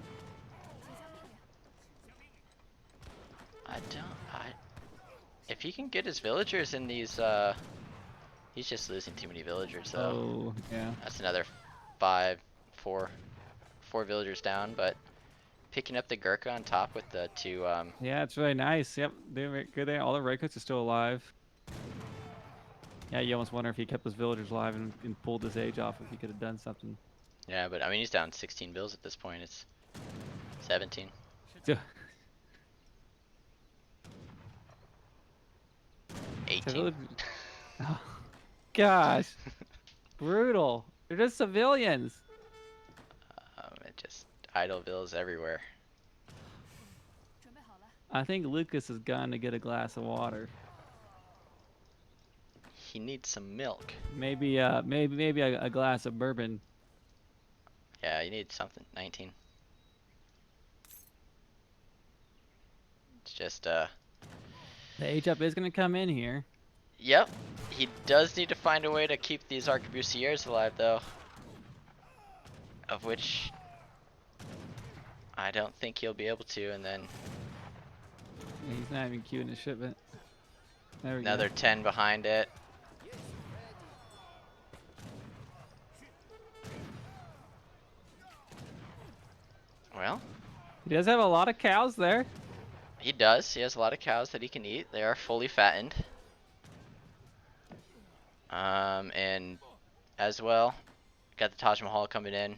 If he can get his villagers in these, he's just losing too many villagers though. Oh, yeah. That's another 4 villagers down, but picking up the Gurkha on top with the 2, Yeah, it's really nice. Yep, they're good there. All the redcoats are still alive. Yeah, you almost wonder if he kept his villagers alive and pulled his age off, if he could have done something. yeah, but I mean, he's down 16 bills at this point. It's 17. So, 18. oh, gosh. Brutal. They're just civilians. It just idle bills everywhere. I think Lukas has gone to get a glass of water. He needs some milk. Maybe maybe a glass of bourbon. Yeah, you need something. 19. It's just, The age up is going to come in here. yep. He does need to find a way to keep these arquebusiers alive, though. Of which I don't think he'll be able to, and then Yeah, he's not even queuing his shipment. There we another go. 10 behind it. Well, He does have a lot of cows there. he does. He has a lot of cows that he can eat. They are fully fattened. And as well, got the Taj Mahal coming in.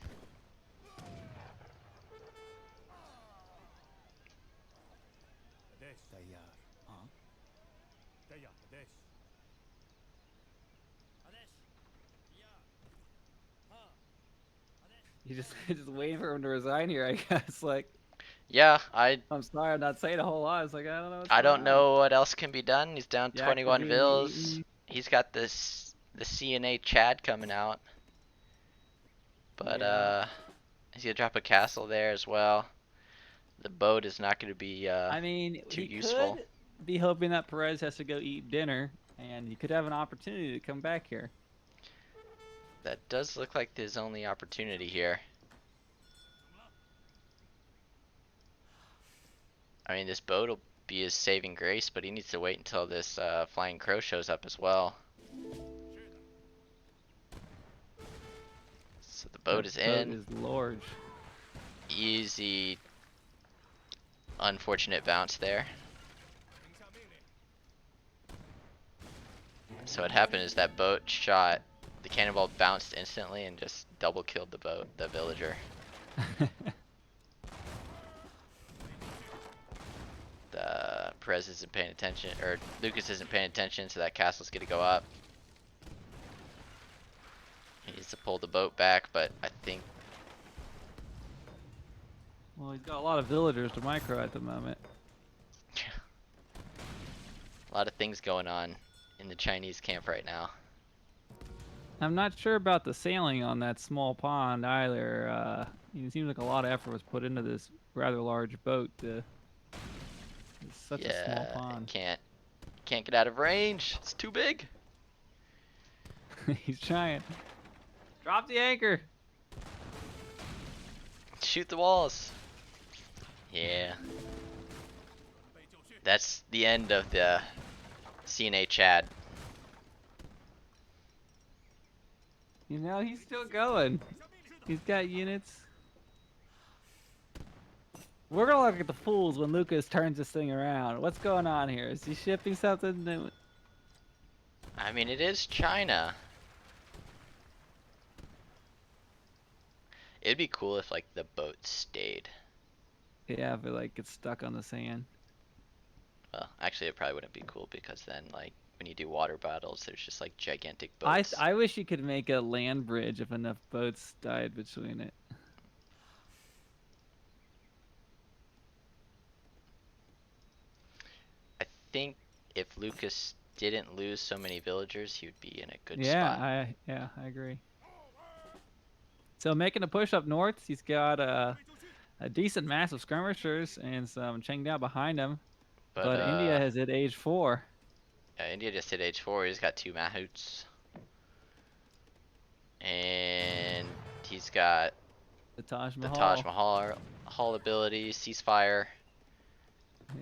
You just waiting for him to resign here, I guess. Like, Yeah, I'm sorry, I'm not saying a whole lot. It's like, I don't know. What's I going don't on. know what else can be done. He's down Yeah, 21 could be vills. the- He's got the CNA Chad coming out. But Yeah. he's gonna drop a castle there as well. The boat is not gonna be I mean, too he useful. could be hoping that Perez has to go eat dinner, and he could have an opportunity to come back here. That does look like his only opportunity here. I mean, this boat will be his saving grace, but he needs to wait until this flying crow shows up as well. So the boat is in. Boat is large. Easy, unfortunate bounce there. So what happened is that boat shot, the cannonball bounced instantly and just double killed the villager. Perez isn't paying attention, or Lukas isn't paying attention, so that castle's gonna go up. He needs to pull the boat back, but I think Well, he's got a lot of villagers to micro at the moment. a lot of things going on in the Chinese camp right now. I'm not sure about the sailing on that small pond either. It seems like a lot of effort was put into this rather large boat. It's such a small Yeah, pond. can't get out of range. It's too big. He's trying. Drop the anchor. Shoot the walls. Yeah. That's the end of the CNA Chad. You know, he's still going. He's got units. We're gonna look at the fools when Lukas turns this thing around. What's going on here? Is he shipping something? I mean, it is China. It'd be cool if like the boat stayed. Yeah, but like gets stuck on the sand. Well, actually, it probably wouldn't be cool because then like when you do water battles, there's just like gigantic boats. I wish you could make a land bridge if enough boats died between it. I think if Lukas didn't lose so many villagers, he would be in a good Yeah, spot. I agree. So making a push up north, he's got a decent mass of skirmishers and some Chengdao behind him. But India has hit age 4. Yeah, India just hit age 4. He's got 2 Mahouts. And he's got The Taj the Mahal. Taj Mahal ability, ceasefire.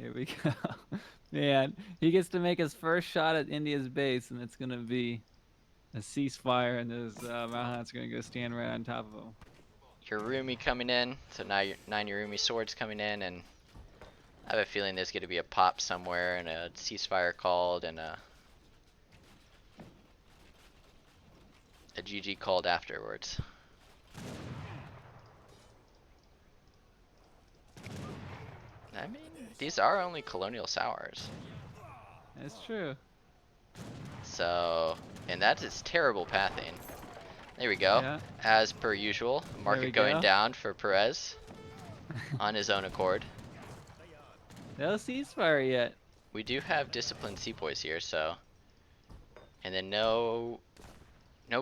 Here we go. Man, he gets to make his first shot at India's base, and it's going to be a ceasefire, and those Mahouts are going to go stand right on top of him. Yurumi coming in. So now 9 Yurumi swords coming in, and I have a feeling there's going to be a pop somewhere and a ceasefire called and a GG called afterwards. I mean, these are only colonial sours. That's true. So, and that is terrible pathing. There we go. Yeah. As per usual, market going down for Perez on his own accord. No ceasefire yet. We do have disciplined sepoys here, so, and then no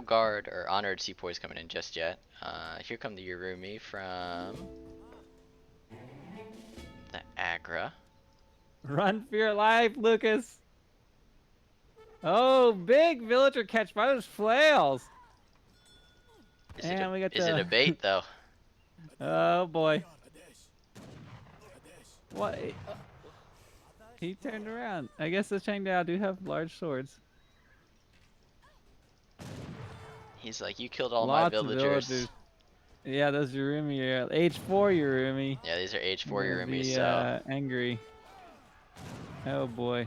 guard or honored sepoys coming in just yet. Here come the Yurumi from the Agra. Run for your life, Lukas. Oh, big villager catch by those flails. Is And it a bait though? Oh boy. What? He turned around. I guess the Chengdao do have large swords. He's like, you killed all Lots my of villagers. villagers. Yeah, those Yurumi are age 4 Yurumi. Yeah, these are age 4 They'll Yurumi, be, so. angry. Oh boy.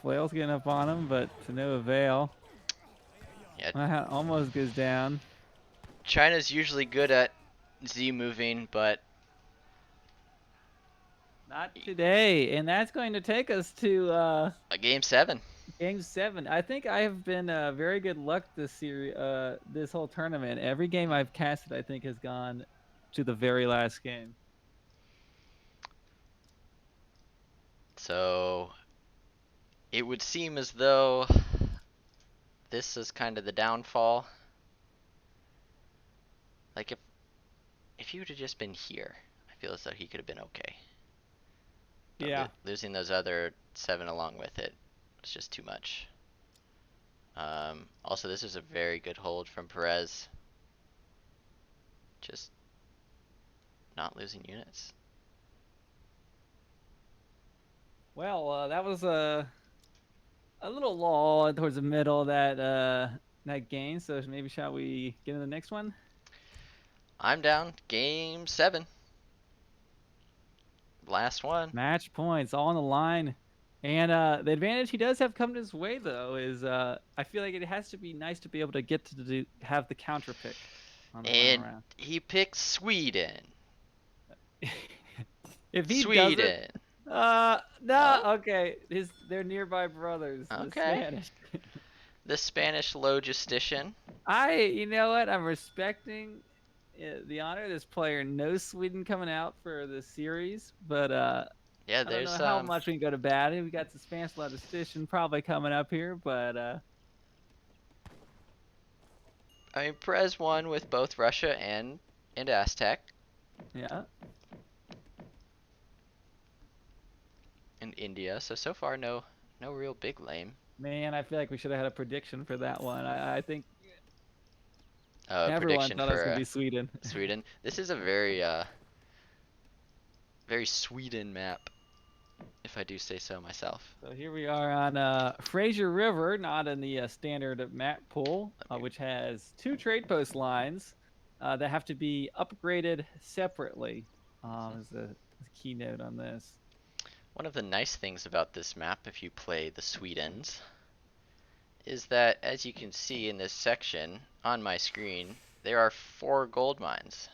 Flail's getting up on him, but to no avail. Yeah. Almost goes down. China's usually good at Z moving, but Not today, and that's going to take us to a game 7. game 7. I think I have been very good luck this series, this whole tournament. Every game I've casted, I think, has gone to the very last game. So it would seem as though this is kind of the downfall. Like if he would have just been here, I feel as though he could have been okay. But Yeah. losing those other 7 along with it was just too much. Also, this is a very good hold from Perez. Just not losing units. Well, that was a little lull towards the middle of that game. So maybe shall we get into the next one? I'm down. Game 7. Last one. Match points all on the line. And the advantage he does have coming his way, though, is I feel like it has to be nice to be able to get to have the counter pick on the final round. He picks Sweden. If he Sweden. no, Oh. okay. They're nearby brothers. Okay. The Spanish. The Spanish logistician. You know what? I'm respecting the honor of this player. No Sweden coming out for the series, but Yeah, I don't know how much we can go to bat. We got the Spanish logistician probably coming up here, but I mean, Perez won with both Russia and Aztec. yeah. And India, so far no real big lame. Man, I feel like we should have had a prediction for that one. I think everyone Prediction thought it was for gonna be Sweden. Sweden. This is a very very Sweden map. if I do say so myself. So here we are on Fraser River, not in the standard map pool, which has 2 trade post lines that have to be upgraded separately. Is the keynote on this. One of the nice things about this map, if you play the Sweetens, is that as you can see in this section on my screen, there are 4 gold mines.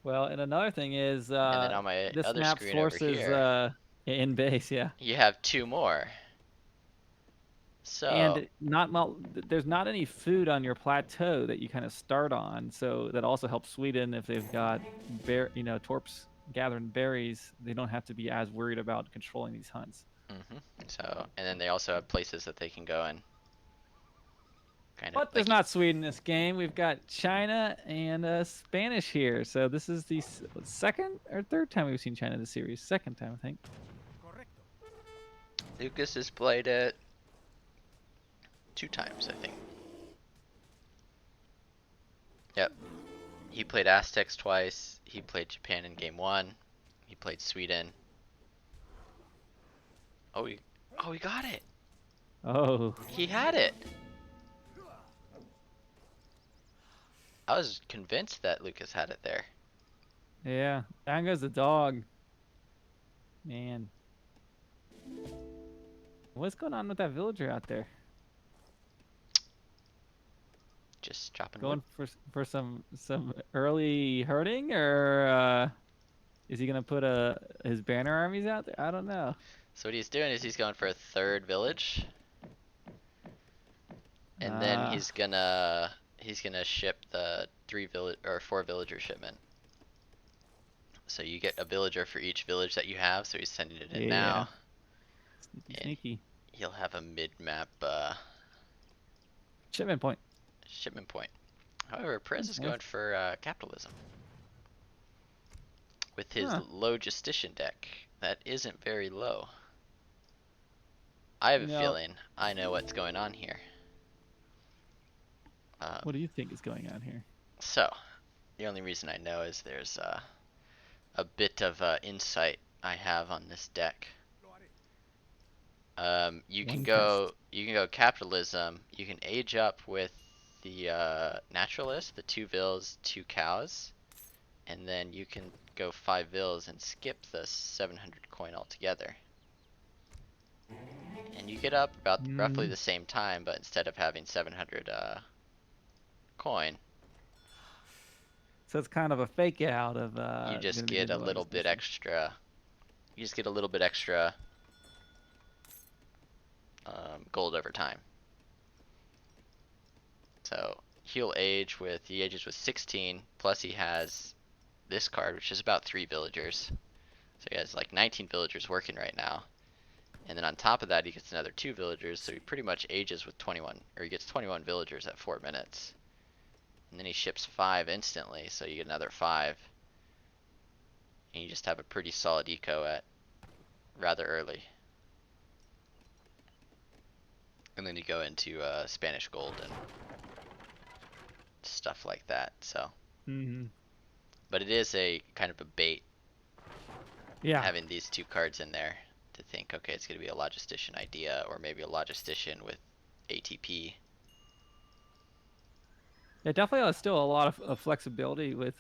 Well, and another thing is And then on my this other map screen over sources here, in base, yeah. you have 2 more. So, And there's not any food on your plateau that you kind of start on, so that also helps Sweden if they've got torps gathering berries. They don't have to be as worried about controlling these hunts. and then they also have places that they can go and kind of But there's like. not Sweden in this game. We've got China and Spanish here. So this is the second or third time we've seen China in the series. Second time, I think. Lukas has played it 2 times, I think. Yep. He played Aztecs twice. He played Japan in game 1. He played Sweden. Oh, he got it. Oh. He had it. I was convinced that Lukas had it there. Yeah. Down goes the dog. Man. What's going on with that villager out there? Just dropping Going wood. for some early hurting, or is he gonna put his banner armies out there? I don't know. So what he's doing is he's going for a 3rd village. And then he's gonna ship the 4 villager shipment. So you get a villager for each village that you have, so he's sending it in Yeah. now. Sneaky. He'll have a mid-map Shipment point. shipment point. However, Perez is going for capitalism. With his logistician deck. That isn't very low. I have a feeling I know what's going on here. What do you think is going on here? So, the only reason I know is there's a bit of insight I have on this deck. You can go capitalism. You can age up with the naturalist, the 2 vills, 2 cows, and then you can go 5 vills and skip the 700 coin altogether. And you get up about roughly the same time, but instead of having 700 coin, so it's kind of a fake out of you just get a little bit extra. You just get a little bit extra gold over time. So he ages with 16, plus he has this card, which is about 3 villagers. So he has like 19 villagers working right now. And then on top of that, he gets another 2 villagers, so he pretty much ages with 21, or he gets 21 villagers at 4 minutes. And then he ships 5 instantly, so you get another 5. And you just have a pretty solid eco at rather early. And then you go into Spanish gold and stuff like that, so. But it is a kind of a bait. Yeah. Having these 2 cards in there to think, okay, it's going to be a logistician idea, or maybe a logistician with ATP. Yeah, definitely still a lot of flexibility with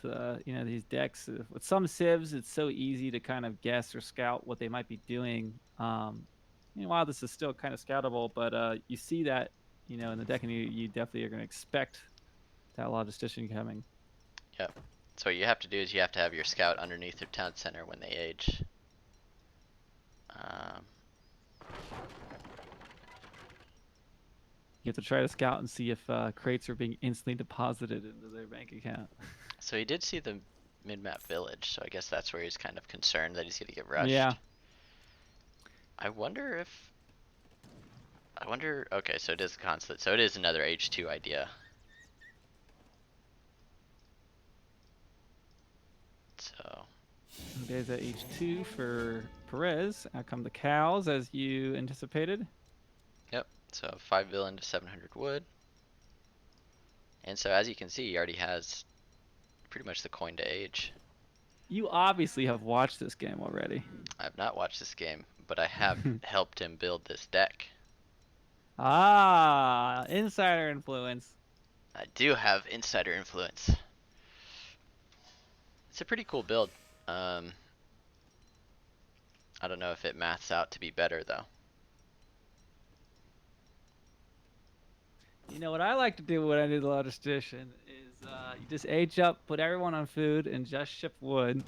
these decks. With some civs, it's so easy to kind of guess or scout what they might be doing. While this is still kind of scoutable, but you see that in the deck, and you definitely are going to expect that logistician coming. Yep. So what you have to do is you have to have your scout underneath your town center when they age. You have to try to scout and see if crates are being instantly deposited into their bank account. So he did see the mid-map village, so I guess that's where he's kind of concerned that he's going to get rushed. Yeah. Okay, so it is a consulate, so it is another H2 idea. So. There's a H2 for Perez. Out come the cows, as you anticipated. Yep, so 5 villain to 700 wood. And so as you can see, he already has pretty much the coin to age. You obviously have watched this game already. I've not watched this game, but I have helped him build this deck. Ah, insider influence. I do have insider influence. It's a pretty cool build. I don't know if it maths out to be better though. You know what I like to do when I do the largest edition is you just age up, put everyone on food, and just ship wood,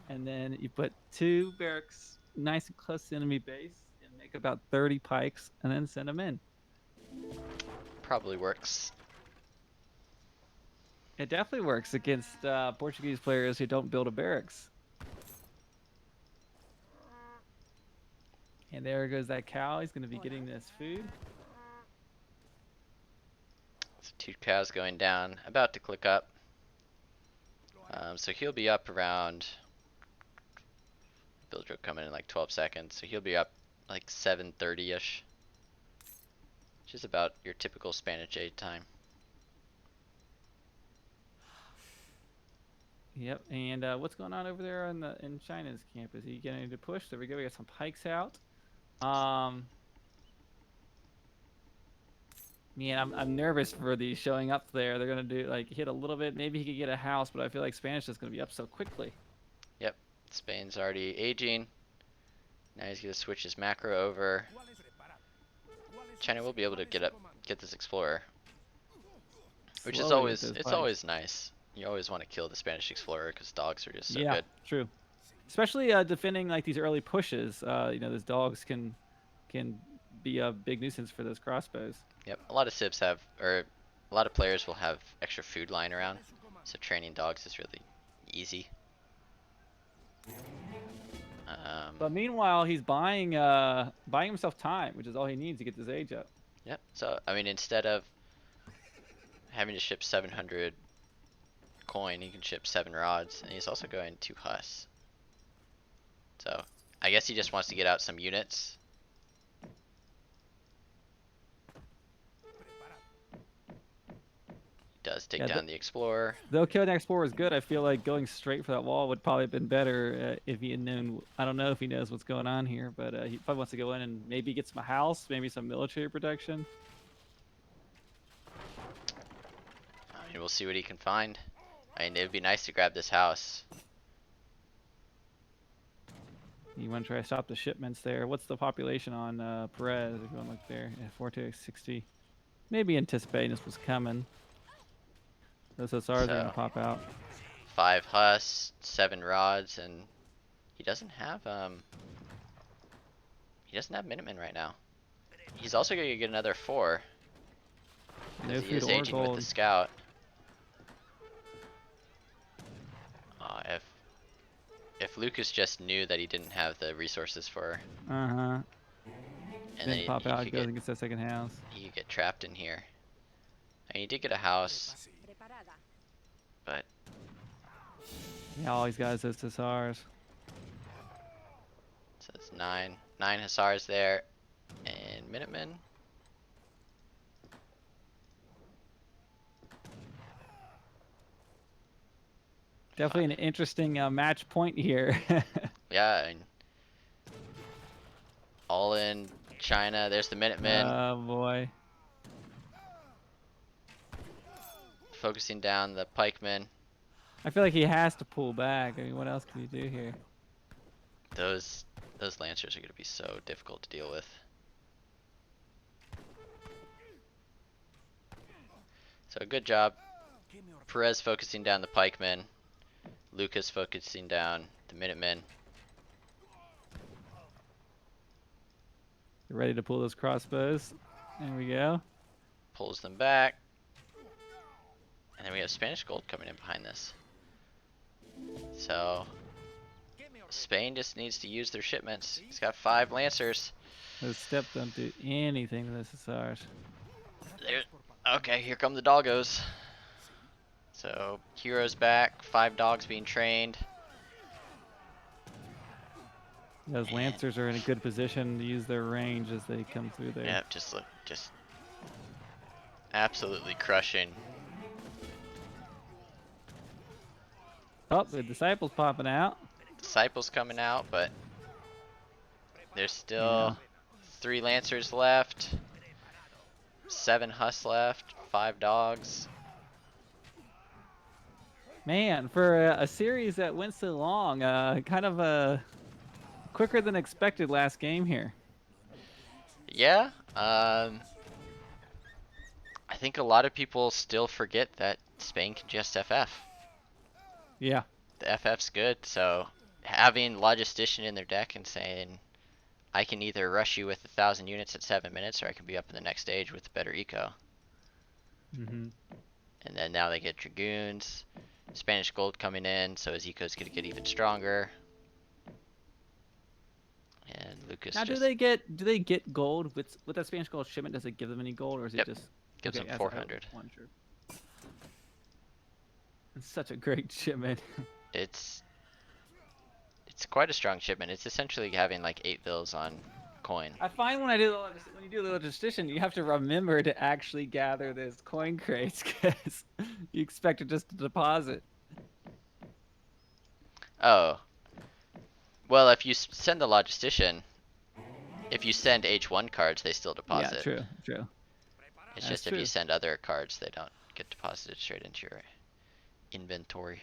and then you put 2 barracks nice and close to the enemy base, and make about 30 pikes, and then send them in. Probably works. It definitely works against Portuguese players who don't build a barracks. And there goes that cow. He's going to be getting this food. So 2 cows going down, about to click up. So he'll be up around. Build drop coming in like 12 seconds, so he'll be up like 7:30ish, which is about your typical Spanish age time. Yep. And what's going on over there in China's camp? Is he getting to push? There we go. We got some pikes out. Man, I'm nervous for these showing up there. They're gonna do like hit a little bit. Maybe he could get a house, but I feel like Spanish is gonna be up so quickly. Yep, Spain's already aging. Now he's gonna switch his macro over. China will be able to get this explorer, which is Slowly with always those pikes. always nice. You always want to kill the Spanish explorer because dogs are just so Yeah, good. true. Especially defending like these early pushes. You know, those dogs can be a big nuisance for those crossbows. Yep, a lot of civs have, or a lot of players will have extra food lying around, so training dogs is really easy. But meanwhile, he's buying himself time, which is all he needs to get this age up. Yep. So I mean, instead of having to ship 700 coin, he can ship 7 rods, and he's also going 2 hus. So I guess he just wants to get out some units. He does take down the explorer. Though killing the explorer is good, I feel like going straight for that wall would probably have been better if he had known. I don't know if he knows what's going on here, but he probably wants to go in and maybe get some house, maybe some military protection. I mean, we'll see what he can find. I mean, it'd be nice to grab this house. You want to try to stop the shipments there. What's the population on Perez? If you want to look there, yeah, 460. Maybe anticipating this was coming. Those SRs are going to pop out. 5 hus, 7 rods, and he doesn't have Minutemen right now. He's also going to get another 4. No He is food or aging with gold. the scout. If Lukas just knew that he didn't have the resources for, and then pop out, goes and gets that second house. he could get trapped in here. And he did get a house, but Yeah, all he's got is those SRs. so it's 9 hussars there, and Minutemen. Definitely an interesting match point here. Yeah, and all in China. There's the Minutemen. Oh boy. Focusing down the pikemen. I feel like he has to pull back. I mean, what else can you do here? Those lancers are going to be so difficult to deal with. So good job. Perez focusing down the pikemen. Lukas focusing down the Minutemen. You're ready to pull those crossbows. There we go. Pulls them back. And then we have Spanish gold coming in behind this. So Spain just needs to use their shipments. He's got 5 lancers. Those steps don't do anything to those SRs. There. Okay, here come the doggos. So heroes back, 5 dogs being trained. Those lancers are in a good position to use their range as they come through there. Yeah, just absolutely crushing. Oh, the disciples popping out. Disciples coming out, but there's Yeah. still 3 Lancers left, 7 Hus left, 5 dogs. Man, for a series that went so long, kind of quicker than expected last game here. Yeah, I think a lot of people still forget that Spain can just FF. Yeah. The FF's good, so having Logistician in their deck and saying, I can either rush you with 1,000 units at 7 minutes, or I can be up in the next stage with better eco. Mm-hmm. And then now they get Dragoons, Spanish Gold coming in, so his eco's gonna get even stronger. And Lukas Now, just do they get gold with that Spanish gold shipment? Does it give them any gold, or is Yep. it just gives okay, him as 400. I wondered. It's such a great shipment. It's quite a strong shipment. It's essentially having like 8 bills on coin. I find when you do the logistician, you have to remember to actually gather those coin crates because you expect it just to deposit. Oh, well, if you send the Logistician, if you send H1 cards, they still deposit. Yeah, true, true. It's That's just if true. you send other cards, they don't get deposited straight into your inventory.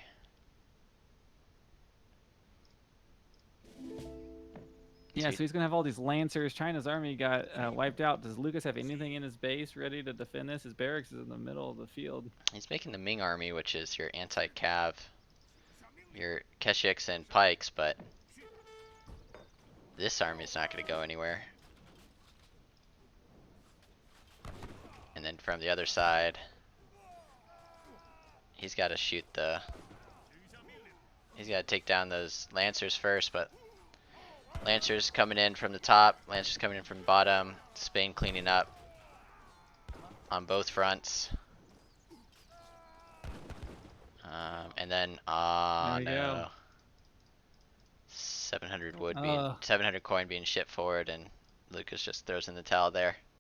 Yeah, so he's gonna have all these lancers. China's army got wiped out. Does Lucas have anything in his base ready to defend this? His barracks is in the middle of the field. He's making the Ming army, which is your anti-cav, your Keshiks and Pikes, but this army's not going to go anywhere. And then from the other side, he's got to shoot the... He's got to take down those Lancers first, but Lancers coming in from the top, Lancers coming in from the bottom, Spain cleaning up on both fronts. And then, There we no. go. 700 wood being 700 coin being shipped forward, and Lucas just throws in the towel there.